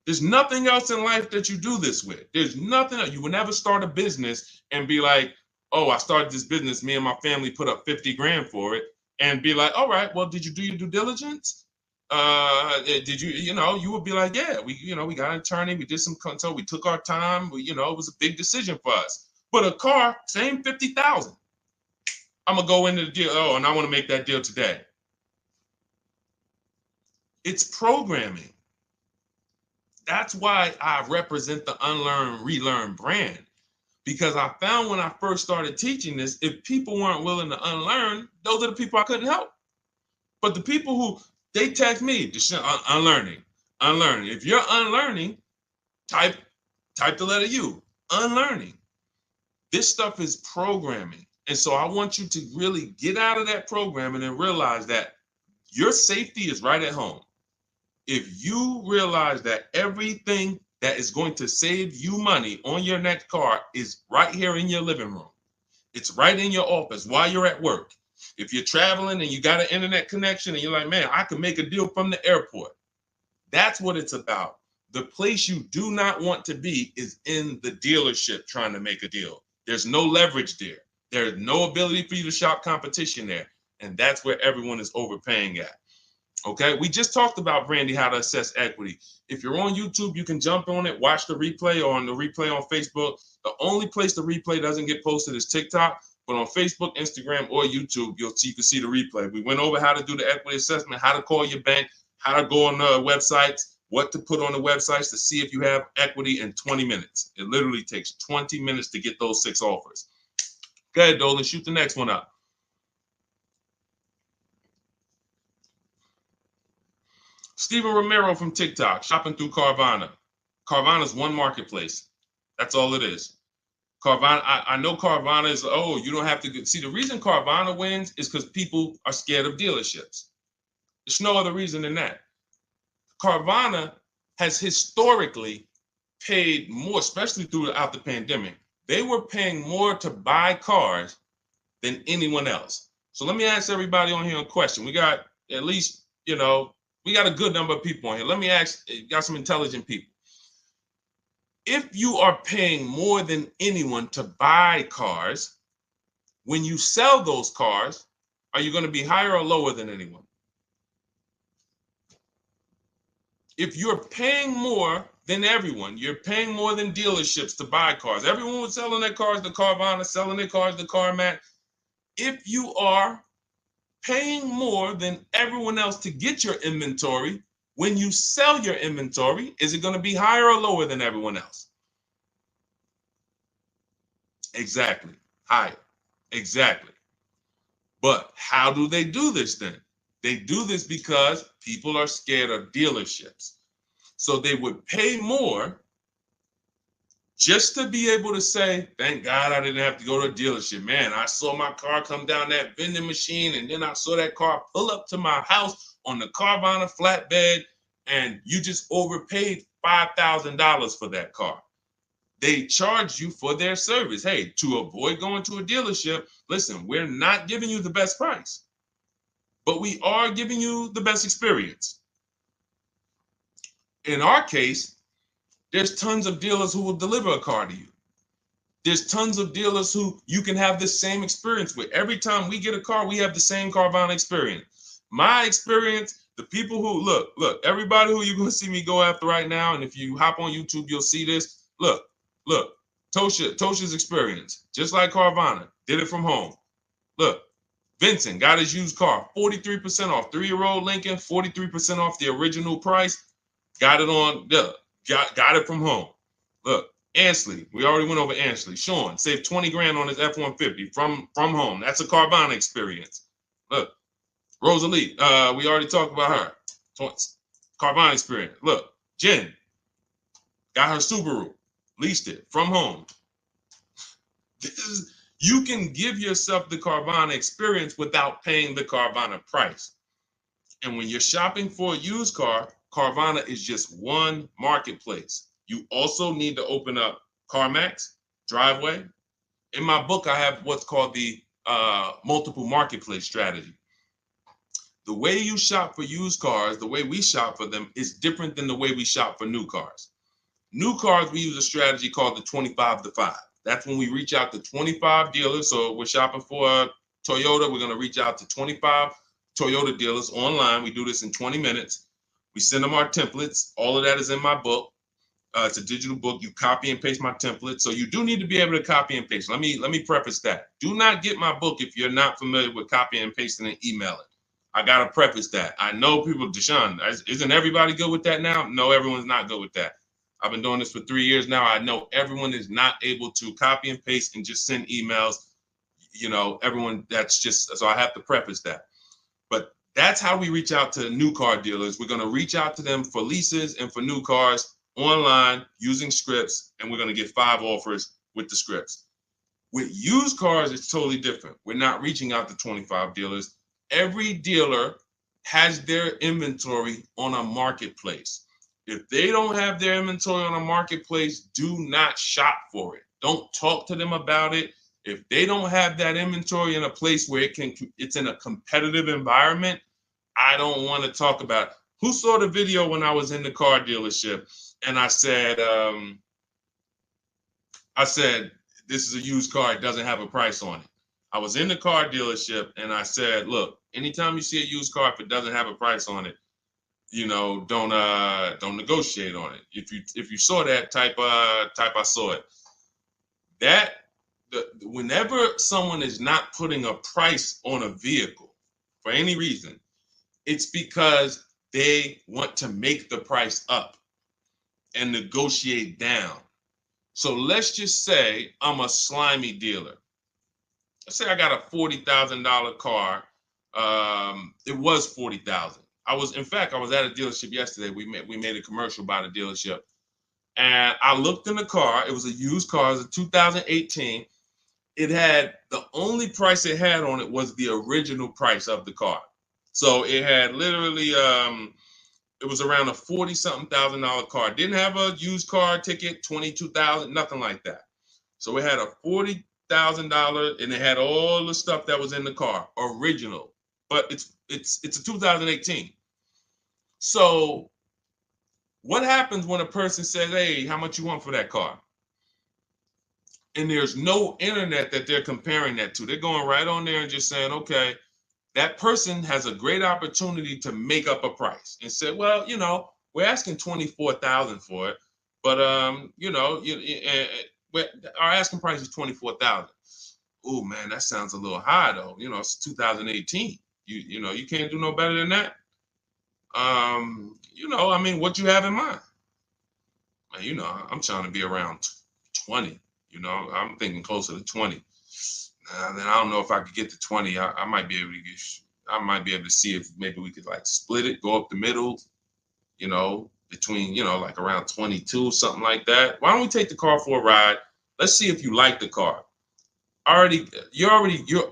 There's nothing else in life that you do this with. There's nothing else. You will never start a business and be like, oh, I started this business. Me and my family put up 50 grand for it, and be like, all right, well, did you do your due diligence? Did you, you would be like, yeah, we got an attorney. We did some consult. We took our time. It was a big decision for us. But a car, same 50,000. I'm going to go into the deal. Oh, and I want to make that deal today. It's programming. That's why I represent the unlearn, relearn brand, because I found when I first started teaching this, if people weren't willing to unlearn, those are the people I couldn't help. But the people who, they text me, unlearning. If you're unlearning, type the letter U, unlearning. This stuff is programming. And so I want you to really get out of that programming and realize that your safety is right at home. If you realize that everything that is going to save you money on your next car is right here in your living room, it's right in your office while you're at work. If you're traveling and you got an internet connection and you're like, man, I can make a deal from the airport. That's what it's about. The place you do not want to be is in the dealership trying to make a deal. There's no leverage there. There's no ability for you to shop competition there. And that's where everyone is overpaying at. Okay, we just talked about, Brandy, how to assess equity. If you're on YouTube, you can jump on it, watch the replay, or on the replay on Facebook. The only place the replay doesn't get posted is TikTok, but on Facebook, Instagram, or YouTube, you can see the replay. We went over how to do the equity assessment, how to call your bank, how to go on the websites, what to put on the websites to see if you have equity in 20 minutes. It literally takes 20 minutes to get those 6 offers. Go ahead, Dolan, shoot the next one up. Steven Romero from TikTok, shopping through Carvana. Carvana is one marketplace. That's all it is. Carvana, I know Carvana is, oh, you don't have to see. The reason Carvana wins is because people are scared of dealerships. There's no other reason than that. Carvana has historically paid more, especially throughout the pandemic. They were paying more to buy cars than anyone else. So let me ask everybody on here a question. We got at least, we got a good number of people on here. Let me ask, got some intelligent people. If you are paying more than anyone to buy cars, when you sell those cars, are you going to be higher or lower than anyone? If you're paying more than everyone, you're paying more than dealerships to buy cars. Everyone was selling their cars to Carvana, selling their cars to CarMax. If you are paying more than everyone else to get your inventory, when you sell your inventory, is it going to be higher or lower than everyone else? Exactly. Higher. Exactly. But how do they do this then? They do this because people are scared of dealerships. So they would pay more just to be able to say, thank God I didn't have to go to a dealership. Man, I saw my car come down that vending machine, and then I saw that car pull up to my house on the Carvana flatbed, and you just overpaid $5,000 for that car. They charge you for their service. Hey, to avoid going to a dealership, listen, we're not giving you the best price, but we are giving you the best experience. In our case, there's tons of dealers who will deliver a car to you. There's tons of dealers who you can have the same experience with. Every time we get a car, we have the same Carvana experience. My experience, the people who, look, everybody who you're going to see me go after right now, and if you hop on YouTube, you'll see this. Look, Tosha's experience, just like Carvana, did it from home. Look, Vincent got his used car, 43% off, 3-year-old Lincoln, 43% off the original price. Got it on, got it from home. Look, Ansley, we already went over Ansley. Sean saved 20 grand on his F-150 from home. That's a Carvana experience. Look, Rosalie, we already talked about her. Carvana experience. Look, Jen got her Subaru, leased it from home. You can give yourself the Carvana experience without paying the Carvana price. And when you're shopping for a used car, Carvana is just one marketplace. You also need to open up CarMax, Driveway. In my book, I have what's called the multiple marketplace strategy. The way you shop for used cars, the way we shop for them, is different than the way we shop for new cars. New cars, we use a strategy called the 25 to 5. That's when we reach out to 25 dealers. So we're shopping for a Toyota. We're going to reach out to 25 Toyota dealers online. We do this in 20 minutes. We send them our templates. All of that is in my book. It's a digital book. You copy and paste my template. So you do need to be able to copy and paste. Let me preface that. Do not get my book if you're not familiar with copying and pasting and emailing. I got to preface that. I know people, Deshone, isn't everybody good with that now? No, everyone's not good with that. I've been doing this for 3 years now. I know everyone is not able to copy and paste and just send emails. You know, everyone, that's just, so I have to preface that. But that's how we reach out to new car dealers. We're going to reach out to them for leases and for new cars online using scripts, and we're going to get 5 offers with the scripts. With used cars, it's totally different. We're not reaching out to 25 dealers. Every dealer has their inventory on a marketplace. If they don't have their inventory on a marketplace, do not shop for it. Don't talk to them about it. If they don't have that inventory in a place where it's in a competitive environment, I don't want to talk about it. Who saw the video when I was in the car dealership and I said, this is a used car, it doesn't have a price on it. I was in the car dealership and I said, look, anytime you see a used car, if it doesn't have a price on it, you know, don't negotiate on it. If you saw that, type I saw it. Whenever someone is not putting a price on a vehicle for any reason, it's because they want to make the price up and negotiate down. So let's just say I'm a slimy dealer. Let's say I got a $40,000 car. It was $40,000. I was at a dealership yesterday. We made a commercial about a dealership, and I looked in the car. It was a used car. It was a 2018. It had, the only price it had on it was the original price of the car. So it had literally, it was around a $40-something thousand car. It didn't have a used car ticket, $22,000, nothing like that. So it had a $40,000, and it had all the stuff that was in the car, original. But it's a 2018. So what happens when a person says, hey, how much you want for that car? And there's no internet that they're comparing that to. They're going right on there and just saying, okay, that person has a great opportunity to make up a price and say, well, you know, we're asking $24,000 for it, but you know, our asking price is $24,000. Oh man, that sounds a little high though. You know, it's 2018. You know, you can't do no better than that. You know, I mean, what you have in mind? You know, I'm trying to be around 20. You know, I'm thinking closer to 20. Then I don't know if I could get to 20. I might be able to get. I might be able to see if maybe we could like split it, go up the middle. You know, between, you know, like around 22, something like that. Why don't we take the car for a ride? Let's see if you like the car. You're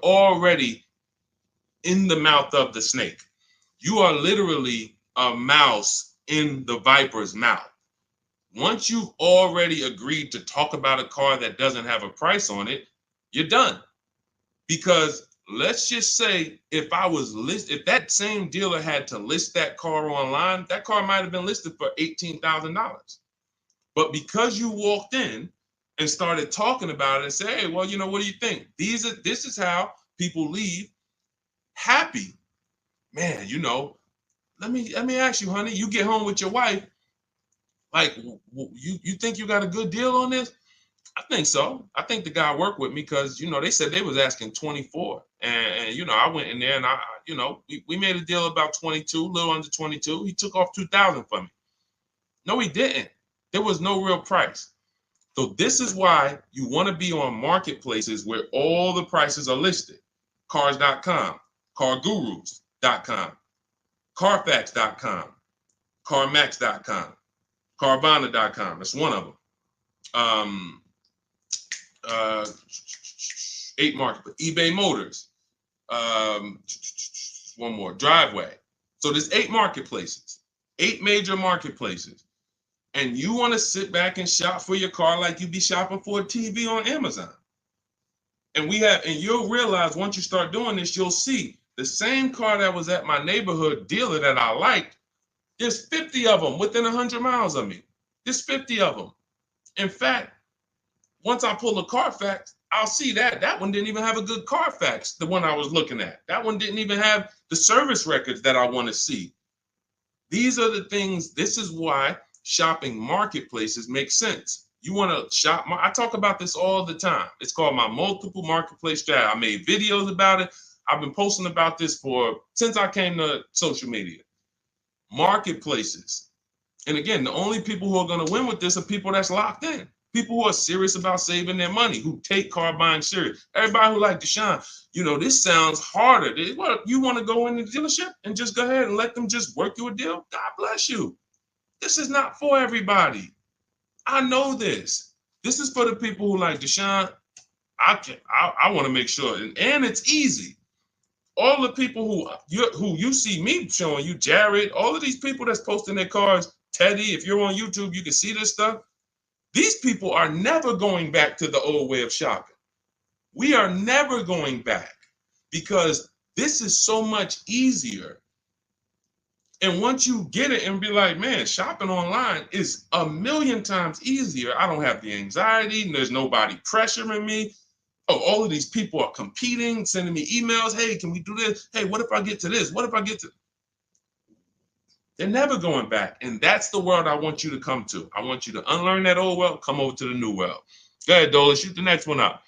already in the mouth of the snake. You are literally a mouse in the viper's mouth. Once you've already agreed to talk about a car that doesn't have a price on it, you're done. Because let's just say if that same dealer had to list that car online, that car might have been listed for $18,000. But because you walked in and started talking about it and say, hey, well, you know, what do you think? This is how people leave happy. Man, you know, let me ask you, honey, you get home with your wife, like, you think you got a good deal on this? I think so. I think the guy worked with me because, you know, they said they was asking 24. And you know, I went in there and you know, we made a deal about 22, a little under 22. He took off 2,000 from me. No, he didn't. There was no real price. So this is why you want to be on marketplaces where all the prices are listed. Cars.com, cargurus.com, carfax.com, carmax.com, carvana.com. That's one of them. 8 market, eBay Motors, one more, Driveway. So there's 8 marketplaces, 8 major marketplaces. And you want to sit back and shop for your car like you'd be shopping for a TV on Amazon. And you'll realize once you start doing this, you'll see The same car that was at my neighborhood dealer that I liked, there's 50 of them within 100 miles of me. There's 50 of them. In fact, once I pull a Carfax, I'll see that one didn't even have a good Carfax, the one I was looking at. That one didn't even have the service records that I want to see. These are the things, this is why shopping marketplaces make sense. You want to shop, I talk about this all the time. It's called my multiple marketplace strategy. I made videos about it. I've been posting about this since I came to social media. Marketplaces. And again, the only people who are going to win with this are people that's locked in. People who are serious about saving their money, who take car buying serious. Everybody who like Deshone, this sounds harder. What, you want to go in the dealership and just go ahead and let them just work you a deal? God bless you. This is not for everybody. I know this. This is for the people who like Deshone. I want to make sure, and it's easy. All the people who you see me showing you, Jared, all of these people that's posting their cars, Teddy, if you're on YouTube, you can see this stuff. These people are never going back to the old way of shopping. We are never going back because this is so much easier. And once you get it and be like, man, shopping online is a million times easier. I don't have the anxiety and there's nobody pressuring me. Oh, all of these people are competing, sending me emails. Hey, can we do this? Hey, what if I get to this? What if I get to... They're never going back. And that's the world I want you to come to. I want you to unlearn that old world, come over to the new world. Go ahead, Dola, shoot the next one up.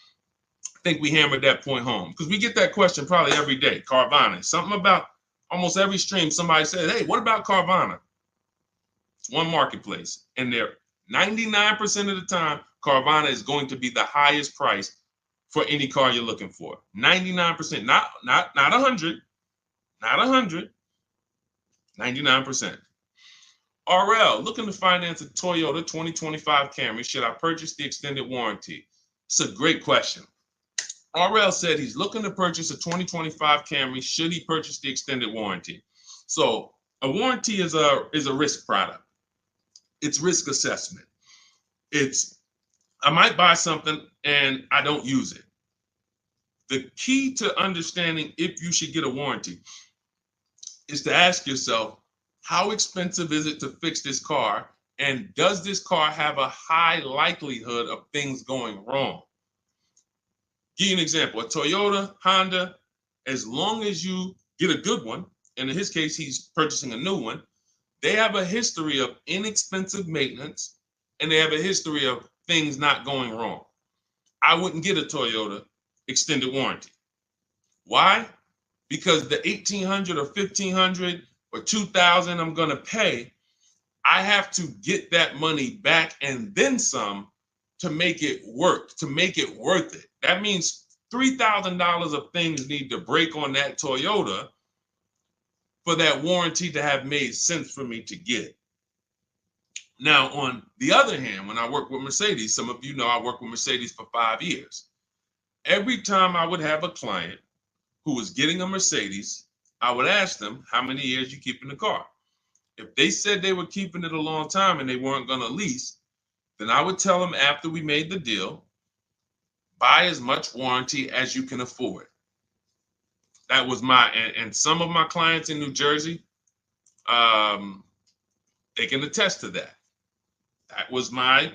I think we hammered that point home because we get that question probably every day. Carvana, something about almost every stream, somebody said, hey, what about Carvana? It's one marketplace. And they're 99% of the time, Carvana is going to be the highest price for any car you're looking for. 99%, not 100, not 100. 99%. RL, looking to finance a Toyota 2025 Camry. Should I purchase the extended warranty? It's a great question. RL said he's looking to purchase a 2025 Camry. Should he purchase the extended warranty? So a warranty is a risk product. It's risk assessment. I might buy something and I don't use it. The key to understanding if you should get a warranty is to ask yourself, how expensive is it to fix this car? And does this car have a high likelihood of things going wrong? Give you an example, a Toyota, Honda, as long as you get a good one, and in his case, he's purchasing a new one, they have a history of inexpensive maintenance, and they have a history of things not going wrong. I wouldn't get a Toyota extended warranty. Why? Because the $1,800 or $1,500 or $2,000 I'm going to pay, I have to get that money back and then some to make it work, to make it worth it. That means $3,000 of things need to break on that Toyota for that warranty to have made sense for me to get. Now, on the other hand, when I work with Mercedes, some of you know I worked with Mercedes for 5 years. Every time I would have a client who was getting a Mercedes, I would ask them, how many years you keeping the car? If they said they were keeping it a long time and they weren't going to lease, then I would tell them after we made the deal, buy as much warranty as you can afford. That was and some of my clients in New Jersey, they can attest to that. That was I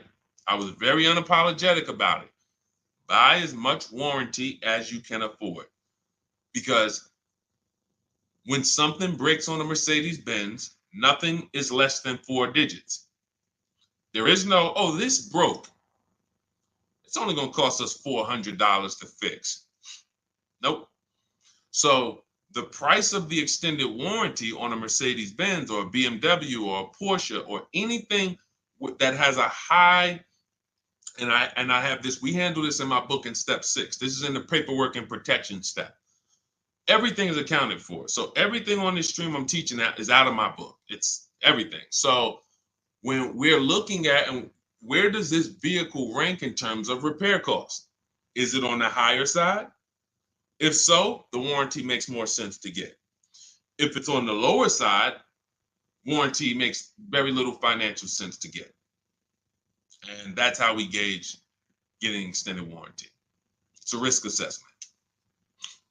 was very unapologetic about it. Buy as much warranty as you can afford. Because when something breaks on a Mercedes-Benz, nothing is less than 4 digits. There is no, oh, this broke. It's only going to cost us $400 to fix. Nope. So the price of the extended warranty on a Mercedes-Benz or a BMW or a Porsche or anything that has a high, and I have this, we handle this in my book in step 6. This is in the paperwork and protection step. Everything is accounted for. So everything on this stream I'm teaching is out of my book. It's everything. So when we're looking at, and where does this vehicle rank in terms of repair costs? Is it on the higher side? If so, the warranty makes more sense to get. If it's on the lower side, warranty makes very little financial sense to get. And that's how we gauge getting extended warranty. It's a risk assessment.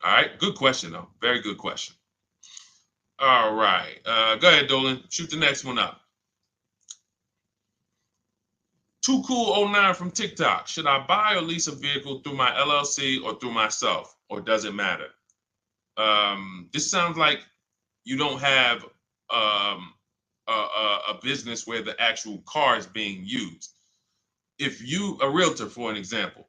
All right, good question though. Very good question. All right, go ahead, Dolan. Shoot the next one up. Too Cool 09 from TikTok. Should I buy or lease a vehicle through my LLC or through myself, or does it matter? This sounds like you don't have a business where the actual car is being used. If you, a realtor, for an example,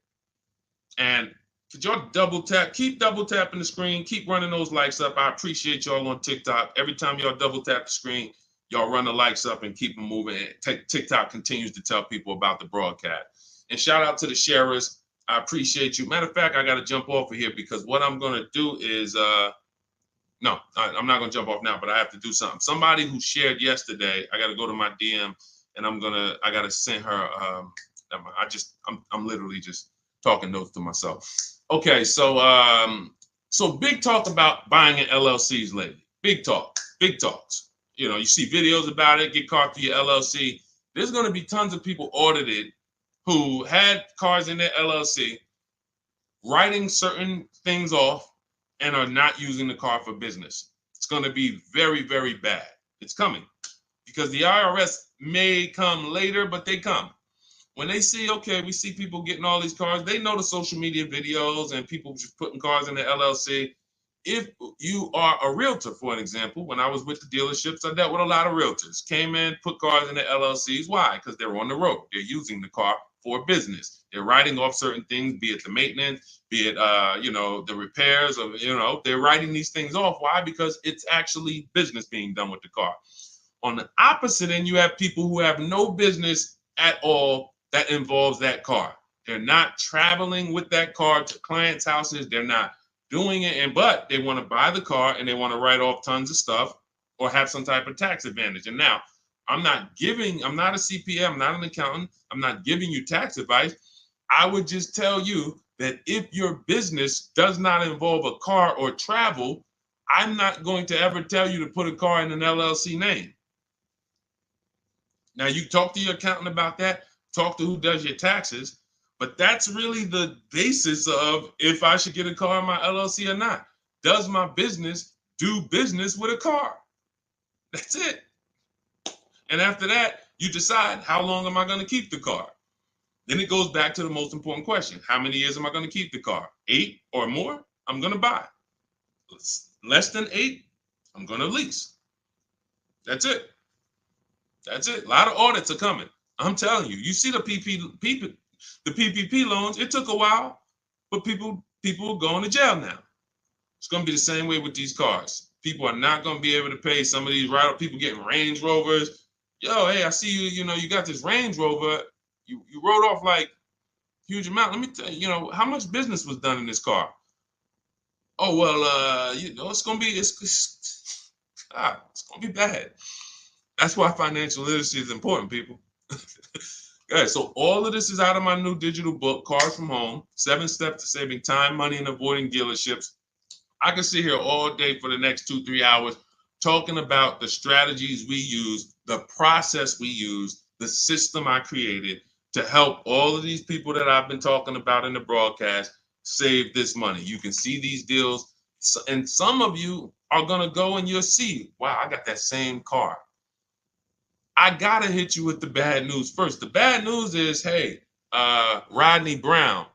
and could y'all double tap, keep double tapping the screen, keep running those likes up. I appreciate y'all on TikTok. Every time y'all double tap the screen, y'all run the likes up and keep them moving. TikTok continues to tell people about the broadcast. And shout out to the sharers. I appreciate you. Matter of fact, I got to jump off of here because what I'm going to do is, no, I'm not going to jump off now, but I have to do something. Somebody who shared yesterday, I got to go to my DM and I got to send her, I'm literally just talking notes to myself. Okay, so big talk about buying in LLCs lately. Big talks. You know, you see videos about it, get caught through your LLC. There's going to be tons of people audited who had cars in their LLC, writing certain things off and are not using the car for business. It's going to be very, very bad. It's coming because the IRS may come later, but they come. When they see, okay, we see people getting all these cars, they know the social media videos and people just putting cars in the LLC. If you are a realtor, for an example, when I was with the dealerships, I dealt with a lot of realtors. Came in, put cars in the LLCs. Why? Because they're on the road. They're using the car for business. They're writing off certain things, be it the maintenance, be it the repairs, or they're writing these things off. Why? Because it's actually business being done with the car. On the opposite end, you have people who have no business at all that involves that car. They're not traveling with that car to clients' houses. They're not doing it, but they want to buy the car and they want to write off tons of stuff or have some type of tax advantage. And now, I'm not a CPA, I'm not an accountant, I'm not giving you tax advice. I would just tell you that if your business does not involve a car or travel, I'm not going to ever tell you to put a car in an LLC name. Now, you talk to your accountant about that, talk to who does your taxes, but that's really the basis of if I should get a car in my LLC or not. Does my business do business with a car? That's it. And after that, you decide, how long am I going to keep the car? Then it goes back to the most important question. How many years am I going to keep the car? 8 or more, I'm going to buy. Less than 8, I'm going to lease. That's it. That's it. A lot of audits are coming. I'm telling you. You see the PPP loans, it took a while, but people are going to jail now. It's going to be the same way with these cars. People are not going to be able to pay some of these people getting Range Rovers. Yo, hey, I see you, you got this Range Rover. You wrote off like huge amount. Let me tell you, how much business was done in this car? Oh, well, it's going to be, it's going to be bad. That's why financial literacy is important, people. Okay, so all of this is out of my new digital book, Cars from Home, 7 Steps to Saving Time, Money, and Avoiding Dealerships. I can sit here all day for the next 2-3 hours talking about the strategies we use, the process we use, the system I created to help all of these people that I've been talking about in the broadcast save this money. You can see these deals, and some of you are going to go and you'll see, wow, I got that same car. I got to hit you with the bad news first. The bad news is, hey, Rodney Brown,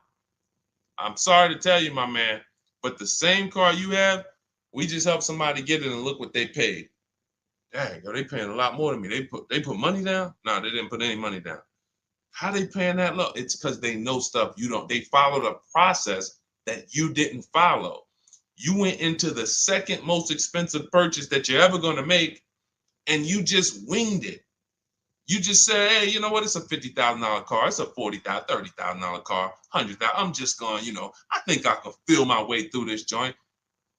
I'm sorry to tell you, my man, but the same car you have, we just helped somebody get it and look what they paid. Dang, they paying a lot more than me. They put money down? No, they didn't put any money down. How they paying that low? It's because they know stuff you don't. They followed a process that you didn't follow. You went into the second most expensive purchase that you're ever going to make, and you just winged it. You just say, hey, you know what? It's a $50,000 car. It's a $40,000, $30,000 car, $100,000. I'm just going, I think I can feel my way through this joint.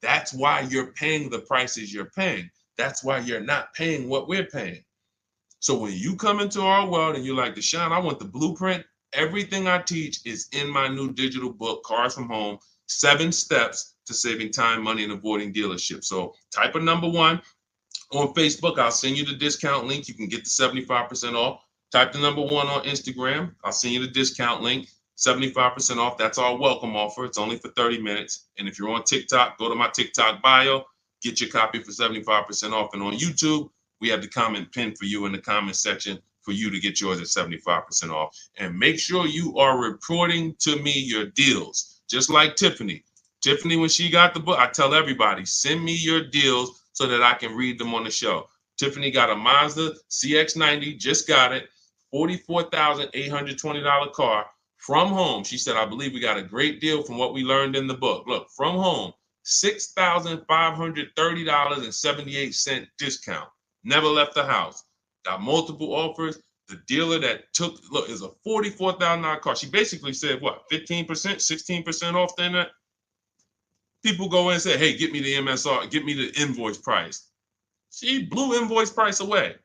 That's why you're paying the prices you're paying. That's why you're not paying what we're paying. So when you come into our world and you're like, Deshone, I want the blueprint. Everything I teach is in my new digital book, Cars from Home, 7 Steps to Saving Time, Money, and Avoiding Dealerships. So type of number 1. On Facebook, I'll send you the discount link. You can get the 75% off. Type the number 1 on Instagram. I'll send you the discount link. 75% off. That's our welcome offer. It's only for 30 minutes. And if you're on TikTok, go to my TikTok bio, get your copy for 75% off. And on YouTube, we have the comment pinned for you in the comment section for you to get yours at 75% off. And make sure you are reporting to me your deals, just like Tiffany. Tiffany, when she got the book, I tell everybody, send me your deals so that I can read them on the show. Tiffany got a Mazda CX-90, just got it, $44,820 car. From home, she said, I believe we got a great deal from what we learned in the book. Look, from home, $6,530.78 discount. Never left the house. Got multiple offers. The dealer that took, look, is a $44,000 car. She basically said, what, 15%, 16% off then that? People go in and say, hey, get me the MSR, get me the invoice price. She blew invoice price away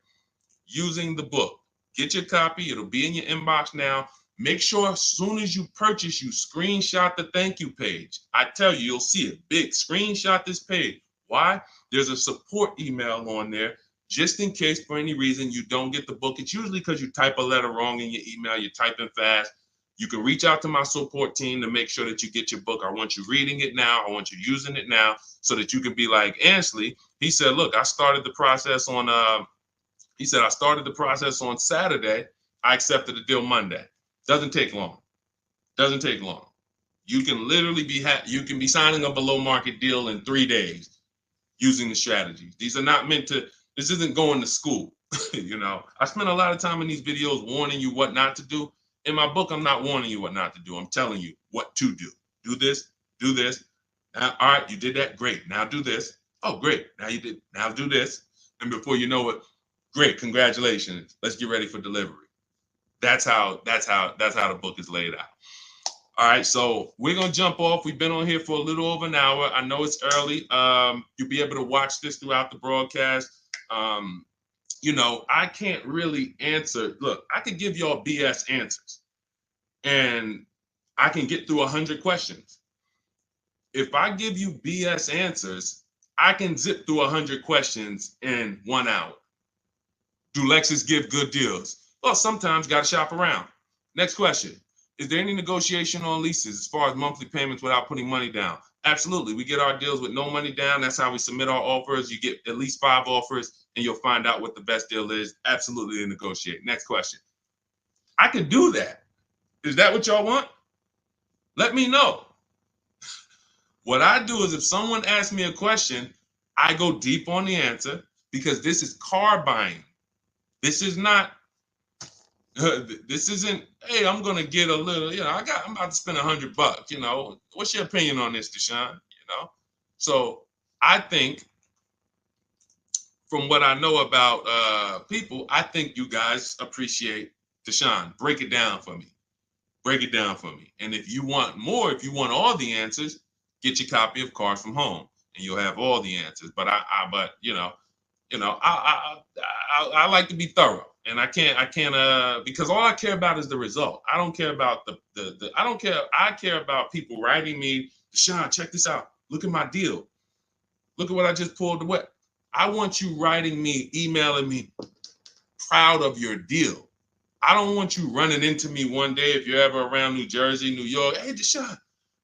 using the book. Get your copy. It'll be in your inbox now. Make sure as soon as you purchase, you screenshot the thank you page. I tell you, you'll see it big. Screenshot this page. Why? There's a support email on there just in case for any reason you don't get the book. It's usually because you type a letter wrong in your email. You're typing fast. You can reach out to my support team to make sure that you get your book. I want you reading it now. I want you using it now so that you can be like Ansley. He said, look, I started the process on, I started the process on Saturday. I accepted the deal Monday. Doesn't take long. Doesn't take long. You can literally be signing a below market deal in 3 days using the strategies. These are not meant to, this isn't going to school. You know, I spend a lot of time in these videos warning you what not to do. In my book, I'm not warning you what not to do. I'm telling you what to do. Do this, do this. Now, all right, you did that. Great. Now do this. Oh, great. Now you did. Now do this. And before you know it, great. Congratulations. Let's get ready for delivery. That's how the book is laid out. All right, so we're gonna jump off. We've been on here for a little over an hour. I know it's early. You'll be able to watch this throughout the broadcast. You know, I can't really answer. Look, I could give y'all BS answers, and I can get through 100 questions. If I give you BS answers, I can zip through 100 questions in 1 hour. Do Lexus give good deals? Well, sometimes got to shop around. Next question. Is there any negotiation on leases as far as monthly payments without putting money down? Absolutely. We get our deals with no money down. That's how we submit our offers. You get at least 5 offers and you'll find out what the best deal is. Absolutely negotiate. Next question. I could do that. Is that what y'all want? Let me know. What I do is if someone asks me a question, I go deep on the answer because this is car buying. This is not, this isn't, hey, I'm going to get a little, you know, I'm about to spend $100, you know, what's your opinion on this, Deshone? You know? So I think from what I know about people, I think you guys appreciate Deshone. Break it down for me. Break it down for me. And if you want more, if you want all the answers, get your copy of Cars from Home and you'll have all the answers. But I like to be thorough. And I can't because all I care about is the result. I don't care about I care about people writing me, Deshone, check this out. Look at my deal. Look at what I just pulled away. I want you writing me, emailing me, proud of your deal. I don't want you running into me one day if you're ever around New Jersey, New York. Hey, Deshone,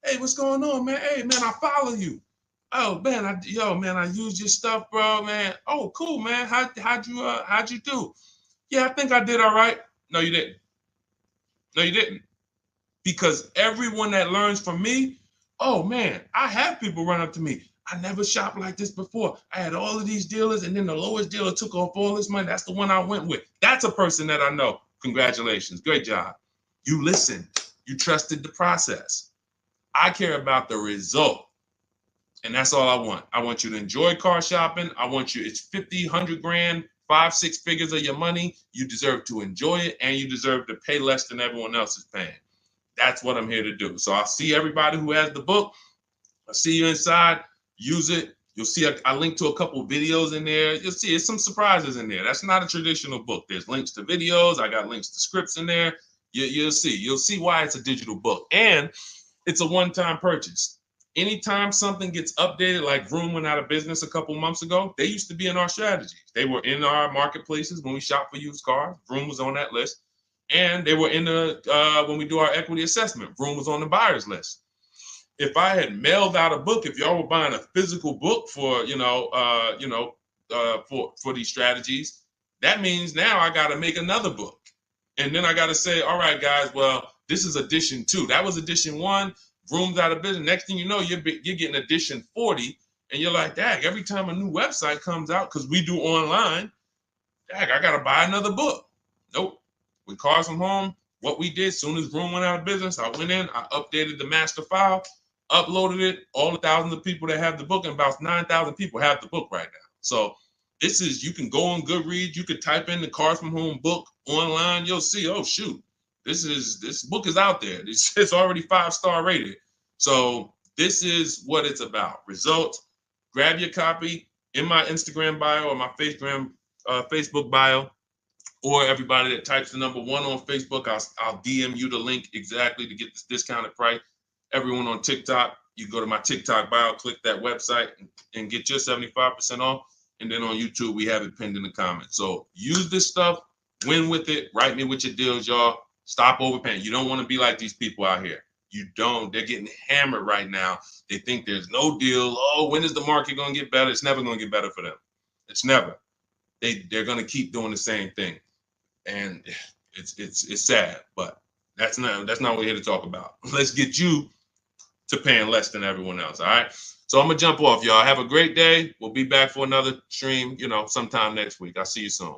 hey, what's going on, man? Hey, man, I follow you. Oh, man, I used your stuff, bro, man. Oh, cool, man. How'd you do? Yeah, I think I did all right. No, you didn't. No, you didn't. Because everyone that learns from me, oh, man, I have people run up to me. I never shopped like this before. I had all of these dealers, and then the lowest dealer took off all this money. That's the one I went with. That's a person that I know. Congratulations. Great job. You listened. You trusted the process. I care about the result. And that's all I want. I want you to enjoy car shopping. I want you, it's 50, 100 grand, 5, 6 figures of your money. You deserve to enjoy it, and you deserve to pay less than everyone else is paying. That's what I'm here to do. So I'll see everybody who has the book. I'll see you inside. Use it. You'll see I link to a couple videos in there. You'll see it's some surprises in there. That's not a traditional book. There's links to videos. I got links to scripts in there. You'll see. You'll see why it's a digital book. And it's a one-time purchase. Anytime something gets updated, like Vroom went out of business a couple months ago, they used to be in our strategies. They were in our marketplaces when we shop for used cars. Vroom was on that list. And they were in the when we do our equity assessment, room was on the buyer's list. If I had mailed out a book, if y'all were buying a physical book for for these strategies, that means now I got to make another book, and then I got to say, all right, guys, well, this is edition 2. That was edition 1. Rooms out of business. Next thing you know, you're getting edition 40, and you're like, dang, every time a new website comes out, because we do online, dang, I got to buy another book. Nope. With Cars from Home, what we did, soon as Room went out of business, I went in, I updated the master file, uploaded it. All the thousands of people that have the book, and about 9,000 people have the book right now. So this is, you can go on Goodreads, you could type in the Cars from Home book online, you'll see, oh shoot, this book is out there. It's already 5-star rated. So this is what it's about. Results. Grab your copy in my Instagram bio or my Facebook bio, or everybody that types the number 1 on Facebook, I'll DM you the link exactly to get this discounted price. Everyone on TikTok, you go to my TikTok bio, click that website, and get your 75% off. And then on YouTube, we have it pinned in the comments. So use this stuff, win with it, write me with your deals, y'all. Stop overpaying. You don't want to be like these people out here. You don't. They're getting hammered right now. They think there's no deal. Oh, when is the market going to get better? It's never going to get better for them. It's never. They're going to keep doing the same thing. And it's sad, but that's not what we're here to talk about. Let's get you to paying less than everyone else. All right. So I'm gonna jump off, y'all. Have a great day. We'll be back for another stream, sometime next week. I'll see you soon.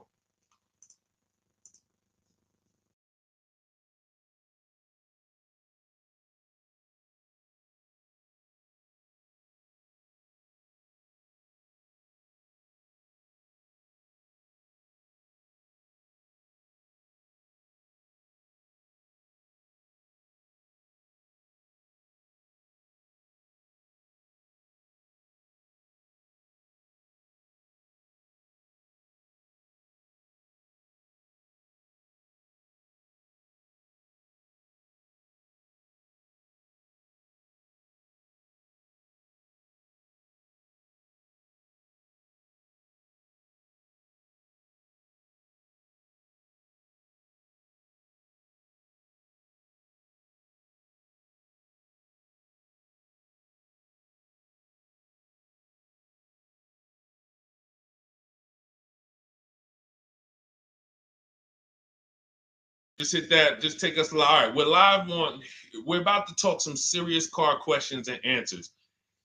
Just hit that. Just take us live. All right, we're about to talk some serious car questions and answers.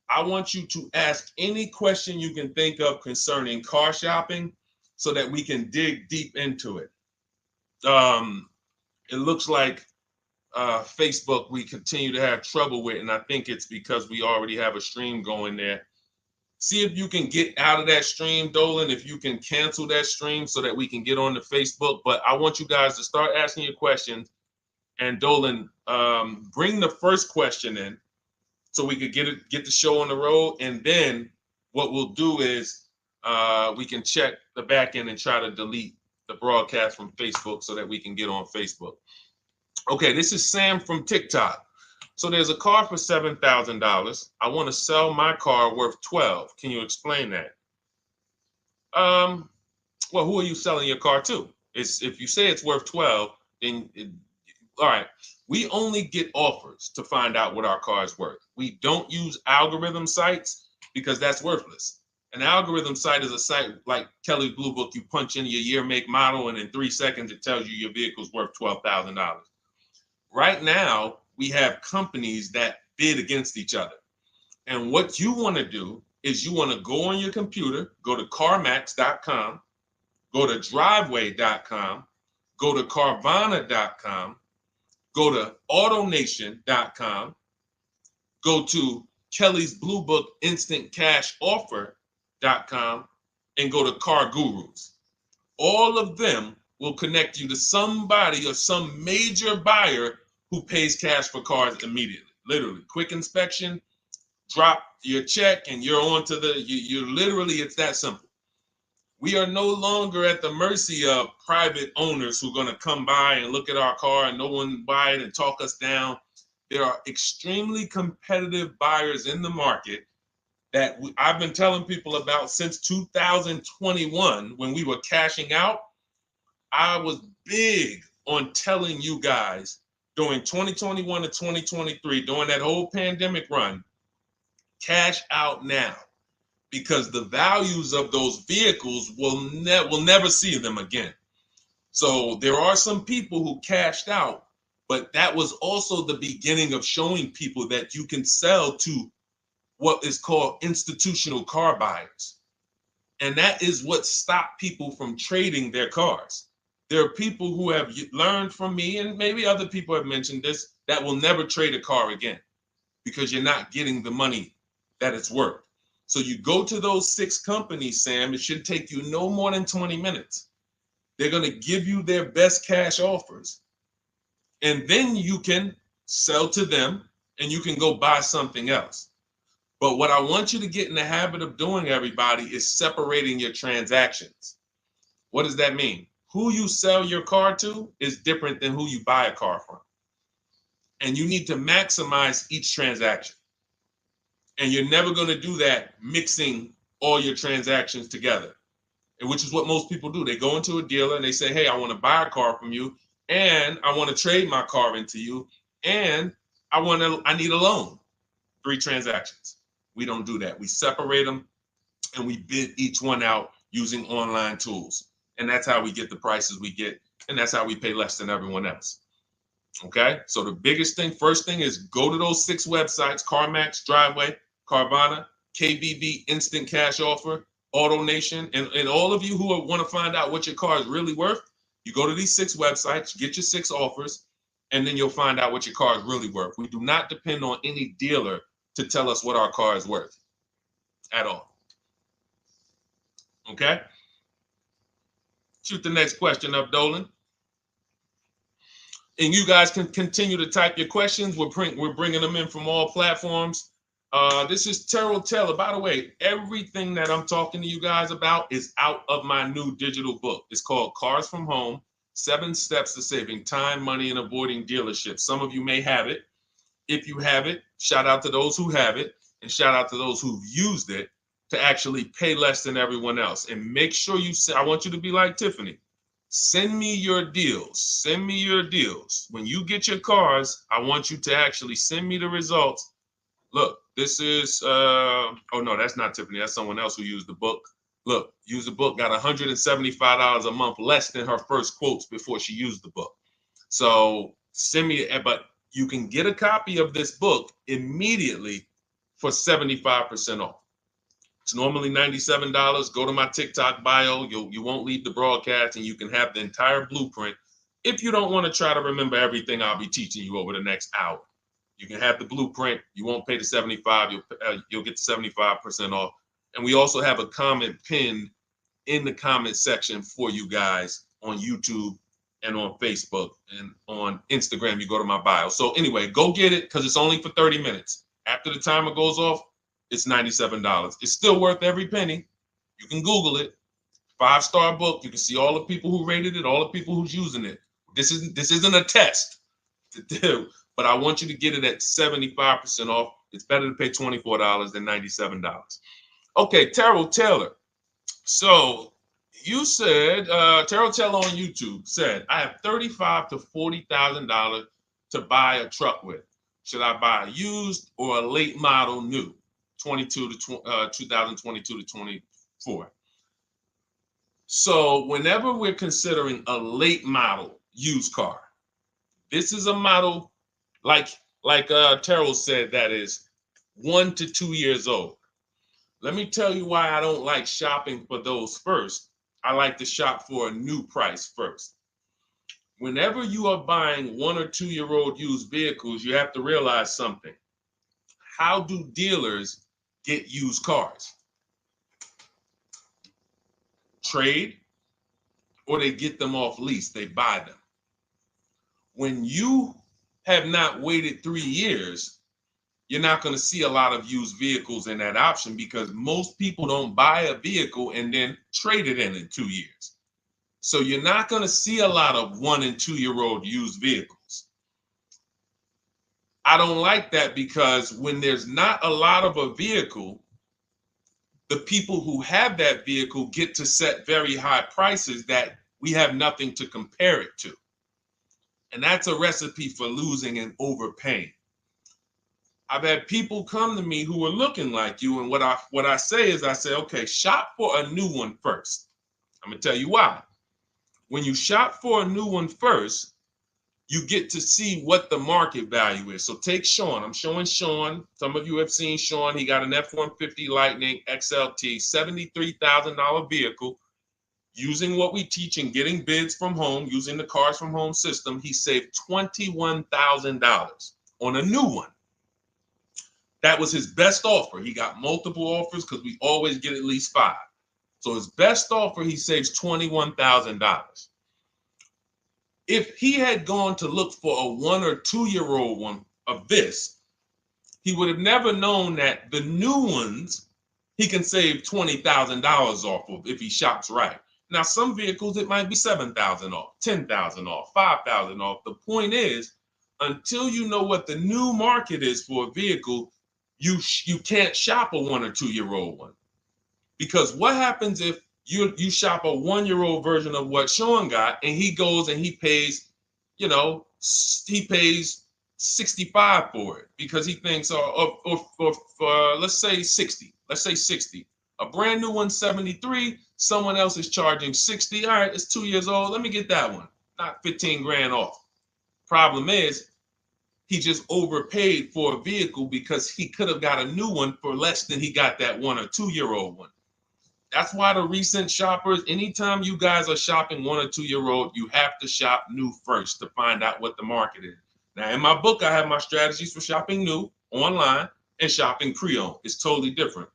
I want you to ask any question you can think of concerning car shopping so that we can dig deep into it. It looks like Facebook we continue to have trouble with, and I think it's because we already have a stream going there. See if you can get out of that stream, Dolan, if you can cancel that stream so that we can get on the Facebook. But I want you guys to start asking your questions. And Dolan, bring the first question in so we could get the show on the road. And then what we'll do is we can check the back end and try to delete the broadcast from Facebook so that we can get on Facebook. Okay, this is Sam from TikTok. So there's a car for $7,000. I want to sell my car worth $12,000. Can you explain that? Well, who are you selling your car to? If you say it's worth $12,000, then all right. We only get offers to find out what our car is worth. We don't use algorithm sites because that's worthless. An algorithm site is a site like Kelly's Blue Book. You punch in your year, make, model, and in 3 seconds it tells you your vehicle's worth $12,000. Right now, we have companies that bid against each other. And what you want to do is you want to go on your computer, go to CarMax.com, go to Driveway.com, go to Carvana.com, go to AutoNation.com, go to Kelly's Blue Book Instant Cash Offer.com, and go to Car Gurus. All of them will connect you to somebody or some major buyer who pays cash for cars immediately. Literally, quick inspection, drop your check, and you're on to you literally, it's that simple. We are no longer at the mercy of private owners who are going to come by and look at our car and no one buy it and talk us down. There are extremely competitive buyers in the market that I've been telling people about since 2021 when we were cashing out. I was big on telling you guys during 2021 to 2023, during that whole pandemic run, cash out now, because the values of those vehicles will never see them again. So there are some people who cashed out, but that was also the beginning of showing people that you can sell to what is called institutional car buyers. And that is what stopped people from trading their cars. There are people who have learned from me, and maybe other people have mentioned this, that will never trade a car again because you're not getting the money that it's worth. So you go to those 6 companies, Sam, it should take you no more than 20 minutes. They're going to give you their best cash offers. And then you can sell to them and you can go buy something else. But what I want you to get in the habit of doing, everybody, is separating your transactions. What does that mean? Who you sell your car to is different than who you buy a car from. And you need to maximize each transaction. And you're never going to do that mixing all your transactions together, which is what most people do. They go into a dealer and they say, hey, I want to buy a car from you, and I want to trade my car into you, and I need a loan. 3 transactions. We don't do that. We separate them and we bid each one out using online tools. And that's how we get the prices we get. And that's how we pay less than everyone else. Okay. So the biggest thing, first thing, is go to those 6 websites: CarMax, Driveway, Carvana, KBB, Instant Cash Offer, AutoNation. And all of you who want to find out what your car is really worth, you go to these 6 websites, get your 6 offers, and then you'll find out what your car is really worth. We do not depend on any dealer to tell us what our car is worth at all. Okay? Shoot the next question up, Dolan. And you guys can continue to type your questions. We're bringing them in from all platforms. This is Terrell Taylor. By the way, everything that I'm talking to you guys about is out of my new digital book. It's called Cars from Home: 7 Steps to Saving Time, Money, and Avoiding Dealerships. Some of you may have it. If you have it, shout out to those who have it, and shout out to those who've used it to actually pay less than everyone else. And make sure I want you to be like Tiffany. Send me your deals. Send me your deals. When you get your cars, I want you to actually send me the results. Look, this is, oh no, that's not Tiffany. That's someone else who used the book. Look, used the book, got $175 a month less than her first quotes before she used the book. So send me, but you can get a copy of this book immediately for 75% off. It's normally $97. Go to my TikTok bio. You won't leave the broadcast, and you can have the entire blueprint. If you don't want to try to remember everything I'll be teaching you over the next hour, you can have the blueprint. You won't pay the $75. You'll get the 75% off. And we also have a comment pinned in the comment section for you guys on YouTube and on Facebook and on Instagram. You go to my bio. So anyway, go get it, because it's only for 30 minutes. After the timer goes off, it's $97. It's still worth every penny. You can Google it. 5-star book. You can see all the people who rated it, all the people who's using it. This isn't a test to do, but I want you to get it at 75% off. It's better to pay $24 than $97. Okay, Terrell Taylor. So you said, Terrell Taylor on YouTube said, I have $35,000 to $40,000 to buy a truck with. Should I buy a used or a late model new, 2022 to 24? So whenever we're considering a late model used car, this is a model like Terrell said, that is 1 to 2 years old. Let me tell you why I don't like shopping for those first. I like to shop for a new price first. Whenever you are buying 1 or 2 year old used vehicles, you have to realize something. How do dealers get used cars? Trade, or they get them off lease, they buy them. When you have not waited 3 years, you're not going to see a lot of used vehicles in that option, because most people don't buy a vehicle and then trade it in 2 years. So you're not going to see a lot of 1 and 2 year old used vehicles. I don't like that, because when there's not a lot of a vehicle, the people who have that vehicle get to set very high prices that we have nothing to compare it to. And that's a recipe for losing and overpaying. I've had people come to me who are looking like you, and what I say is, I say, okay, shop for a new one first. I'm gonna tell you why. When you shop for a new one first, you get to see what the market value is. So take Sean. I'm showing Sean. Some of you have seen Sean. He got an F-150 Lightning XLT, $73,000 vehicle. Using what we teach in getting bids from home, using the cars from home system, he saved $21,000 on a new one. That was his best offer. He got multiple offers because we always get at least 5. So his best offer, he saves $21,000. If he had gone to look for a 1 or 2 year old one of this, he would have never known that the new ones he can save $20,000 off of if he shops right. Now, some vehicles, it might be $7,000 off, $10,000 off, $5,000 off. The point is, until you know what the new market is for a vehicle, you can't shop a 1 or 2 year old one. Because what happens if you shop a 1 year old version of what Sean got, and he goes and he pays, he pays 65 for it because he thinks, or let's say 60. Let's say 60. A brand new one, 73. Someone else is charging 60. All right, it's 2 years old. Let me get that one. Not 15 grand off. Problem is, he just overpaid for a vehicle because he could have got a new one for less than he got that 1 or 2 year old one. That's why the recent shoppers, anytime you guys are shopping 1 or 2 year old, you have to shop new first to find out what the market is. Now, in my book, I have my strategies for shopping new online and shopping pre-owned. It's totally different.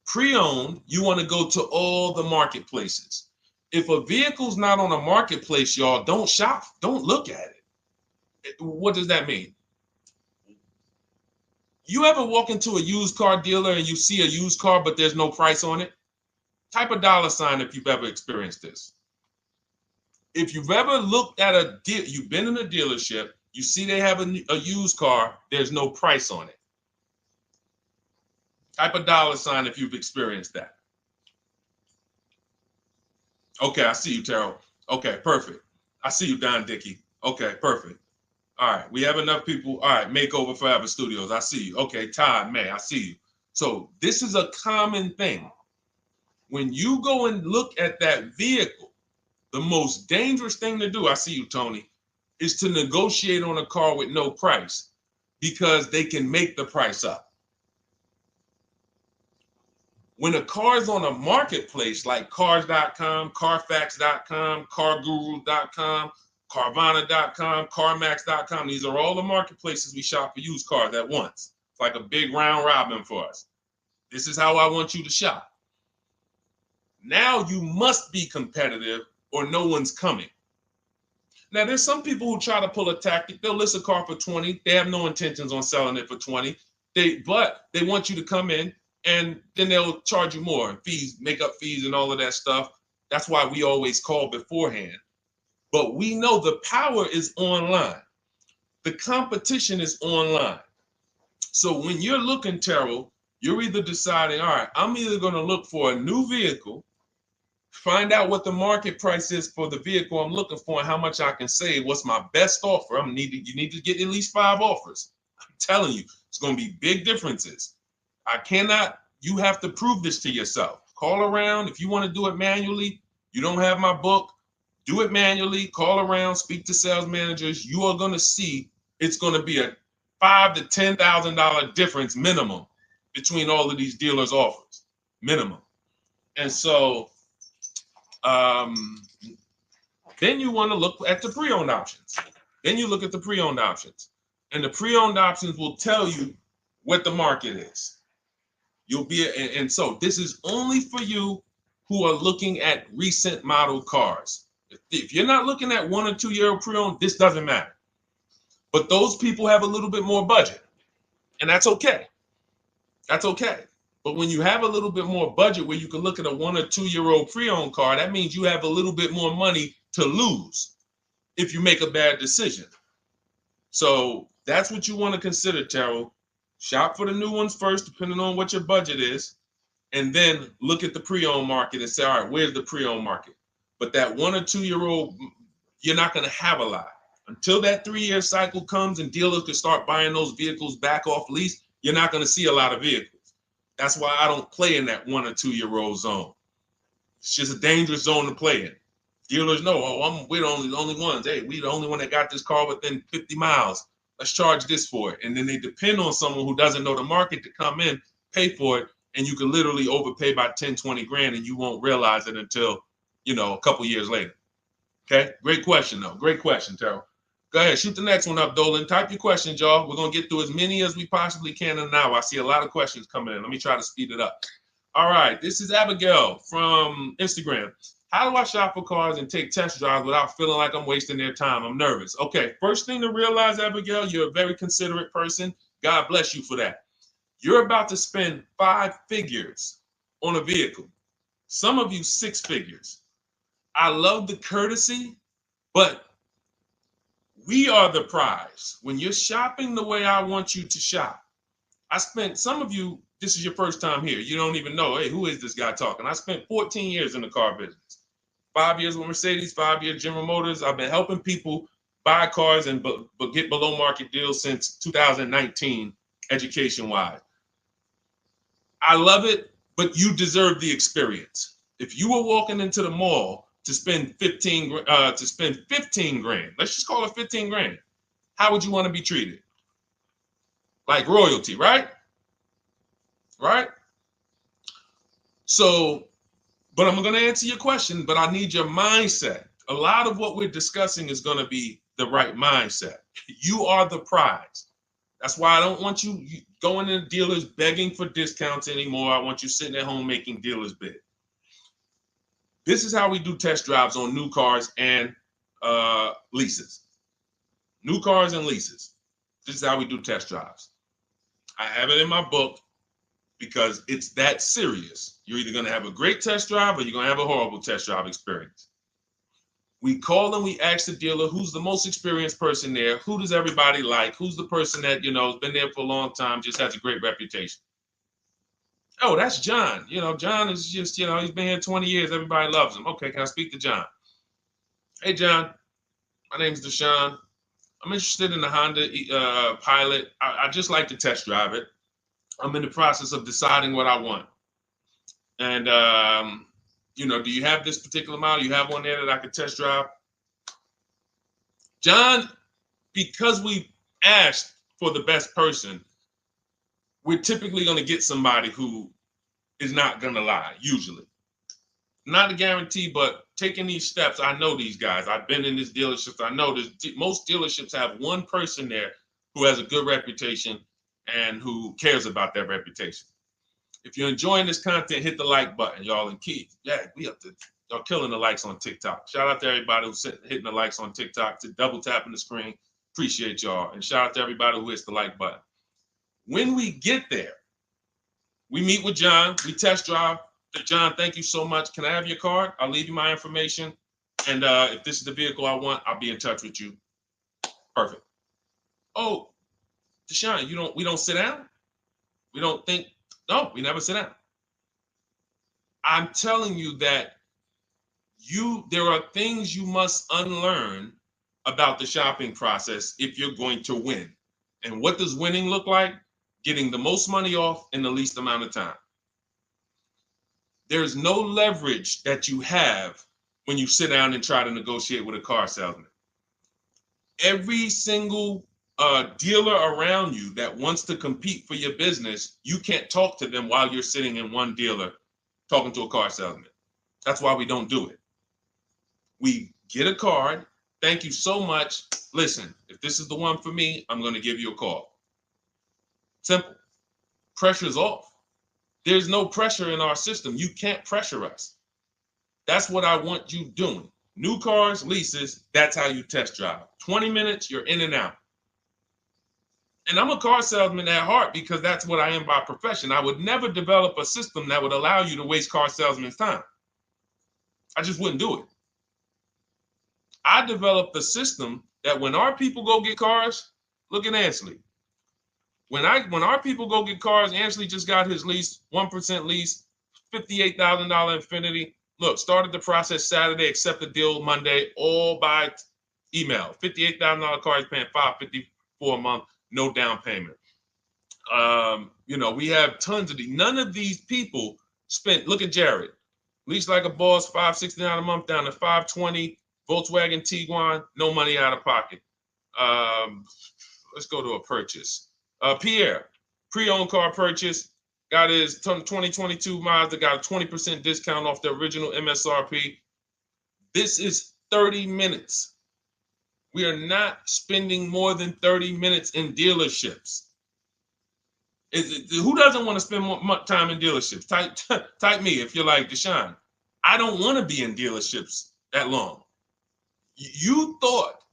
Pre-owned, you want to go to all the marketplaces. If a vehicle's not on a marketplace, y'all, don't shop. Don't look at it. What does that mean? You ever walk into a used car dealer and you see a used car, but there's no price on it? Type a $ if you've ever experienced this. If you've ever looked at a deal, you've been in a dealership, you see they have a used car, there's no price on it. Type a $ if you've experienced that. Okay, I see you, Terrell. Okay, perfect. I see you, Don Dickey. Okay, perfect. All right, we have enough people. All right, Makeover Forever Studios. I see you. Okay, Todd May, I see you. So this is a common thing. When you go and look at that vehicle, the most dangerous thing to do, I see you, Tony, is to negotiate on a car with no price because they can make the price up. When a car is on a marketplace like cars.com, carfax.com, carguru.com, carvana.com, carmax.com, these are all the marketplaces we shop for used cars at once. It's like a big round robin for us. This is how I want you to shop. Now you must be competitive or no one's coming. Now, there's some people who try to pull a tactic. They'll list a car for 20. They have no intentions on selling it for 20. But they want you to come in, and then they'll charge you more, fees, makeup fees, and all of that stuff. That's why we always call beforehand. But we know the power is online. The competition is online. So when you're looking, Terrell, you're either deciding, all right, I'm either going to look for a new vehicle, find out what the market price is for the vehicle I'm looking for and how much I can save. What's my best offer? You need to get at least 5 offers. I'm telling you, it's going to be big differences. You have to prove this to yourself. Call around. If you want to do it manually, you don't have my book, do it manually, call around, speak to sales managers. You are going to see it's going to be a $5,000 to $10,000 difference minimum between all of these dealers' offers, minimum. And so then you want to look at the pre-owned options. Then you look at the pre-owned options. And the pre-owned options will tell you what the market is. And so this is only for you who are looking at recent model cars. If you're not looking at 1 or 2 year pre-owned, this doesn't matter. But those people have a little bit more budget, and that's okay. That's okay. But when you have a little bit more budget where you can look at a 1 or 2 year old pre-owned car, that means you have a little bit more money to lose if you make a bad decision. So that's what you want to consider, Terrell. Shop for the new ones first, depending on what your budget is, and then look at the pre-owned market and say, all right, where's the pre-owned market? But that 1 or 2 year old, you're not going to have a lot. Until that 3-year cycle comes and dealers can start buying those vehicles back off lease, you're not going to see a lot of vehicles. That's why I don't play in that 1 or 2 year old zone. It's just a dangerous zone to play in. Dealers know, oh, we're the only ones. Hey, we the only one that got this car within 50 miles. Let's charge this for it. And then they depend on someone who doesn't know the market to come in, pay for it, and you can literally overpay by 10, 20 grand and you won't realize it until, a couple years later. Okay, great question though. Great question, Terrell. Go ahead, shoot the next one up, Dolan. Type your questions, y'all. We're gonna get through as many as we possibly can in an hour. I see a lot of questions coming in. Let me try to speed it up. All right, this is Abigail from Instagram. How do I shop for cars and take test drives without feeling like I'm wasting their time? I'm nervous. Okay, first thing to realize, Abigail, you're a very considerate person. God bless you for that. You're about to spend 5 figures on a vehicle. Some of you 6 figures. I love the courtesy, but we are the prize. When you're shopping the way I want you to shop, some of you, this is your first time here. You don't even know, hey, who is this guy talking? I spent 14 years in the car business. 5 years with Mercedes, 5 years General Motors. I've been helping people buy cars and get below market deals since 2019, education-wise. I love it, but you deserve the experience. If you were walking into the mall to spend 15 grand, let's just call it 15 grand, how would you want to be treated? Like royalty, right? Right? So, but I'm going to answer your question, but I need your mindset. A lot of what we're discussing is going to be the right mindset. You are the prize. That's why I don't want you going to dealers begging for discounts anymore. I want you sitting at home making dealers bid. This is how we do test drives on new cars and leases. New cars and leases. This is how we do test drives. I have it in my book because it's that serious. You're either going to have a great test drive or you're going to have a horrible test drive experience. We call and we ask the dealer, who's the most experienced person there? Who does everybody like? Who's the person that, has been there for a long time, just has a great reputation? Oh, that's John. John is just, he's been here 20 years. Everybody loves him. Okay, can I speak to John? Hey, John. My name's Deshone. I'm interested in the Honda Pilot. I just like to test drive it. I'm in the process of deciding what I want. And, do you have this particular model? You have one there that I could test drive? John, because we asked for the best person, we're typically going to get somebody who is not going to lie, usually. Not a guarantee, but taking these steps, I know these guys. I've been in this dealership. I know most dealerships have one person there who has a good reputation and who cares about that reputation. If you're enjoying this content, hit the like button, y'all. And Keith, y'all killing the likes on TikTok. Shout out to everybody who's hitting the likes on TikTok, to double tapping the screen. Appreciate y'all. And shout out to everybody who hits the like button. When we get there, we meet with John, we test drive. John, thank you so much. Can I have your card? I'll leave you my information. And if this is the vehicle I want, I'll be in touch with you. Perfect. Oh, Deshone, we don't sit down? We don't think? No, we never sit down. I'm telling you that there are things you must unlearn about the shopping process if you're going to win. And what does winning look like? Getting the most money off in the least amount of time. There's no leverage that you have when you sit down and try to negotiate with a car salesman. Every single dealer around you that wants to compete for your business, you can't talk to them while you're sitting in one dealer talking to a car salesman. That's why we don't do it. We get a card. Thank you so much. Listen, if this is the one for me, I'm going to give you a call. Simple. Pressure's off. There's no pressure in our system. You can't pressure us. That's what I want you doing. New cars, leases, that's how you test drive. 20 minutes, you're in and out. And I'm a car salesman at heart because that's what I am by profession. I would never develop a system that would allow you to waste car salesmen's time. I just wouldn't do it. I developed a system that when our people go get cars, look at Ansley. When our people go get cars, Ansley just got his lease, 1% lease, $58,000 Infiniti. Look, started the process Saturday, accepted deal Monday, all by Email. $58,000 car is paying $554 a month, no down payment. You know, we have tons of these. None of these people spent. Look at Jared. Lease like a boss, $569 a month down to $520. Volkswagen Tiguan, no money out of pocket. Let's go to a purchase. Pierre, pre-owned car purchase, got his 2022 Mazda, got a 20% discount off the original MSRP. This is 30 minutes. We are not spending more than 30 minutes in dealerships. Who doesn't want to spend more time in dealerships? Type me if you're like Deshone. I don't want to be in dealerships that long. You thought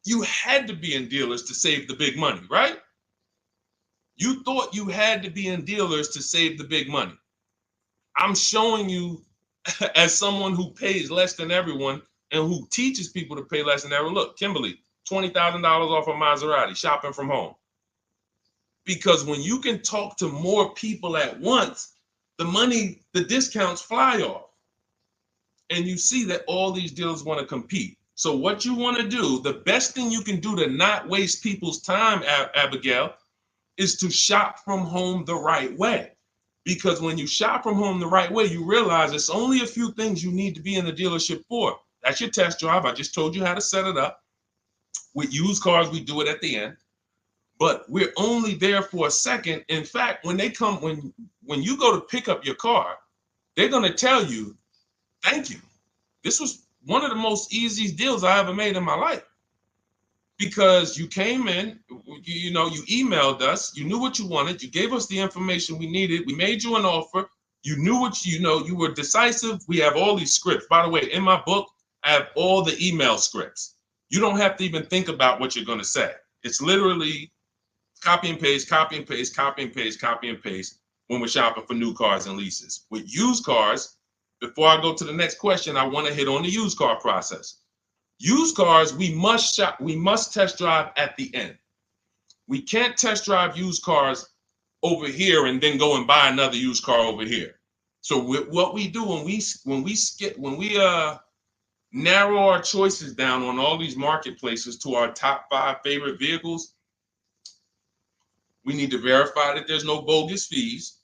you had to be in dealers to save the big money, right? You thought you had to be in dealers to save the big money. I'm showing you as someone who pays less than everyone and who teaches people to pay less than everyone. Look, Kimberly, $20,000 off a Maserati, shopping from home. Because when you can talk to more people at once, the discounts fly off. And you see that all these dealers want to compete. So what you want to do, the best thing you can do to not waste people's time, Abigail, is to shop from home the right way. Because when you shop from home the right way, you realize it's only a few things you need to be in the dealership for. That's your test drive. I just told you how to set it up. With used cars, we do it at the end. But we're only there for a second. In fact, when you go to pick up your car, they're going to tell you, thank you. This was one of the most easiest deals I ever made in my life. Because you came in, you emailed us, you knew what you wanted, you gave us the information we needed, we made you an offer, you knew what you were decisive. We have all these scripts. By the way, in my book, I have all the email scripts. You don't have to even think about what you're going to say. It's literally copy and paste, copy and paste, copy and paste, copy and paste when we're shopping for new cars and leases. With used cars, before I go to the next question, I want to hit on the used car process. Used cars, we must test drive at the end. We can't test drive used cars over here and then go and buy another used car over here. So what we do when we narrow our choices down on all these marketplaces to our top 5 favorite vehicles, we need to verify that there's no bogus fees.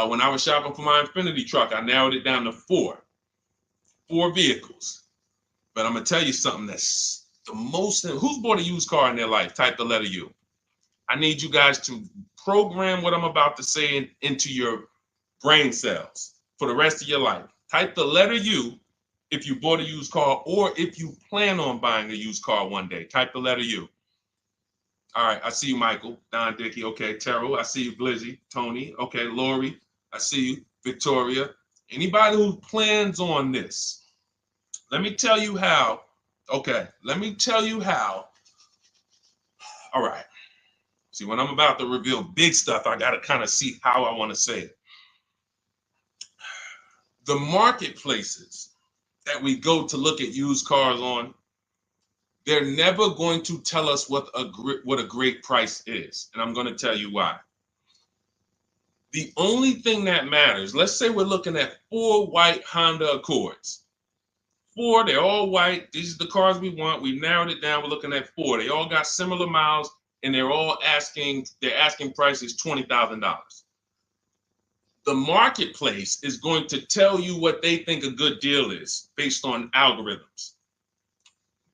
When I was shopping for my Infinity truck, I narrowed it down to 4 vehicles. But I'm going to tell you something that's the most. Who's bought a used car in their life? Type the letter U. I need you guys to program what I'm about to say into your brain cells for the rest of your life. Type the letter U if you bought a used car or if you plan on buying a used car one day. Type the letter U. All right. I see you, Michael. Don Dickey. Okay. Terrell. I see you, Blizzy. Tony. Okay. Lori. I see you. Victoria. Anybody who plans on this. Let me tell you how. Okay, let me tell you how. All right. See, when I'm about to reveal big stuff, I got to kind of see how I want to say it. The marketplaces that we go to look at used cars on, they're never going to tell us what a great price is. And I'm going to tell you why. The only thing that matters, let's say we're looking at 4 white Honda Accords. 4, they're all white. These are the cars we want. We've narrowed it down. We're looking at 4. They all got similar miles, and their asking price is $20,000. The marketplace is going to tell you what they think a good deal is based on algorithms.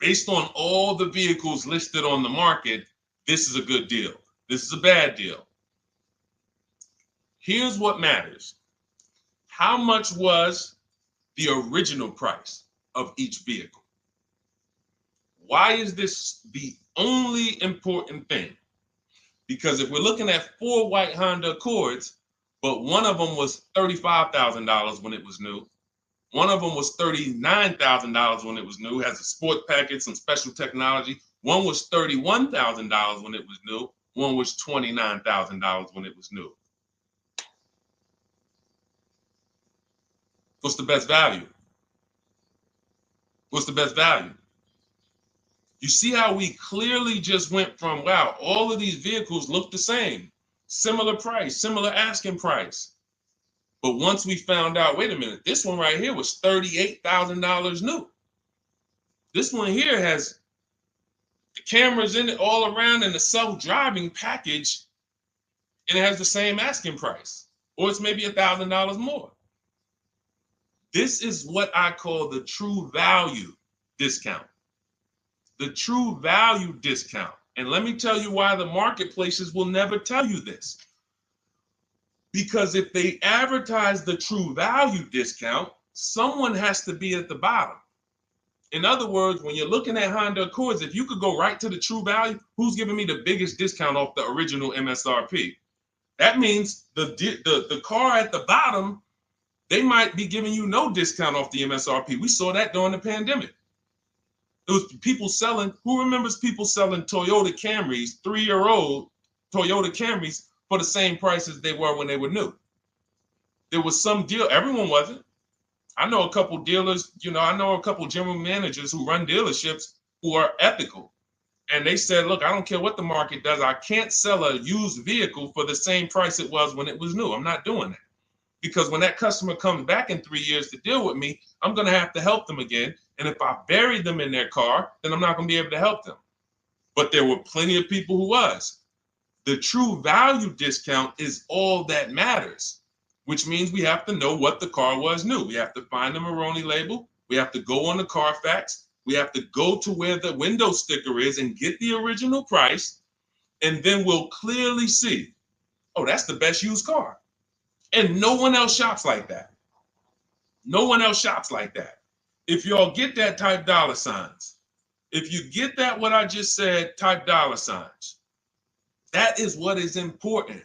Based on all the vehicles listed on the market, this is a good deal. This is a bad deal. Here's what matters. How much was the original price of each vehicle? Why is this the only important thing? Because if we're looking at 4 white Honda Accords, but one of them was $35,000 when it was new, one of them was $39,000 when it was new, has a sport package, some special technology. One was $31,000 when it was new, one was $29,000 when it was new. What's the best value? What's the best value? You see how we clearly just went from, wow, all of these vehicles look the same, similar price, similar asking price. But once we found out, wait a minute, this one right here was $38,000 new. This one here has the cameras in it all around and the self-driving package, and it has the same asking price, or it's maybe $1,000 more. This is what I call the true value discount. The true value discount. And let me tell you why the marketplaces will never tell you this. Because if they advertise the true value discount, someone has to be at the bottom. In other words, when you're looking at Honda Accords, if you could go right to the true value, who's giving me the biggest discount off the original MSRP? That means the car at the bottom, they might be giving you no discount off the MSRP. We saw that during the pandemic. It was people selling, who remembers people selling Toyota Camrys, 3-year-old Toyota Camrys, for the same price as they were when they were new? There was some deal, everyone wasn't. I know a couple dealers, I know a couple general managers who run dealerships who are ethical. And they said, look, I don't care what the market does. I can't sell a used vehicle for the same price it was when it was new. I'm not doing that. Because when that customer comes back in 3 years to deal with me, I'm going to have to help them again. And if I buried them in their car, then I'm not going to be able to help them. But there were plenty of people who was. The true value discount is all that matters, which means we have to know what the car was new. We have to find the Maroni label. We have to go on the Carfax. We have to go to where the window sticker is and get the original price. And then we'll clearly see, oh, that's the best used car. And no one else shops like that. No one else shops like that. If y'all get that, type dollar signs. If you get that, what I just said, type dollar signs. That is what is important,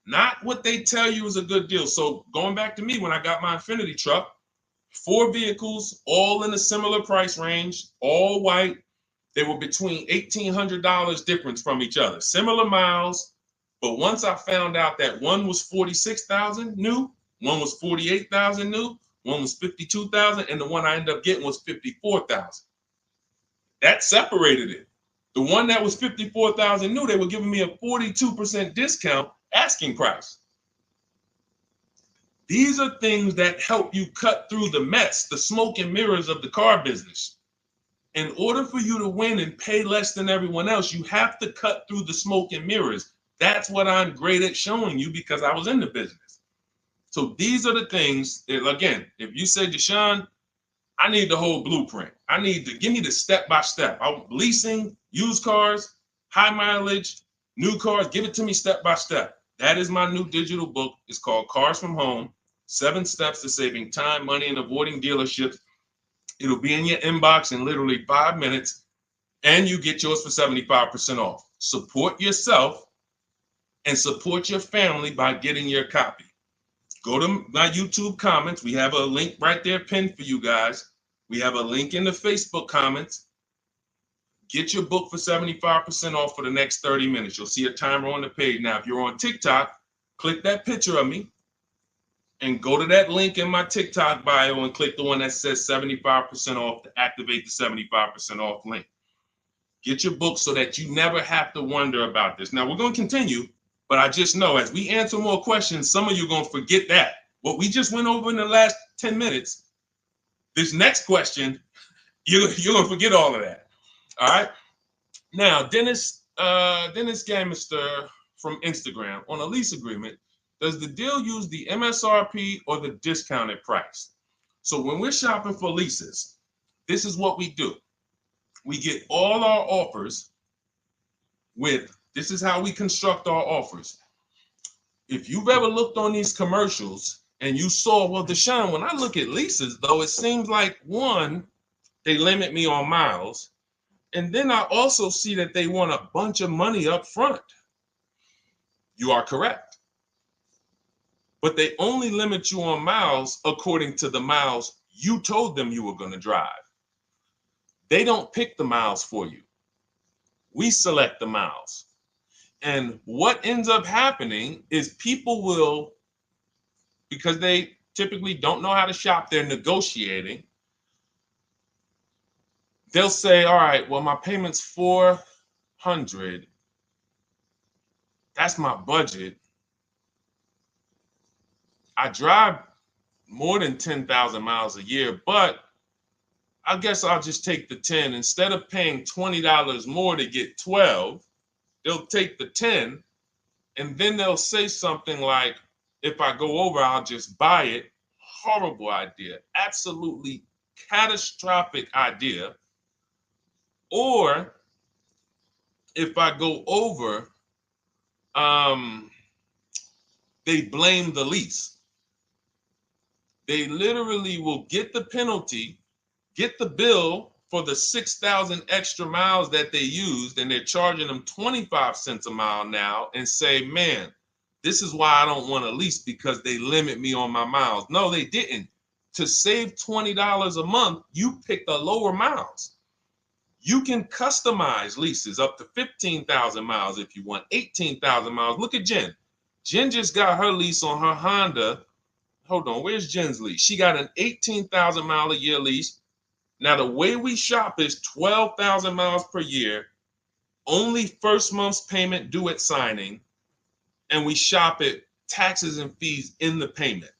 not what they tell you is a good deal. So going back to me, when I got my Infiniti truck, 4 vehicles, all in a similar price range, all white. They were between $1,800 difference from each other, similar miles. But once I found out that one was 46,000 new, one was 48,000 new, one was 52,000, and the one I ended up getting was 54,000. That separated it. The one that was 54,000 new, they were giving me a 42% discount asking price. These are things that help you cut through the mess, the smoke and mirrors of the car business. In order for you to win and pay less than everyone else, you have to cut through the smoke and mirrors. That's what I'm great at showing you because I was in the business. So these are the things that, again, if you say, Deshone, I need the whole blueprint. I need to give me the step-by-step. Leasing, used cars, high mileage, new cars, give it to me step-by-step. That is my new digital book. It's called Cars from Home, 7 Steps to Saving Time, Money, and Avoiding Dealerships. It'll be in your inbox in literally 5 minutes, and you get yours for 75% off. Support yourself and support your family by getting your copy. Go to my YouTube comments. We have a link right there pinned for you guys. We have a link in the Facebook comments. Get your book for 75% off for the next 30 minutes. You'll see a timer on the page. Now, if you're on TikTok, click that picture of me and go to that link in my TikTok bio and click the one that says 75% off to activate the 75% off link. Get your book so that you never have to wonder about this. Now, we're going to continue, but I just know as we answer more questions, some of you are going to forget that. What we just went over in the last 10 minutes, this next question, you're going to forget all of that. All right. Now, Dennis Gamister from Instagram, on a lease agreement, does the deal use the MSRP or the discounted price? So when we're shopping for leases, this is what we do. We get all our offers with, this is how we construct our offers. If you've ever looked on these commercials and you saw, well, Deshone, when I look at leases, though, it seems like, one, they limit me on miles. And then I also see that they want a bunch of money up front. You are correct. But they only limit you on miles according to the miles you told them you were going to drive. They don't pick the miles for you. We select the miles. And what ends up happening is people will, because they typically don't know how to shop, they're negotiating. They'll say, all right, well, my payment's $400. That's my budget. I drive more than 10,000 miles a year, but I guess I'll just take the 10. Instead of paying $20 more to get 12, they'll take the 10, and then they'll say something like, if I go over, I'll just buy it. Horrible idea. Absolutely catastrophic idea. Or if I go over, they blame the lease. They literally will get the penalty, get the bill for the 6,000 extra miles that they used, and they're charging them 25 cents a mile now, and say, man, this is why I don't want to lease, because they limit me on my miles. No, they didn't. To save $20 a month, you pick the lower miles. You can customize leases up to 15,000 miles if you want, 18,000 miles. Look at Jen. Jen just got her lease on her Honda. Hold on, where's Jen's lease? She got an 18,000 mile a year lease. Now, the way we shop is 12,000 miles per year, only first month's payment due at signing, and we shop it taxes and fees in the payment.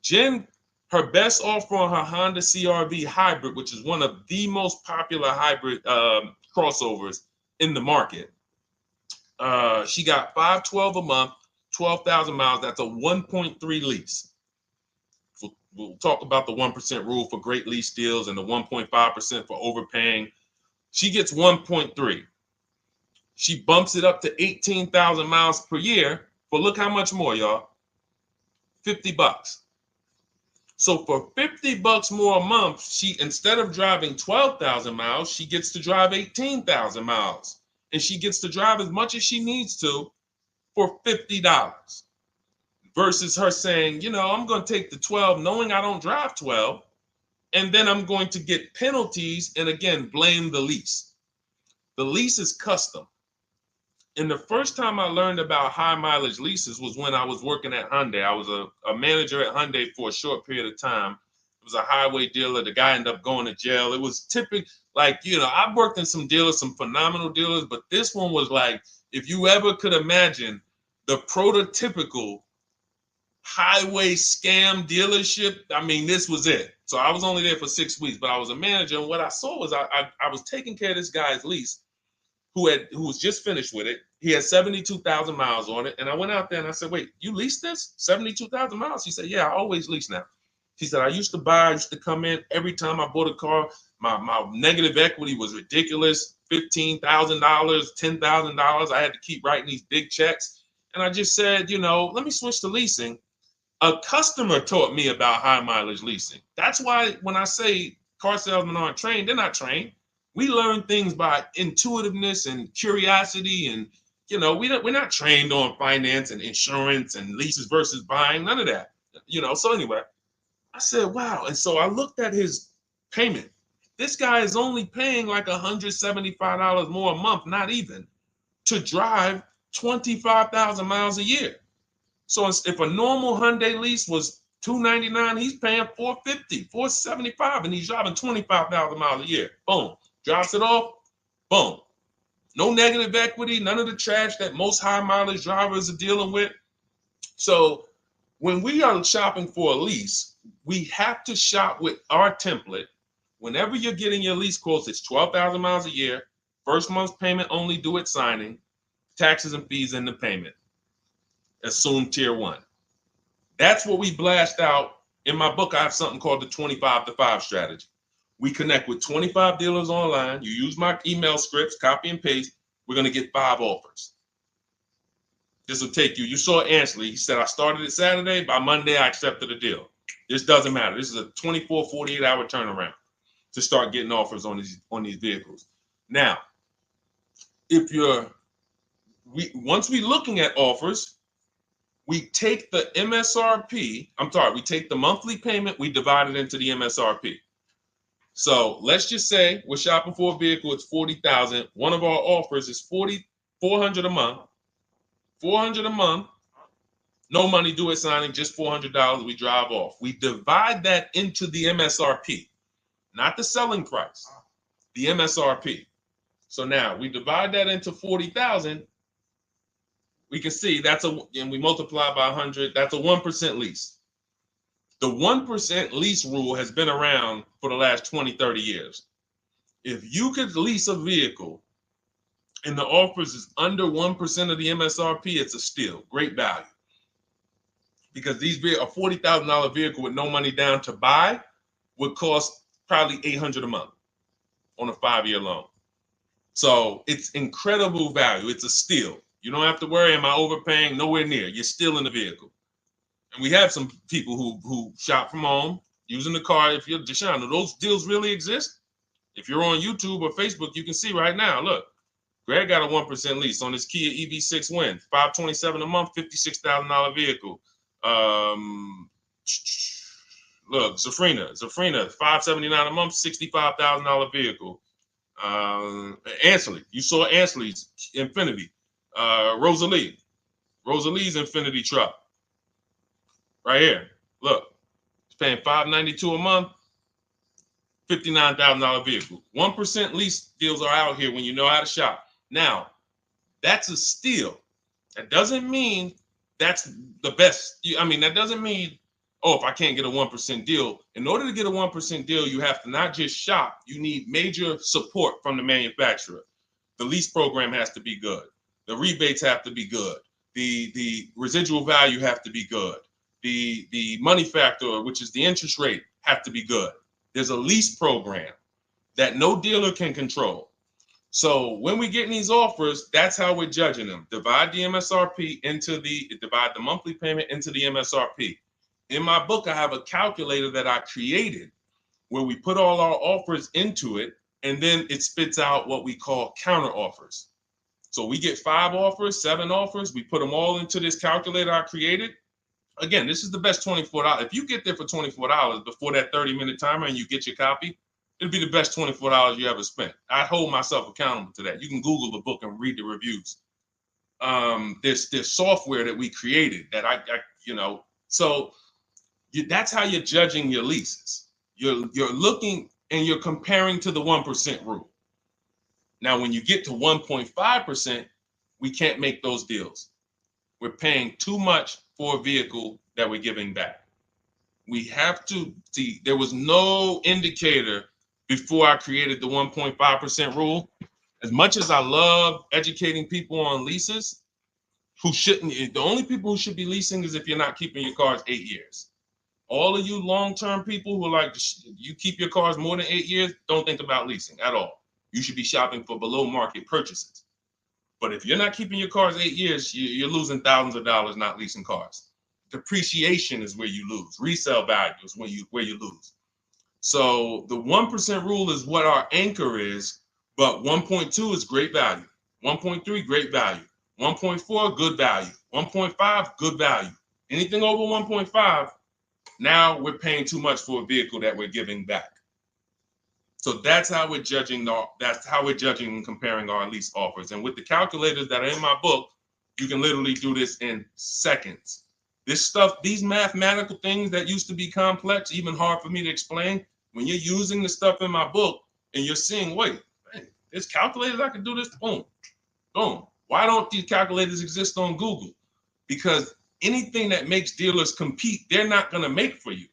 Jen, her best offer on her Honda CR-V hybrid, which is one of the most popular hybrid crossovers in the market, she got $512 a month, 12,000 miles. That's a 1.3 lease. We'll talk about the 1% rule for great lease deals and the 1.5% for overpaying. She gets 1.3. She bumps it up to 18,000 miles per year. But look how much more, y'all. $50. So for $50 more a month, she, instead of driving 12,000 miles, she gets to drive 18,000 miles. And she gets to drive as much as she needs to for $50. Versus her saying, you know, I'm going to take the 12 knowing I don't drive 12, and then I'm going to get penalties and, again, blame the lease. The lease is custom. And the first time I learned about high mileage leases was when I was working at Hyundai. I was a manager at Hyundai for a short period of time. It was a highway dealer. The guy ended up going to jail. It was typical, like, you know, I've worked in some dealers, some phenomenal dealers, but this one was like, if you ever could imagine the prototypical highway scam dealership, I mean, this was it. So I was only there for 6 weeks, but I was a manager. And what I saw was I was taking care of this guy's lease who was just finished with it. He had 72,000 miles on it. And I went out there and I said, wait, you leased this? 72,000 miles? He said, yeah, I always lease now. He said, I used to come in every time I bought a car. My negative equity was ridiculous. $15,000, $10,000. I had to keep writing these big checks. And I just said, you know, let me switch to leasing. A customer taught me about high mileage leasing. That's why when I say car salesmen aren't trained, they're not trained. We learn things by intuitiveness and curiosity, and you know, we're not trained on finance and insurance and leases versus buying, none of that. You know, so anyway, I said, wow. And so I looked at his payment. This guy is only paying like $175 more a month, not even, to drive 25,000 miles a year. So if a normal Hyundai lease was $299, he's paying $450, $475, and he's driving 25,000 miles a year. Boom. Drops it off. Boom. No negative equity, none of the trash that most high mileage drivers are dealing with. So when we are shopping for a lease, we have to shop with our template. Whenever you're getting your lease quotes, it's 12,000 miles a year, first month's payment only due at signing, taxes and fees in the payment. Assume tier 1. That's what we blast out. In my book, I have something called the 25 to 5 strategy. We connect with 25 dealers online. You use my email scripts, copy and paste. We're going to get 5 offers. This will take you. You saw Ansley. He said, I started it Saturday. By Monday, I accepted a deal. This doesn't matter. This is a 24, 48-hour turnaround to start getting offers on these vehicles. Now, once we're looking at offers, we take the MSRP. We take the monthly payment. We divide it into the MSRP. So let's just say we're shopping for a vehicle. It's $40,000. One of our offers is $400 a month. $400 a month. No money due at signing. Just $400. We drive off. We divide that into the MSRP, not the selling price. The MSRP. So now we divide that into $40,000. we can see and we multiply by 100, that's a 1% lease. The 1% lease rule has been around for the last 20, 30 years. If you could lease a vehicle and the offers is under 1% of the MSRP, it's a steal, great value. Because a $40,000 vehicle with no money down to buy would cost probably $800 a month on a 5-year loan. So it's incredible value. It's a steal. You don't have to worry, am I overpaying? Nowhere near. You're still in the vehicle. And we have some people who shop from home using the car. If you're Deshone, do those deals really exist? If you're on YouTube or Facebook, you can see right now, look, Greg got a 1% lease on his Kia EV6 Win, $527 a month, $56,000 vehicle. Look, Zafrina, $579 a month, $65,000 vehicle. Ansley, you saw Ansley's Infinity. Rosalie's Infinity truck. Right here. Look, it's paying $592 a month, $59,000 vehicle. 1% lease deals are out here when you know how to shop. Now, that's a steal. That doesn't mean that's the best. That doesn't mean, oh, if I can't get a 1% deal. In order to get a 1% deal, you have to not just shop. You need major support from the manufacturer. The lease program has to be good. The rebates have to be good. The residual value have to be good. The money factor, which is the interest rate, have to be good. There's a lease program that no dealer can control. So when we get these offers, that's how we're judging them. Divide the monthly payment into the MSRP. In my book, I have a calculator that I created where we put all our offers into it, and then it spits out what we call counter offers. So we get 5 offers, 7 offers. We put them all into this calculator I created. Again, this is the best $24. If you get there for $24 before that 30-minute timer and you get your copy, it'll be the best $24 you ever spent. I hold myself accountable to that. You can Google the book and read the reviews. There's software that we created that that's how you're judging your leases. You're looking and you're comparing to the 1% rule. Now, when you get to 1.5%, we can't make those deals. We're paying too much for a vehicle that we're giving back. We have to see, there was no indicator before I created the 1.5% rule. As much as I love educating people on leases, the only people who should be leasing is if you're not keeping your cars 8 years. All of you long-term people who are like, you keep your cars more than 8 years, don't think about leasing at all. You should be shopping for below market purchases. But if you're not keeping your cars 8 years, you're losing thousands of dollars not leasing cars. Depreciation is where you lose. Resale value is where you lose. So the 1% rule is what our anchor is, but 1.2 is great value. 1.3, great value. 1.4, good value. 1.5, good value. Anything over 1.5, now we're paying too much for a vehicle that we're giving back. So that's how we're judging. That's how we're judging and comparing our lease offers. And with the calculators that are in my book, you can literally do this in seconds. This stuff, these mathematical things that used to be complex, even hard for me to explain, when you're using the stuff in my book and you're seeing, wait, man, there's calculators, I can do this, boom, boom. Why don't these calculators exist on Google? Because anything that makes dealers compete, they're not going to make for you.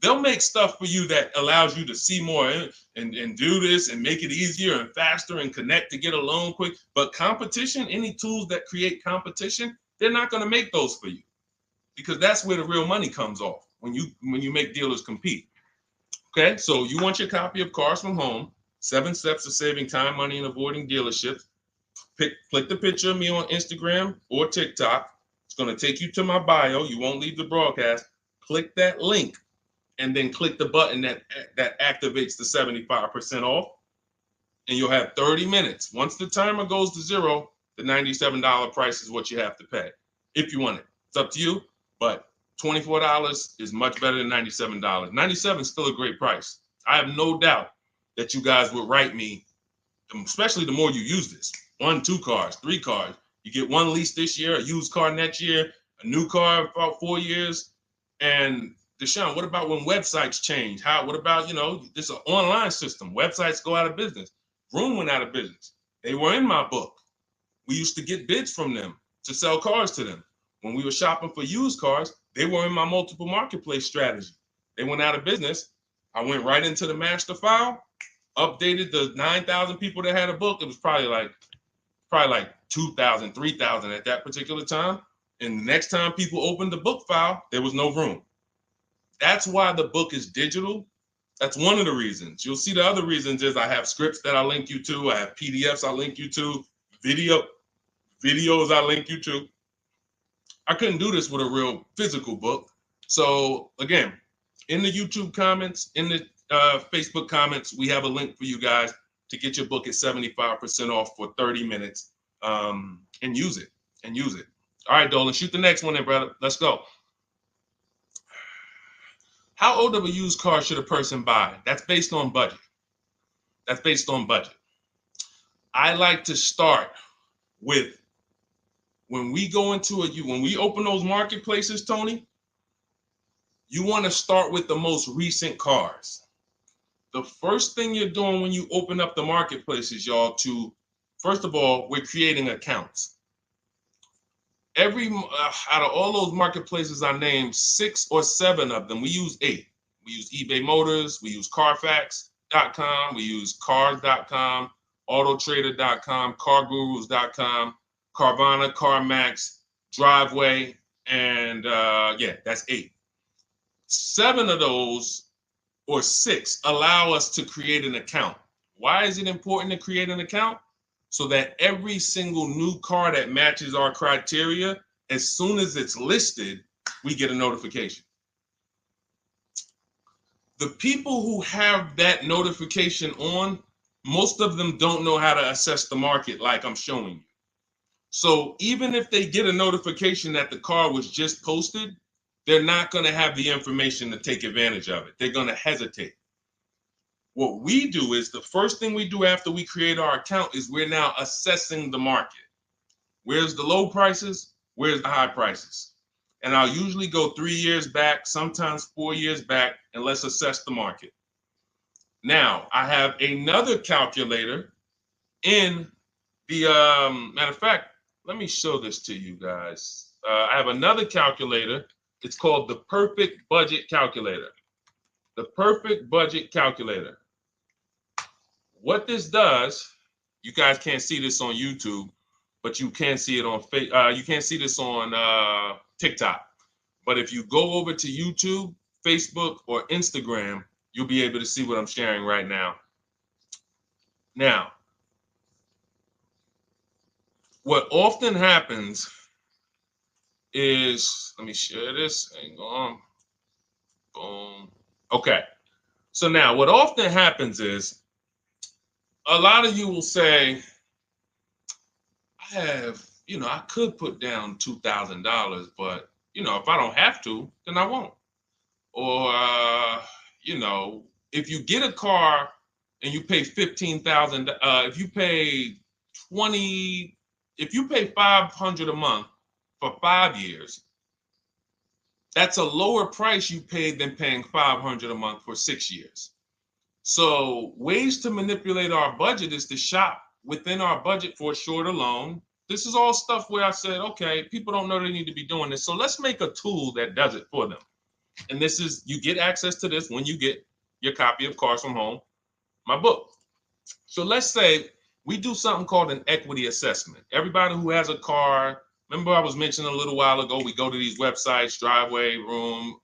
They'll make stuff for you that allows you to see more and do this and make it easier and faster and connect to get a loan quick. But competition, any tools that create competition, they're not going to make those for you, because that's where the real money comes off, when you make dealers compete. Okay, so you want your copy of Cars from Home, 7 Steps to Saving Time, Money, and Avoiding Dealerships. Click the picture of me on Instagram or TikTok. It's going to take you to my bio. You won't leave the broadcast. Click that link and then click the button that activates the 75% off, and you'll have 30 minutes. Once the timer goes to 0, the $97 price is what you have to pay if you want it. It's up to you, but $24 is much better than $97. $97 is still a great price. I have no doubt that you guys would write me, especially the more you use this. 1, 2 cars, 3 cars. You get 1 lease this year, a used car next year, a new car about 4 years. And Deshone, what about when websites change? What about, this is an online system. Websites go out of business. Vroom went out of business. They were in my book. We used to get bids from them. to sell cars to them. When we were shopping for used cars, they were in my multiple marketplace strategy. They went out of business. I went right into the master file, updated the 9,000 people that had a book. It was probably like 2,000, 3,000 at that particular time. And the next time people opened the book file, there was no room. That's why the book is digital. That's one of the reasons. You'll see the other reasons is I have scripts that I link you to. I have PDFs I link you to, videos I link you to. I couldn't do this with a real physical book. So again, in the YouTube comments, in the Facebook comments, we have a link for you guys to get your book at 75% off for 30 minutes and use it. All right, Dolan, shoot the next one then, brother. Let's go. How old of a used car should a person buy? That's based on budget. I like to start with when we open those marketplaces, Tony, you want to start with the most recent cars. The first thing you're doing when you open up the marketplaces, y'all, first of all, we're creating accounts. Out of all those marketplaces I named, 6 or 7 of them, we use 8. We use eBay Motors, we use Carfax.com, we use Cars.com, Autotrader.com, CarGurus.com, Carvana, CarMax, Driveway, and that's 8. 7 of those, or 6, allow us to create an account. Why is it important to create an account? So that every single new car that matches our criteria, as soon as it's listed, we get a notification. The people who have that notification on, most of them don't know how to assess the market like I'm showing you. So even if they get a notification that the car was just posted, they're not going to have the information to take advantage of it. They're going to hesitate. What we do is the first thing we do after we create our account is we're now assessing the market. Where's the low prices? Where's the high prices? And I'll usually go 3 years back, sometimes 4 years back, and let's assess the market. Now, I have another calculator in the, matter of fact, let me show this to you guys. I have another calculator. It's called the Perfect Budget Calculator. The Perfect Budget Calculator. What this does, you guys can't see this on YouTube, but you can see it on you can't see this on TikTok. But if you go over to YouTube, Facebook, or Instagram, you'll be able to see what I'm sharing right now. Now, what often happens is, let me share this. Hang on. Boom. Okay. So now what often happens is a lot of you will say, I could put down $2,000, but, if I don't have to, then I won't. Or, if you get a car and you pay $15,000, if you pay $500 a month for 5 years, that's a lower price you paid than paying $500 a month for 6 years. So ways to manipulate our budget is to shop within our budget for a shorter loan. This is all stuff where I said, okay, people don't know they need to be doing this. So let's make a tool that does it for them. And this is, you get access to this when you get your copy of Cars from Home, my book. So let's say we do something called an equity assessment. Everybody who has a car, remember I was mentioning a little while ago, we go to these websites, Driveway,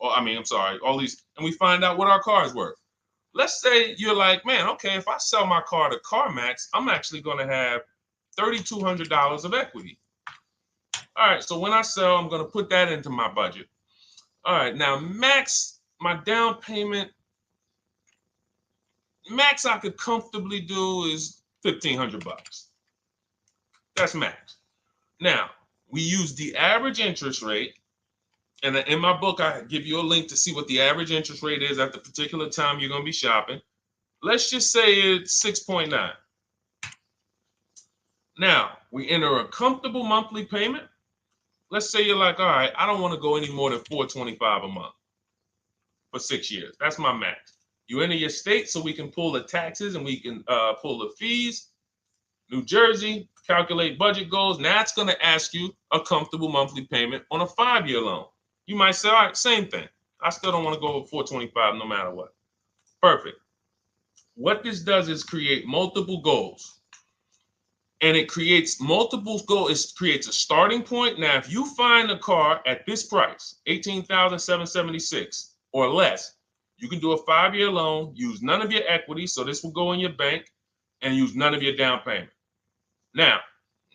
all these, and we find out what our car is worth. Let's say you're like, man, okay, if I sell my car to CarMax, I'm actually going to have $3,200 of equity. All right, so when I sell, I'm going to put that into my budget. All right, now my down payment, max I could comfortably do is $1,500. That's max. Now, we use the average interest rate. And in my book, I give you a link to see what the average interest rate is at the particular time you're going to be shopping. Let's just say it's 6.9. Now, we enter a comfortable monthly payment. Let's say you're like, all right, I don't want to go any more than $425 a month for 6 years. That's my max. You enter your state so we can pull the taxes and we can pull the fees. New Jersey, calculate budget goals. Now it's going to ask you a comfortable monthly payment on a 5-year loan. You might say, all right, same thing. I still don't want to go over 425 no matter what. Perfect. What this does is create multiple goals. And it creates multiple goals. It creates a starting point. Now, if you find a car at this price, $18,776 or less, you can do a 5-year loan, use none of your equity. So this will go in your bank, and use none of your down payment. Now,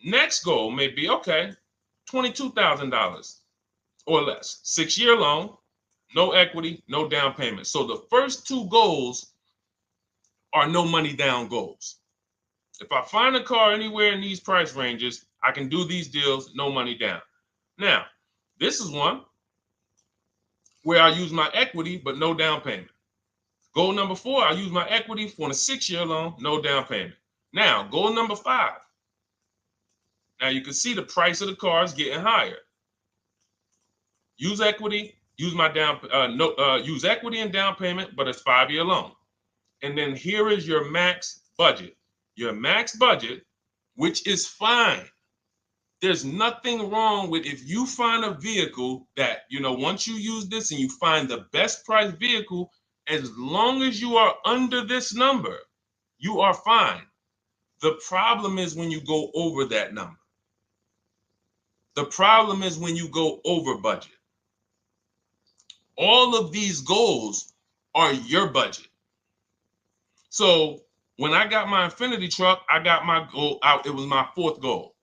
next goal may be, okay, $22,000 or less. 6-year loan, no equity, no down payment. So the first 2 goals are no money down goals. If I find a car anywhere in these price ranges, I can do these deals, no money down. Now, this is one where I use my equity, but no down payment. Goal number 4, I use my equity for a 6-year loan, no down payment. Now, goal number 5. Now you can see the price of the car is getting higher. Use equity, use my use equity and down payment, but it's 5-year loan. And then here is your max budget. Your max budget, which is fine. There's nothing wrong with if you find a vehicle that, once you use this and you find the best price vehicle, as long as you are under this number, you are fine. The problem is when you go over that number. The problem is when you go over budget. All of these goals are your budget. So when I got my Infinity truck, I got my goal out. It was my 4th goal.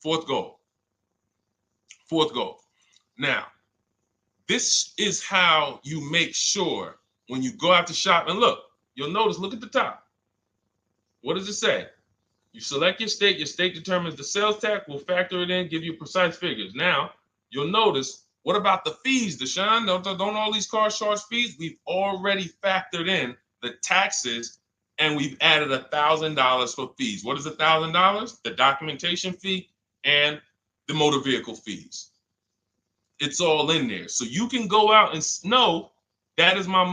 4th goal. 4th goal. Now, this is how you make sure when you go out to shop, and look, you'll notice, look at the top. What does it say? You select your state determines the sales tax, will factor it in, give you precise figures. Now, you'll notice, what about the fees, Deshone? Don't all these cars charge fees? We've already factored in the taxes, and we've added $1,000 for fees. What is $1,000? The documentation fee and the motor vehicle fees. It's all in there. So you can go out and know that's my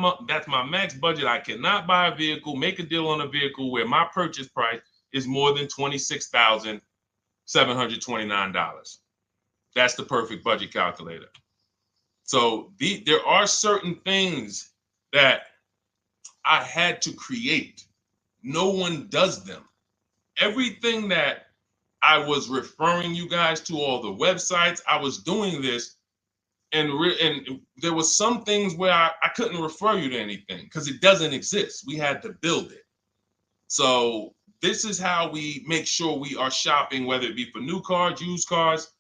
max budget. I cannot buy a vehicle, make a deal on a vehicle where my purchase price is more than $26,729. That's the perfect budget calculator. So there are certain things that I had to create. No one does them. Everything that I was referring you guys to, all the websites, I was doing this, and there was some things where I couldn't refer you to anything because it doesn't exist. We had to build it. So this is how we make sure we are shopping, whether it be for new cars, used cars,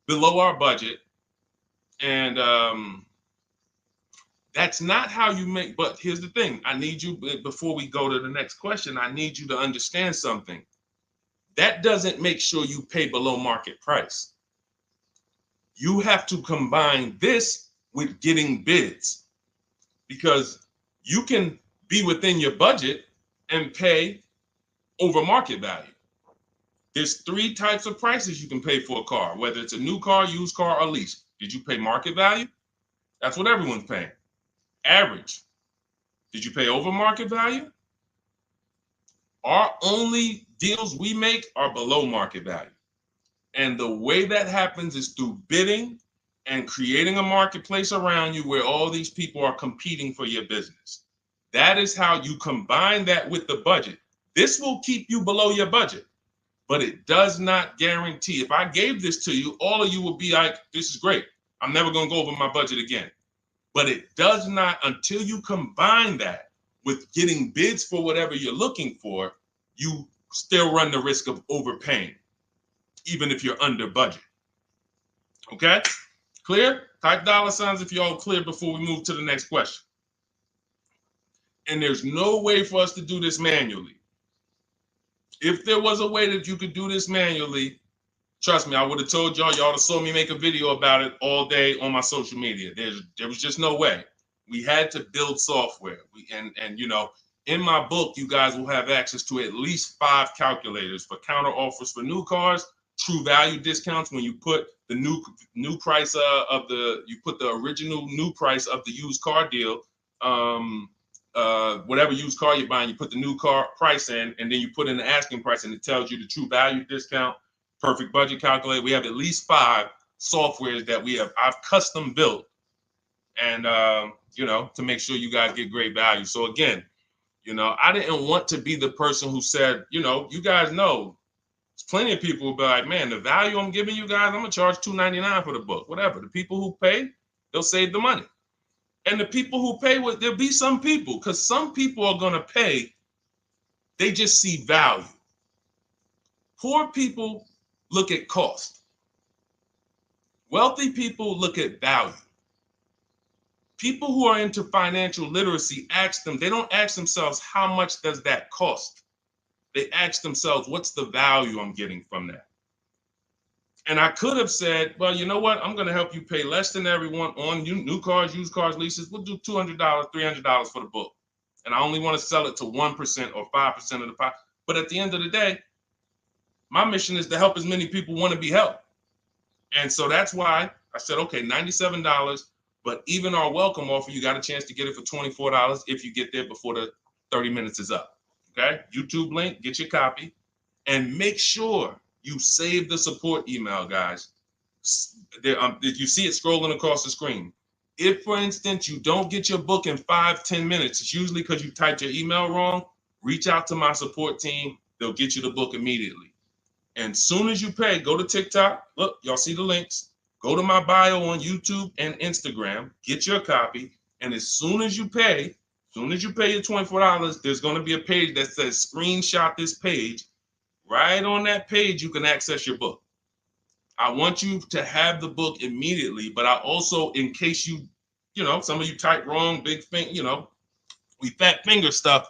below our budget. And that's not how you make, but here's the thing. I need you, before we go to the next question, I need you to understand something. That doesn't make sure you pay below market price. You have to combine this with getting bids, because you can be within your budget and pay over market value. There's 3 types of prices you can pay for a car, whether it's a new car, used car, or lease. Did you pay market value? That's what everyone's paying. Average. Did you pay over market value? Our only deals we make are below market value. And the way that happens is through bidding and creating a marketplace around you where all these people are competing for your business. That is how you combine that with the budget. This will keep you below your budget, but it does not guarantee. If I gave this to you, all of you would be like, this is great. I'm never going to go over my budget again. But it does not, until you combine that with getting bids for whatever you're looking for, you still run the risk of overpaying, even if you're under budget. Okay? Clear? Type $ if you're all clear before we move to the next question. And there's no way for us to do this manually. If there was a way that you could do this manually, trust me, I would have told y'all to saw me make a video about it all day on my social media. There was just no way. We had to build software. And in my book, you guys will have access to at least 5 calculators for counter offers for new cars, true value discounts when you put the new price you put the original new price of the used car deal whatever used car you're buying, you put the new car price in, and then you put in the asking price, and it tells you the true value discount, perfect budget calculator. We have at least 5 softwares that I've custom built, and to make sure you guys get great value. So again, I didn't want to be the person who said, you guys know, there's plenty of people who be like, man, the value I'm giving you guys, I'm gonna charge $2.99 for the book. Whatever. The people who pay, they'll save the money. And the people who pay, there'll be some people, because some people are gonna pay, they just see value. Poor people look at cost. Wealthy people look at value. People who are into financial literacy they don't ask themselves, how much does that cost? They ask themselves, what's the value I'm getting from that? And I could have said, well, you know what? I'm going to help you pay less than everyone on new cars, used cars, leases. We'll do $200, $300 for the book. And I only want to sell it to 1% or 5% of the pie. But at the end of the day, my mission is to help as many people want to be helped. And so that's why I said, okay, $97. But even our welcome offer, you got a chance to get it for $24 if you get there before the 30 minutes is up. Okay? YouTube link, get your copy. And make sure you save the support email, guys. If you see it scrolling across the screen. If, for instance, you don't get your book in 5-10 minutes, it's usually because you typed your email wrong. Reach out to my support team. They'll get you the book immediately. And soon as you pay, go to TikTok. Look, y'all see the links. Go to my bio on YouTube and Instagram. Get your copy. And as soon as you pay your $24, there's going to be a page that says screenshot this page. Right on that page, you can access your book. I want you to have the book immediately, but I also, in case some of you type wrong, big thing, we fat finger stuff.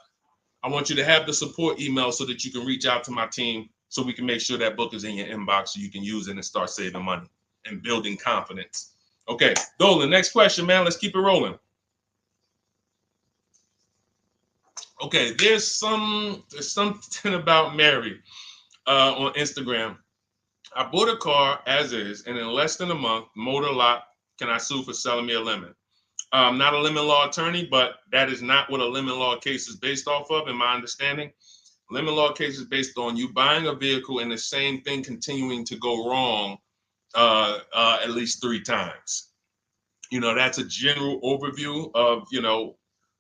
I want you to have the support email so that you can reach out to my team so we can make sure that book is in your inbox so you can use it and start saving money and building confidence. Okay, Dolan, next question, man. Let's keep it rolling. Okay, there's something about Mary on Instagram. I bought a car as is, and in less than a month, motor lock. Can I sue for selling me a lemon? I'm not a lemon law attorney, but that is not what a lemon law case is based off of, in my understanding. Lemon law case is based on you buying a vehicle and the same thing continuing to go wrong at least 3 times. That's a general overview of,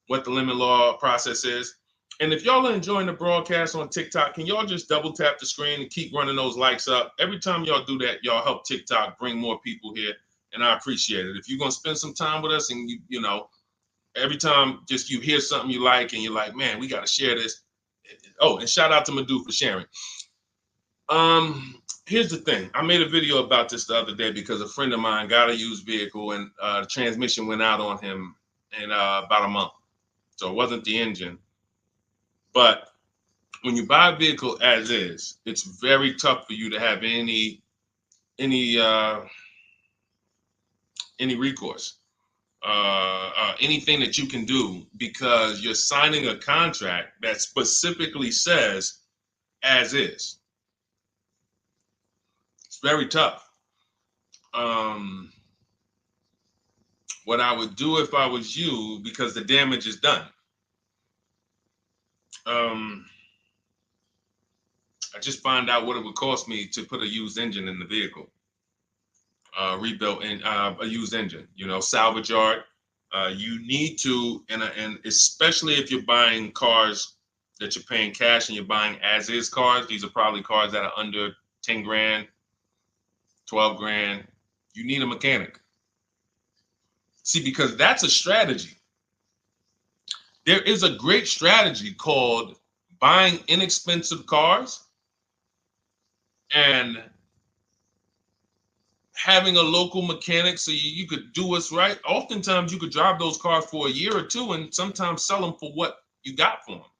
what the lemon law process is. And if y'all are enjoying the broadcast on TikTok, can y'all just double tap the screen and keep running those likes up? Every time y'all do that, y'all help TikTok bring more people here, and I appreciate it. If you're going to spend some time with us and, every time just you hear something you like and you're like, man, we got to share this. Oh, and shout out to Madhu for sharing. Here's the thing. I made a video about this the other day because a friend of mine got a used vehicle and the transmission went out on him in about a month. So it wasn't the engine. But when you buy a vehicle as is, it's very tough for you to have any recourse, anything that you can do, because you're signing a contract that specifically says as is. It's very tough. What I would do if I was you, because the damage is done, I just find out what it would cost me to put a used engine in the vehicle, rebuilt in a used engine, salvage yard. You need to, and especially if you're buying cars that you're paying cash and you're buying as is cars, these are probably cars that are under 10 grand, 12 grand. You need a mechanic. See, because that's a strategy. There is a great strategy called buying inexpensive cars and having a local mechanic so you could do what's right. Oftentimes you could drive those cars for a year or two and sometimes sell them for what you got for them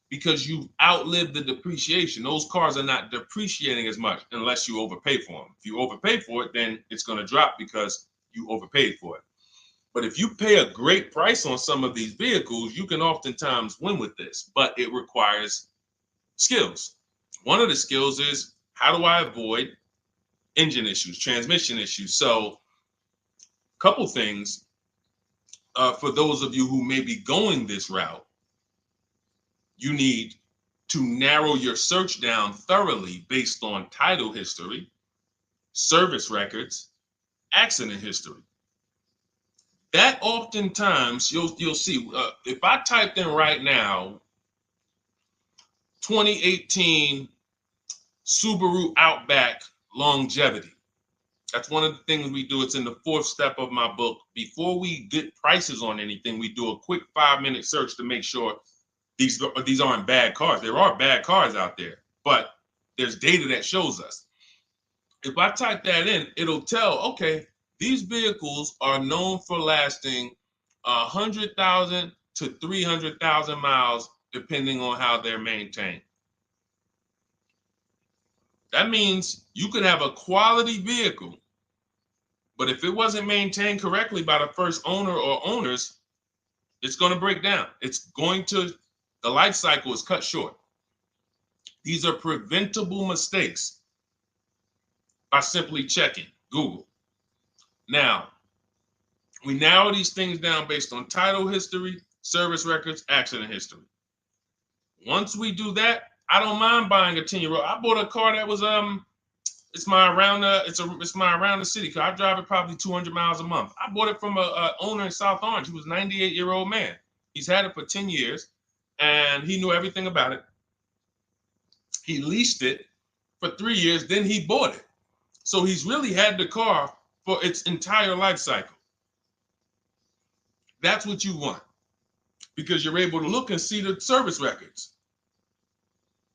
because you've outlived the depreciation. Those cars are not depreciating as much unless you overpay for them. If you overpay for it, then it's going to drop because you overpaid for it. But if you pay a great price on some of these vehicles, you can oftentimes win with this, but it requires skills. One of the skills is, how do I avoid engine issues, transmission issues? So a couple things. for those of you who may be going this route, you need to narrow your search down thoroughly based on title history, service records, accident history. That oftentimes you'll see, if I typed in right now 2018 Subaru Outback longevity. That's one of the things we do. It's in the 4th step of my book. Before we get prices on anything, we do a quick 5-minute search to make sure these aren't bad cars. There are bad cars out there, but there's data that shows us. If I type that in, it'll tell, okay, these vehicles are known for lasting 100,000 to 300,000 miles, depending on how they're maintained. That means you could have a quality vehicle, but if it wasn't maintained correctly by the first owner or owners, it's going to break down. The life cycle is cut short. These are preventable mistakes by simply checking Google. Now, we narrow these things down based on title history, service records, accident history. Once we do that, I don't mind buying a 10-year-old. I bought a car that was it's my around the city car. I drive it probably 200 miles a month. I bought it from a owner in South Orange. He was a 98-year-old man. He's had it for 10 years, and he knew everything about it. He leased it for 3 years, then he bought it. So he's really had the car for its entire life cycle. That's what you want, because you're able to look and see the service records.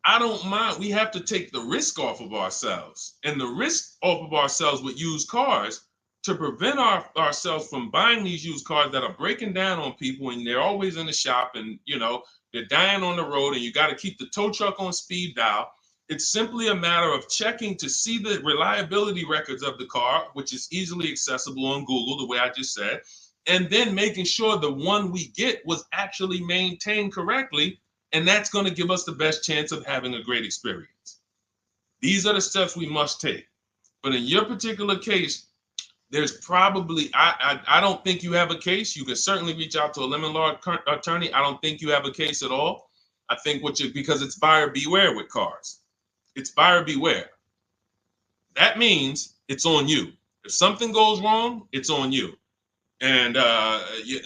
I don't mind. We have to take the risk off of ourselves, and the risk off of ourselves with used cars to prevent ourselves from buying these used cars that are breaking down on people, and they're always in the shop, and they're dying on the road, and you got to keep the tow truck on speed dial. It's simply a matter of checking to see the reliability records of the car, which is easily accessible on Google, the way I just said, and then making sure the one we get was actually maintained correctly. And that's going to give us the best chance of having a great experience. These are the steps we must take. But in your particular case, there's probably, I don't think you have a case. You can certainly reach out to a lemon law attorney. I don't think you have a case at all. I think because it's buyer beware with cars. It's buyer beware. That means it's on you. If something goes wrong, it's on you. And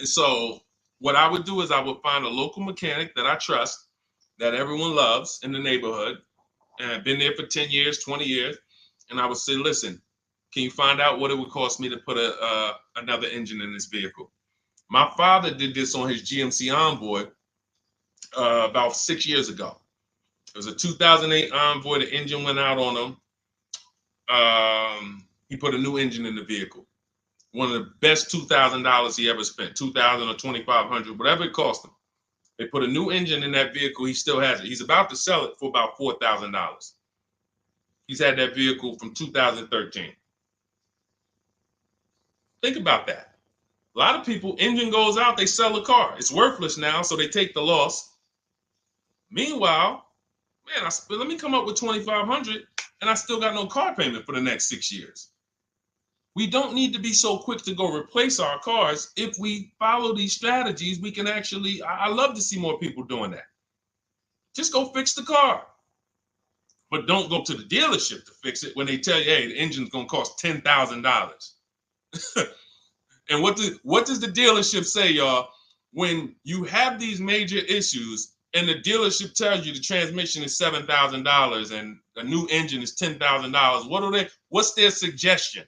so what I would do is I would find a local mechanic that I trust, that everyone loves in the neighborhood, and I've been there for 10 years, 20 years. And I would say, listen, can you find out what it would cost me to put another engine in this vehicle? My father did this on his GMC Envoy about 6 years ago. It was a 2008 Envoy. The engine went out on him. He put a new engine in the vehicle. One of the best $2,000 he ever spent, $2,000 or $2,500, whatever it cost him. They put a new engine in that vehicle. He still has it. He's about to sell it for about $4,000. He's had that vehicle from 2013. Think about that. A lot of people, engine goes out, they sell the car. It's worthless now, so they take the loss. Meanwhile, man, let me come up with $2,500, and I still got no car payment for the next 6 years. We don't need to be so quick to go replace our cars. If we follow these strategies, we can actually, I love to see more people doing that. Just go fix the car. But don't go to the dealership to fix it when they tell you, hey, the engine's going to cost $10,000. And what does the dealership say, y'all? When you have these major issues and the dealership tells you the transmission is $7,000 and a new engine is $10,000, what's their suggestion?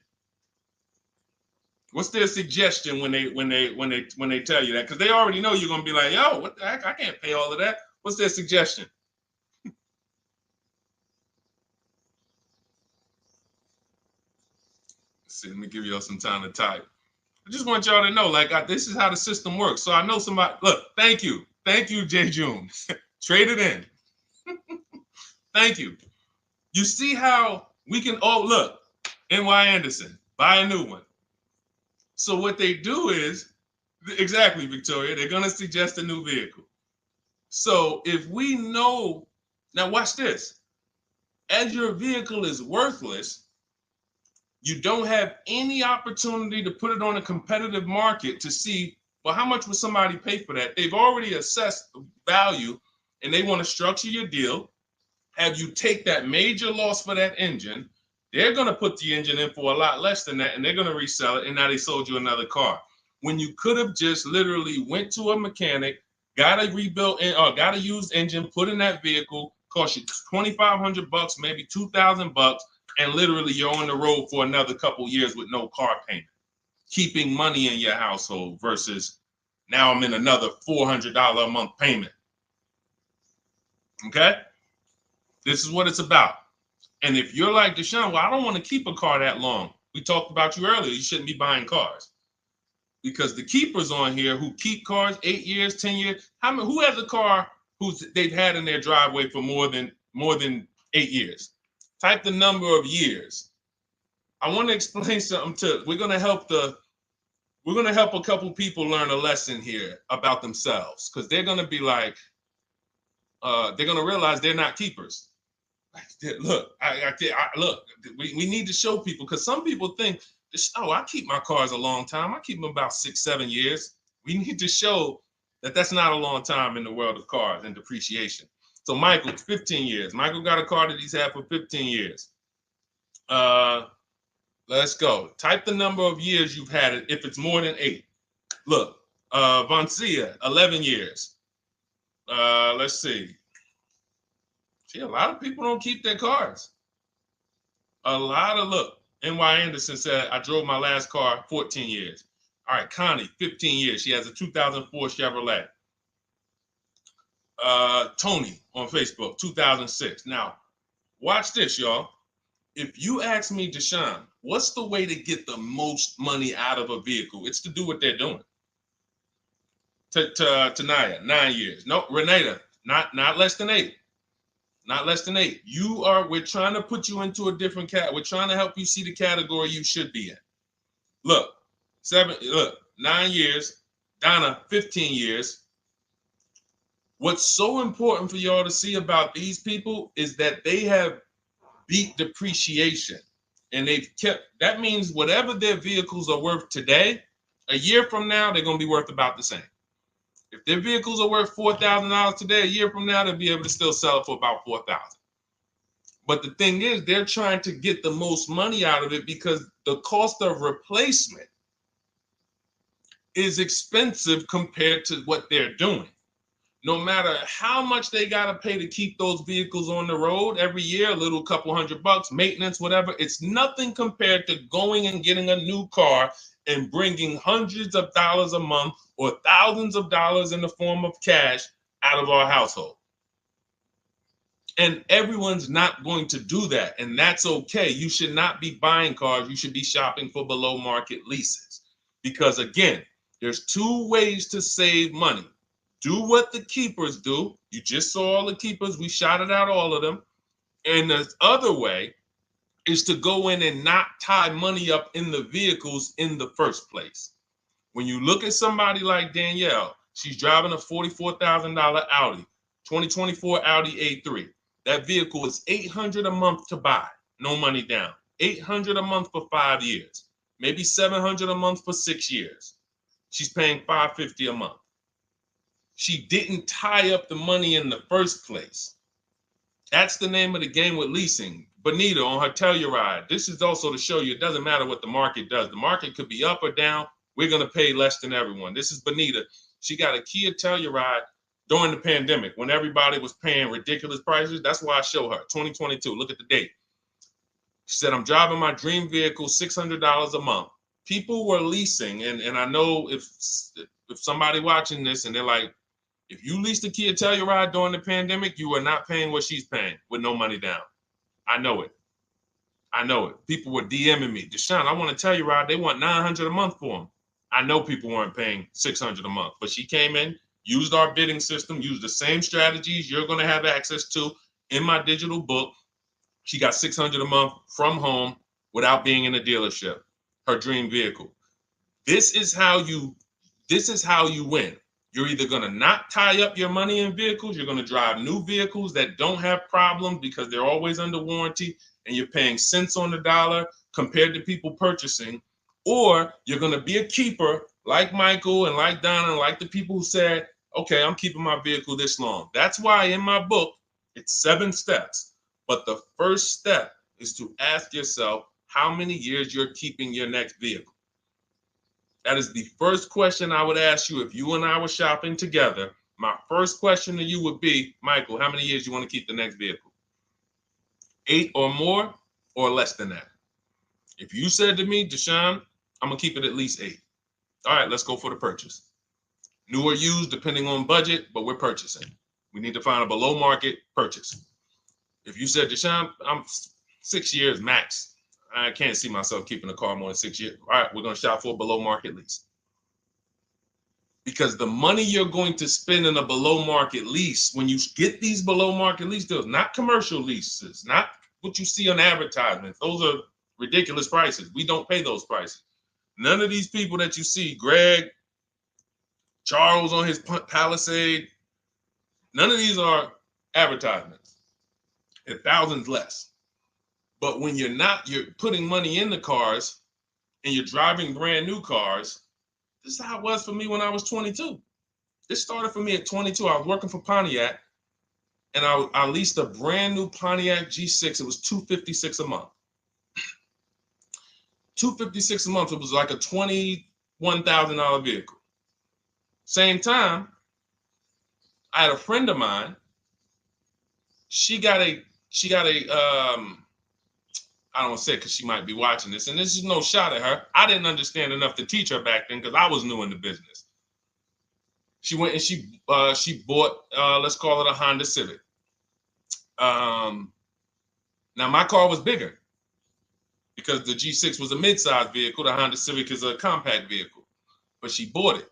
What's their suggestion when they tell you that? Because they already know you're gonna be like, yo, what the heck? I can't pay all of that. What's their suggestion? Let's see, let me give y'all some time to type. I just want y'all to know, this is how the system works. So I know somebody. Look, thank you, J. June. Trade it in. Thank you. You see how we can? Oh, look, N.Y. Anderson, buy a new one. So what they do is, exactly, Victoria, they're going to suggest a new vehicle. So if we know, now watch this, as your vehicle is worthless, you don't have any opportunity to put it on a competitive market to see Well, how much would somebody pay for that? They've already assessed the value, and they want to structure your deal, have you take that major loss for that engine. They're going to put the engine in for a lot less than that, and they're going to resell it, and now they sold you another car. When you could have just literally went to a mechanic, got a rebuilt or got a used engine, put in that vehicle, cost you $2,500, maybe $2,000, and literally you're on the road for another couple years with no car payment, keeping money in your household versus now I'm in another $400 a month payment. Okay? This is what it's about. And if you're like Deshone, well, I don't want to keep a car that long. We talked about you earlier. You shouldn't be buying cars. Because the keepers on here who keep cars 8 years, 10 years, who has a car they've had in their driveway for more than 8 years? Type the number of years. I want to explain something we're gonna help a couple people learn a lesson here about themselves, because they're gonna be like, they're gonna realize they're not keepers. Look, look, we need to show people, because some people think, oh, I keep my cars a long time. I keep them about 6-7 years. We need to show that that's not a long time in the world of cars and depreciation. So Michael, 15 years. Michael got a car that he's had for 15 years. Let's go. Type the number of years you've had it if it's more than 8. Look, Vancia, 11 years. Let's see. See, a lot of people don't keep their cars. Look, N.Y. Anderson said, I drove my last car 14 years. All right, Connie, 15 years. She has a 2004 Chevrolet. Tony on Facebook, 2006. Now, watch this, y'all. If you ask me, Deshone, what's the way to get the most money out of a vehicle? It's to do what they're doing. Tanaya, 9 years. No, Renata, not less than 8. Not less than 8. We're trying to put you into a different cat. We're trying to help you see the category you should be in. Look, 9 years. Donna, 15 years. What's so important for y'all to see about these people is that they have beat depreciation. And that means whatever their vehicles are worth today, a year from now, they're going to be worth about the same. If their vehicles are worth $4,000 today, a year from now, they'll be able to still sell it for about $4,000. But the thing is, they're trying to get the most money out of it because the cost of replacement is expensive compared to what they're doing. No matter how much they got to pay to keep those vehicles on the road every year, a little couple $100, maintenance, whatever, it's nothing compared to going and getting a new car and bringing hundreds of dollars a month or thousands of dollars in the form of cash out of our household. And everyone's not going to do that. And that's okay. You should not be buying cars. You should be shopping for below market leases. Because again, there's 2 ways to save money. Do what the keepers do. You just saw all the keepers. We shouted out all of them. And the other way is to go in and not tie money up in the vehicles in the first place. When you look at somebody like Danielle, she's driving a $44,000 Audi, 2024 Audi A3. That vehicle is $800 a month to buy, no money down. $800 a month for 5 years, maybe $700 a month for 6 years. She's paying $550 a month. She didn't tie up the money in the first place. That's the name of the game with leasing. Bonita on her Telluride. This is also to show you it doesn't matter what the market does. The market could be up or down. We're going to pay less than everyone. This is Bonita. She got a Kia Telluride during the pandemic when everybody was paying ridiculous prices. That's why I show her 2022. Look at the date. She said, I'm driving my dream vehicle, $600 a month. People were leasing. And I know if somebody watching this and they're like, if you leased a Kia Telluride during the pandemic, you are not paying what she's paying with no money down. I know it. I know it. People were DMing me, Deshone, I want a Telluride. They want $900 a month for them. I know people weren't paying $600 a month, but she came in, used our bidding system, used the same strategies you're going to have access to in my digital book. She got $600 a month from home without being in a dealership. Her dream vehicle. This is how you win. You're either going to not tie up your money in vehicles. You're going to drive new vehicles that don't have problems because they're always under warranty and you're paying cents on the dollar compared to people purchasing. Or you're going to be a keeper like Michael and like Donna and like the people who said, okay, I'm keeping my vehicle this long. That's why in my book, it's 7 steps. But the first step is to ask yourself how many years you're keeping your next vehicle. That is the first question I would ask you if you and I were shopping together. My first question to you would be, Michael, how many years you want to keep the next vehicle? 8 or more or less than that? If you said to me, Deshone, I'm going to keep it at least 8. All right, let's go for the purchase. New or used, depending on budget, but we're purchasing. We need to find a below market purchase. If you said, Deshone, I'm 6 years max. I can't see myself keeping a car more than 6 years. All right, we're going to shop for a below market lease. Because the money you're going to spend in a below market lease, when you get these below market lease deals, not commercial leases, not what you see on advertisements. Those are ridiculous prices. We don't pay those prices. None of these people that you see, Greg, Charles on his Palisade, none of these are advertisements. They're thousands less. But when you're putting money in the cars and you're driving brand new cars, this is how it was for me when I was 22. This started for me at 22. I was working for Pontiac, and I leased a brand new Pontiac G6. It was $256 a month. $256 a month. It was like a $21,000 vehicle. Same time, I had a friend of mine. She got a I don't want to say it because she might be watching this, and this is no shot at her. I didn't understand enough to teach her back then because I was new in the business. She went and she bought, let's call it a Honda Civic. Now my car was bigger because the G6 was a mid-size vehicle. The Honda Civic is a compact vehicle, but she bought it.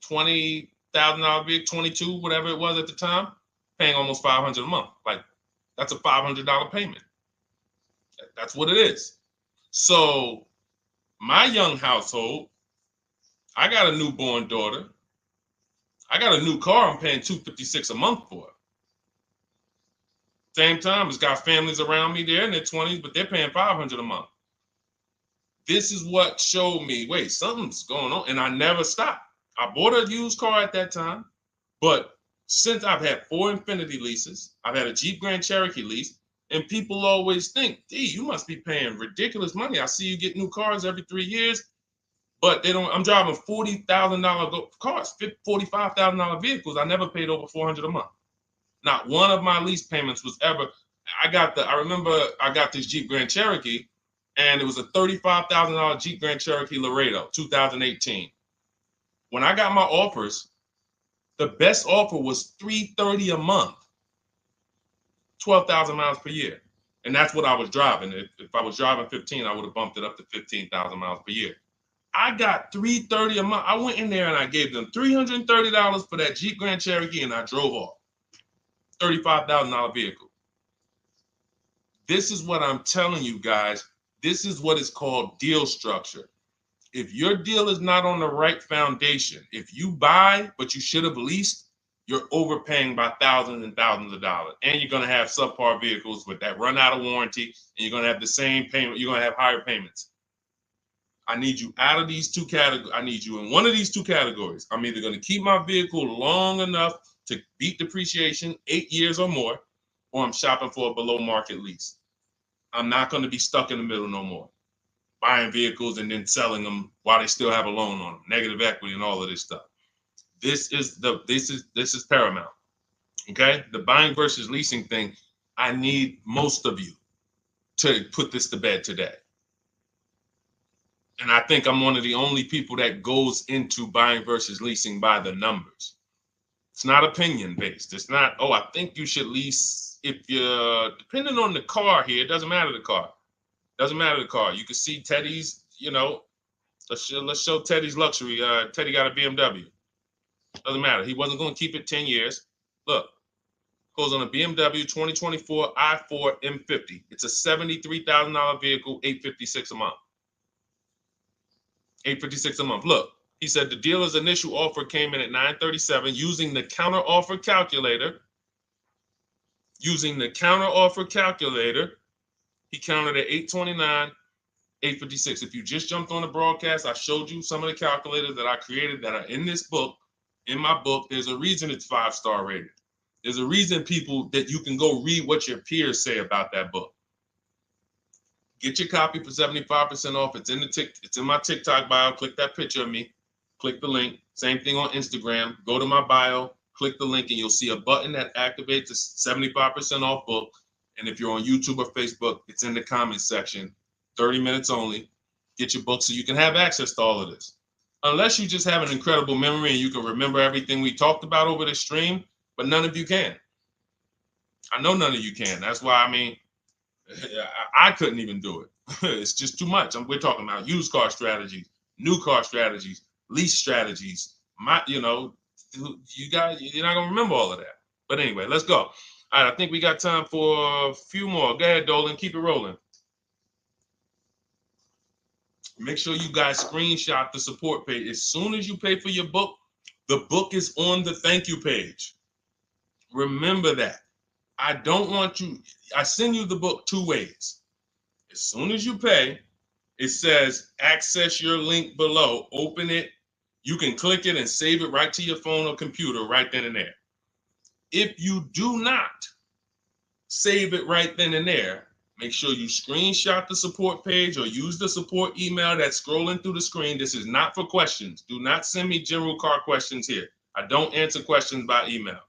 $20,000 vehicle, 22, whatever it was at the time, paying almost $500 a month. Like, that's a $500 payment. That's what it is. So my young household, I got a newborn daughter. I got a new car I'm paying $256 a month for. Same time, it's got families around me. They're in their 20s, but they're paying $500 a month. This is what showed me, wait, something's going on. And I never stopped. I bought a used car at that time, but since I've had 4 Infiniti leases, I've had a Jeep Grand Cherokee lease, and people always think, D, you must be paying ridiculous money. I see you get new cars every 3 years, but they don't. I'm driving $40,000 cars, $45,000 vehicles. I never paid over $400 a month. Not one of my lease payments was ever. I remember I got this Jeep Grand Cherokee, and it was a $35,000 Jeep Grand Cherokee Laredo, 2018. When I got my offers, the best offer was $330 a month. 12,000 miles per year. And that's what I was driving. If I was driving 15, I would have bumped it up to 15,000 miles per year. I got $330 a month. I went in there and I gave them $330 for that Jeep Grand Cherokee, and I drove off. $35,000 vehicle. This is what I'm telling you guys. This is what is called deal structure. If your deal is not on the right foundation, if you buy but you should have leased, you're overpaying by thousands and thousands of dollars. And you're going to have subpar vehicles with that run out of warranty, and you're going to have the same payment. You're going to have higher payments. I need you out of these 2 categories. I need you in one of these 2 categories. I'm either going to keep my vehicle long enough to beat depreciation, 8 years or more, or I'm shopping for a below market lease. I'm not going to be stuck in the middle no more, buying vehicles and then selling them while they still have a loan on them, negative equity and all of this stuff. This is paramount. Okay, the buying versus leasing thing. I need most of you to put this to bed today. And I think I'm one of the only people that goes into buying versus leasing by the numbers. It's not opinion based. It's not, oh, I think you should lease if you're depending on the car here. It doesn't matter the car. Doesn't matter the car. You can see Teddy's, let's show Teddy's luxury. Teddy got a BMW. Doesn't matter. He wasn't going to keep it 10 years. Look, goes on a BMW 2024 i4 M50. It's a $73,000 vehicle, $856 a month. $856 a month. Look, he said the dealer's initial offer came in at $937 using the counter offer calculator. Using the counter offer calculator, he counted at $829. 8:56. If you just jumped on the broadcast, I showed you some of the calculators that I created that are in this book. In my book, there's a reason it's 5-star rated. There's a reason people that you can go read what your peers say about that book. Get your copy for 75% off. It's in my TikTok bio. Click that picture of me. Click the link. Same thing on Instagram. Go to my bio, click the link, and you'll see a button that activates the 75% off book. And if you're on YouTube or Facebook, it's in the comments section. 30 minutes only. Get your book so you can have access to all of this. Unless you just have an incredible memory and you can remember everything we talked about over the stream, but none of you can. I know none of you can. That's why, I mean, I couldn't even do it. It's just too much. We're talking about used car strategies, new car strategies, lease strategies. You guys, you're not gonna remember all of that. But anyway, let's go. All right, I think we got time for a few more. Go ahead, Dolan, keep it rolling. Make sure you guys screenshot the support page. As soon as you pay for your book, the book is on the thank you page. Remember that. I don't want you, I send you the book 2 ways. As soon as you pay, it says access your link below, open it. You can click it and save it right to your phone or computer right then and there. If you do not save it right then and there, make sure you screenshot the support page or use the support email that's scrolling through the screen. This is not for questions. Do not send me general car questions here. I don't answer questions by email.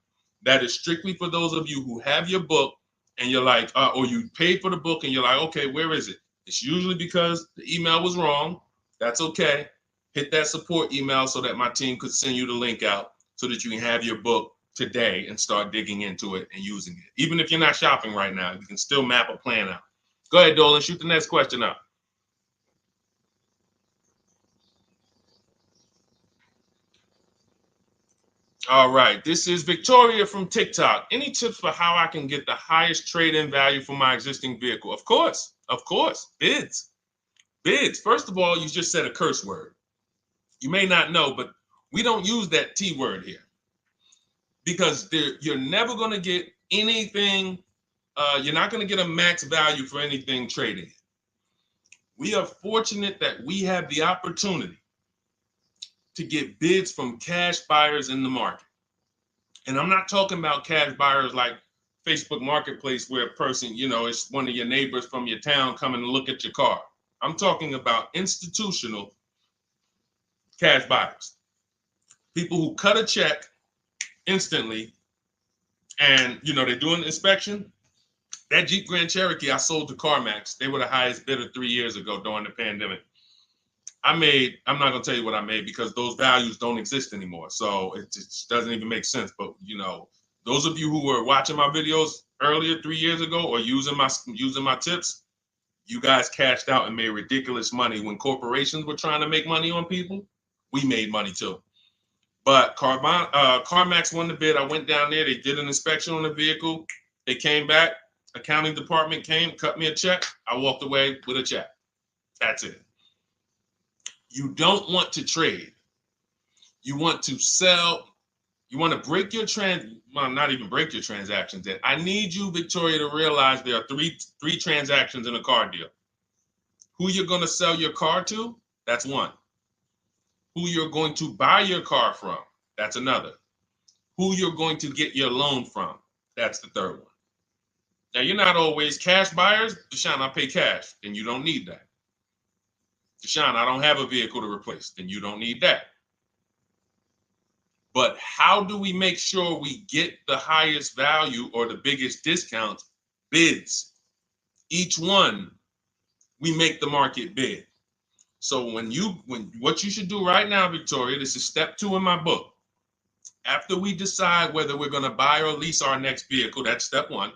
That is strictly for those of you who have your book and you're like, or you paid for the book and you're like, okay, where is it? It's usually because the email was wrong. That's okay. Hit that support email so that my team could send you the link out so that you can have your book today and start digging into it and using it. Even if you're not shopping right now, you can still map a plan out. Go ahead, Dolan, shoot the next question up. All right, this is Victoria from TikTok. Any tips for how I can get the highest trade-in value for my existing vehicle? Of course, bids. Bids. First of all, you just said a curse word. You may not know, but we don't use that T word here because you're never going to get anything. You're not going to get a max value for anything trading. We are fortunate that we have the opportunity to get bids from cash buyers in the market. And I'm not talking about cash buyers like Facebook Marketplace where a person, it's one of your neighbors from your town coming to look at your car. I'm talking about institutional cash buyers. People who cut a check instantly and, they do an inspection. That Jeep Grand Cherokee I sold to CarMax, they were the highest bidder 3 years ago during the pandemic. I'm not going to tell you what I made because those values don't exist anymore. So it just doesn't even make sense. But, those of you who were watching my videos earlier 3 years ago or using my tips, you guys cashed out and made ridiculous money. When corporations were trying to make money on people, we made money too. But CarMax won the bid. I went down there. They did an inspection on the vehicle. They came back. Accounting department came, cut me a check. I walked away with a check. That's it. You don't want to trade. You want to sell. You want to break your not even break your transactions. I need you, Victoria, to realize there are three transactions in a car deal. Who you're going to sell your car to, that's one. Who you're going to buy your car from, that's another. Who you're going to get your loan from, that's the third one. Now, you're not always cash buyers. Deshone, I pay cash, then you don't need that. Deshone, I don't have a vehicle to replace, then you don't need that. But how do we make sure we get the highest value or the biggest discount? Bids. Each one, we make the market bid. So what you should do right now, Victoria, this is step 2 in my book. After we decide whether we're going to buy or lease our next vehicle, that's step 1.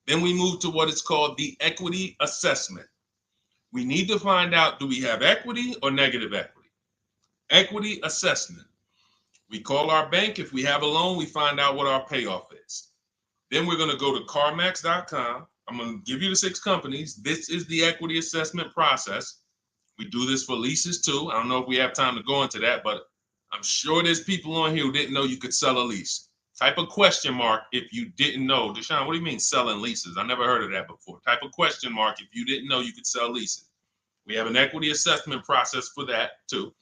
Then we move to what is called the equity assessment. We need to find out, do we have equity or negative equity? Equity assessment. We call our bank. If we have a loan, we find out what our payoff is. Then we're going to go to carmax.com. I'm going to give you the 6 companies. This is the equity assessment process. We do this for leases too. I don't know if we have time to go into that, but I'm sure there's people on here who didn't know you could sell a lease. Type a question mark if you didn't know. Deshone, what do you mean selling leases? I never heard of that before. Type a question mark if you didn't know you could sell leases. We have an equity assessment process for that too.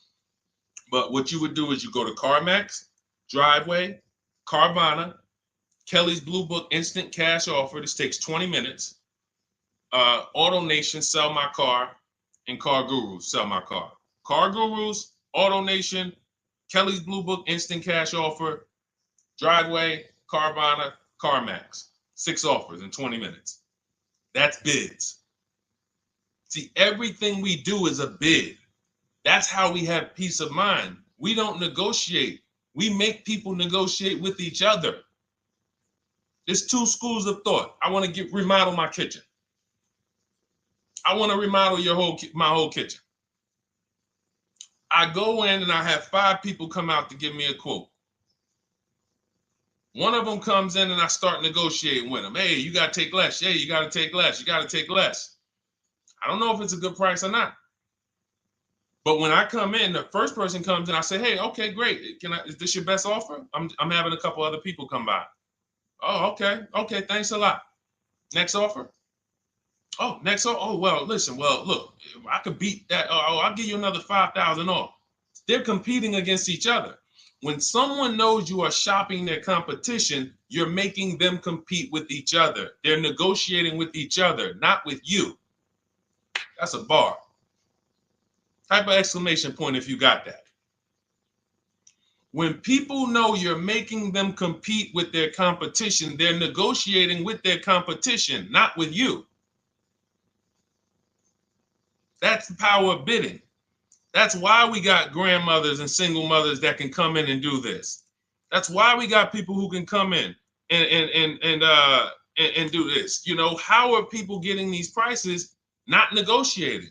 But what you would do is you go to CarMax, Driveway, Carvana, Kelly's Blue Book Instant Cash Offer. This takes 20 minutes. AutoNation, Sell My Car, and Car Gurus, Sell My Car. Car Gurus, AutoNation, Kelly's Blue Book Instant Cash Offer, Driveway, Carvana, CarMax. 6 offers in 20 minutes. That's bids. See, everything we do is a bid. That's how we have peace of mind. We don't negotiate. We make people negotiate with each other. There's 2 schools of thought. I want to remodel my kitchen. I want to remodel my whole kitchen. I go in and I have 5 people come out to give me a quote. One of them comes in and I start negotiating with them. Hey, you got to take less. Hey, you got to take less. You got to take less. I don't know if it's a good price or not. But when I come in, the first person comes in, I say, hey, okay, great. Is this your best offer? I'm having a couple other people come by. Oh, okay. Okay, thanks a lot. Next offer? Oh, next offer? Oh, well, listen, look, I could beat that. Oh, I'll give you another 5,000 off. They're competing against each other. When someone knows you are shopping their competition, you're making them compete with each other. They're negotiating with each other, not with you. That's a bar. Type of exclamation point if you got that. When people know you're making them compete with their competition, they're negotiating with their competition, not with you. That's the power of bidding. That's why we got grandmothers and single mothers that can come in and do this. That's why we got people who can come in and do this. You know, how are people getting these prices? Not negotiating,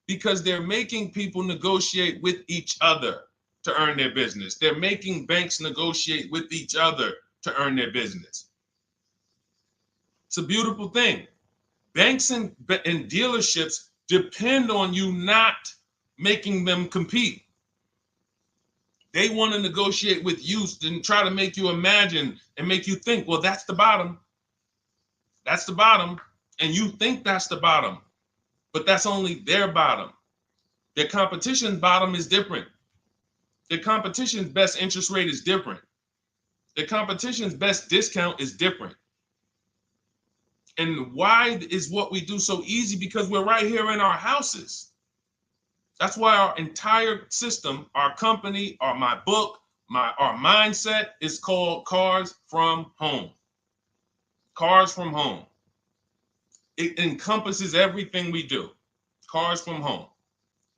because they're making people negotiate with each other to earn their business. They're making banks negotiate with each other to earn their business. It's a beautiful thing. Banks and dealerships depend on you not making them compete. They want to negotiate with you and try to make you imagine and make you think, well, that's the bottom. That's the bottom. And you think that's the bottom, but that's only their bottom. Their competition's bottom is different. Their competition's best interest rate is different. Their competition's best discount is different. And why is what we do so easy? Because we're right here in our houses. That's why our entire system, our company, my book, our mindset is called Cars from Home. Cars from Home. It encompasses everything we do. Cars from Home.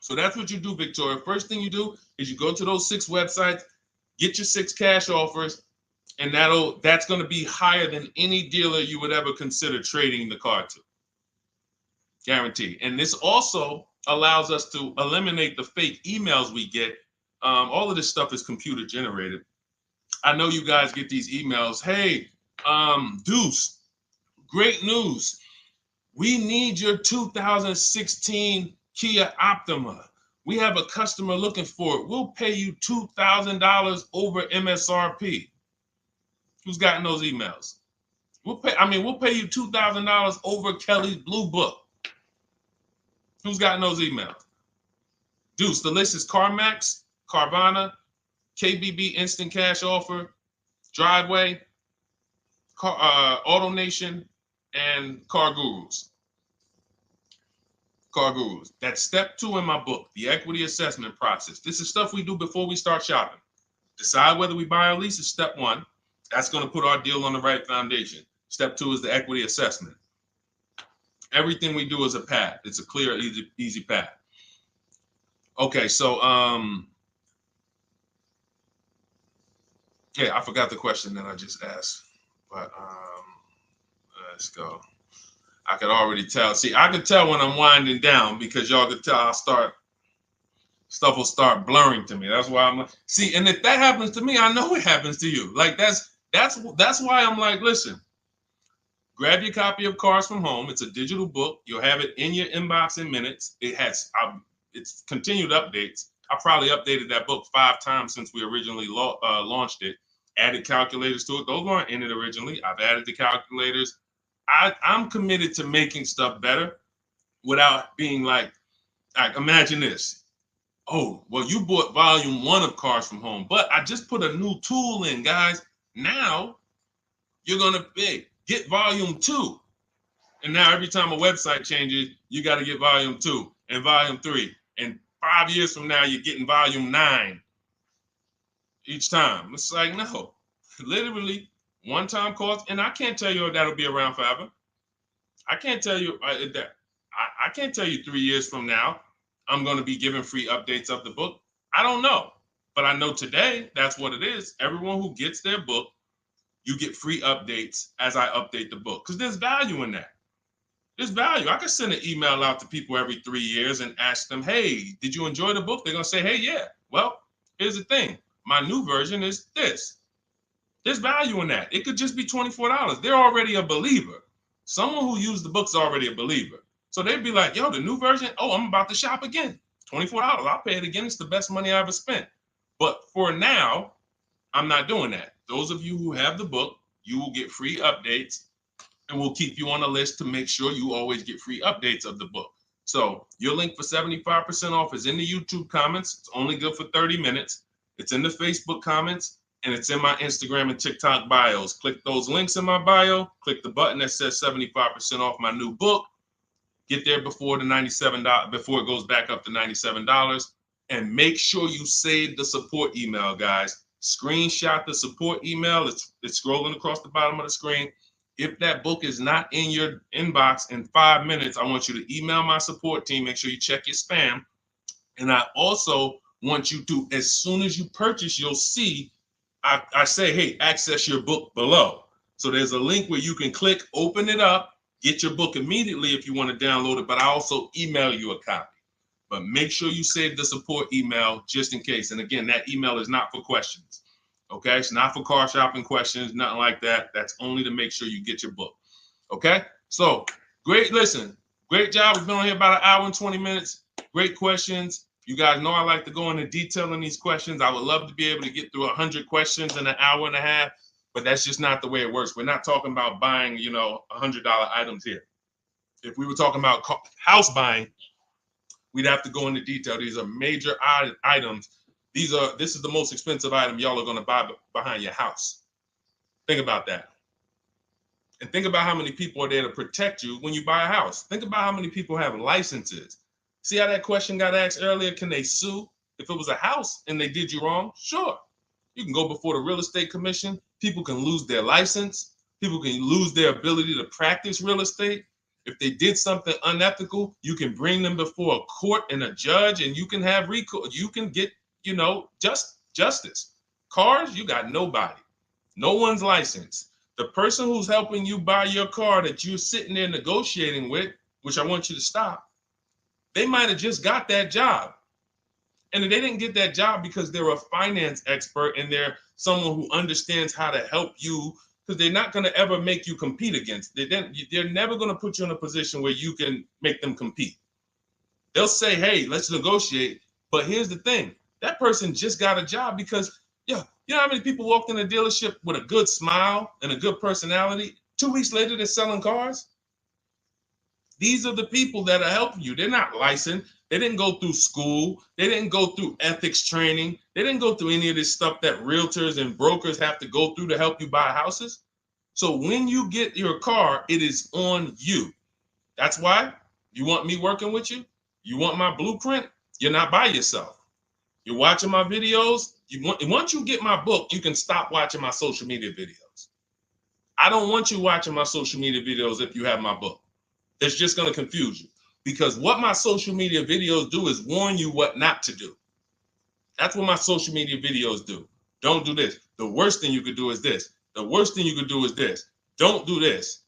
So that's what you do, Victoria. First thing you do is you go to those 6 websites, get your 6 cash offers, and that's going to be higher than any dealer you would ever consider trading the car to. Guaranteed. And this also allows us to eliminate the fake emails we get. All of this stuff is computer generated. I know you guys get these emails. Hey, Deuce, great news. We need your 2016 Kia Optima. We have a customer looking for it. We'll pay you $2,000 over MSRP. Who's gotten those emails? We'll pay you $2,000 over Kelly's Blue Book. Who's gotten those emails? Deuce, the list is CarMax, Carvana, KBB Instant Cash Offer, Driveway, AutoNation, and Car Gurus. Car Gurus. That's step 2 in my book, the equity assessment process. This is stuff we do before we start shopping. Decide whether we buy or lease is step 1. That's going to put our deal on the right foundation. Step 2 is the equity assessment. Everything we do is a path. It's a clear, easy path. Okay, so yeah, I forgot the question that I just asked, but let's go. I could already tell. See, I could tell when I'm winding down because y'all could tell stuff will start blurring to me. That's why I'm like, see, and if that happens to me, I know it happens to you. Like that's why I'm like, listen, grab your copy of Cars from Home. It's a digital book. You'll have it in your inbox in minutes. It's continued updates. I probably updated that book 5 times since we originally launched it. Added calculators to it. Those weren't in it originally. I've added the calculators. I'm committed to making stuff better without being like, Like, imagine this. Oh, well, you bought volume 1 of Cars from Home, but I just put a new tool in, guys. Now you're going to get volume 2. And now every time a website changes, you got to get volume 2 and volume 3. And 5 years from now, you're getting volume 9 each time. It's like, no, literally one-time cost. And I can't tell you if that'll be around forever. I can't tell you that. I can't tell you 3 years from now I'm going to be giving free updates of the book. I don't know, but I know today that's what it is. Everyone who gets their book, you get free updates as I update the book, because there's value in that. There's value. I can send an email out to people every 3 years and ask them, hey, did you enjoy the book? They're going to say, hey, yeah. Well, here's the thing. My new version is this. There's value in that. It could just be $24. They're already a believer. Someone who used the book's already a believer. So they'd be like, yo, the new version, oh, I'm about to shop again. $24. I'll pay it again. It's the best money I ever spent. But for now, I'm not doing that. Those of you who have the book, you will get free updates, and we'll keep you on the list to make sure you always get free updates of the book. So your link for 75% off is in the YouTube comments. It's only good for 30 minutes. It's in the Facebook comments, and it's in my Instagram and TikTok bios. Click those links in my bio. Click the button that says 75% off my new book. Get there before the $97, before it goes back up to $97. And make sure you save the support email, guys. Screenshot the support email. It's scrolling across the bottom of the screen. If that book is not in your inbox in 5 minutes, I want you to email my support team. Make sure you check your spam. And I also want you to, as soon as you purchase, you'll see, I say, hey, access your book below. So there's a link where you can click, open it up, get your book immediately if you want to download it, but I also email you a copy. But make sure you save the support email just in case. And again, that email is not for questions. Okay, it's not for car shopping questions, nothing like that. That's only to make sure you get your book. Okay, so great. Listen, great job. We've been on here about 1 hour and 20 minutes. Great questions. You guys know I like to go into detail in these questions. I would love to be able to get through 100 questions in 1.5 hours, but that's just not the way it works. We're not talking about buying, $100 items here. If we were talking about house buying, we'd have to go into detail. These are major items. This is the most expensive item y'all are going to buy behind your house. Think about that. And think about how many people are there to protect you when you buy a house. Think about how many people have licenses. See how that question got asked earlier? Can they sue if it was a house and they did you wrong? Sure. You can go before the real estate commission. People can lose their license. People can lose their ability to practice real estate. If they did something unethical, you can bring them before a court and a judge, and you can have recourse. You can get, justice. Cars, you got nobody. No one's licensed. The person who's helping you buy your car that you're sitting there negotiating with, which I want you to stop, they might have just got that job. And they didn't get that job because they're a finance expert and they're someone who understands how to help you, because they're not going to ever make you compete against. They're never going to put you in a position where you can make them compete. They'll say, hey, let's negotiate. But here's the thing. That person just got a job because, you know how many people walked in a dealership with a good smile and a good personality? 2 weeks later, they're selling cars. These are the people that are helping you. They're not licensed. They didn't go through school. They didn't go through ethics training. They didn't go through any of this stuff that realtors and brokers have to go through to help you buy houses. So when you get your car, it is on you. That's why you want me working with you. You want my blueprint. You're not by yourself. You're watching my videos. Once you get my book, you can stop watching my social media videos. I don't want you watching my social media videos if you have my book. It's just going to confuse you, because what my social media videos do is warn you what not to do. That's what my social media videos do. Don't do this. The worst thing you could do is this. The worst thing you could do is this. Don't do this.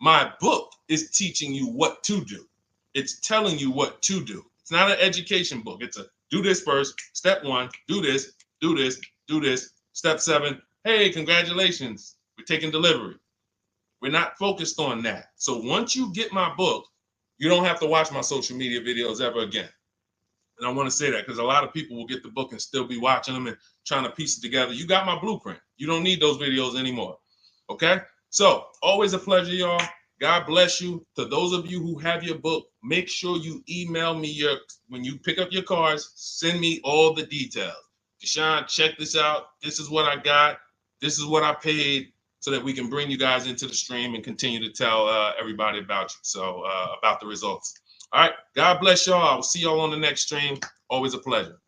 My book is teaching you what to do. It's telling you what to do. It's not an education book. It's a do this first. Step 1, do this, do this, do this. Step 7, hey, congratulations, we're taking delivery. We're not focused on that. So once you get my book, you don't have to watch my social media videos ever again. And I want to say that because a lot of people will get the book and still be watching them and trying to piece it together. You got my blueprint. You don't need those videos anymore. Okay? So always a pleasure, y'all. God bless you. To those of you who have your book, make sure you email me when you pick up your cars, send me all the details. Deshone, check this out. This is what I got. This is what I paid, so that we can bring you guys into the stream and continue to tell everybody about you. So about the results. All right. God bless y'all. I will see y'all on the next stream. Always a pleasure.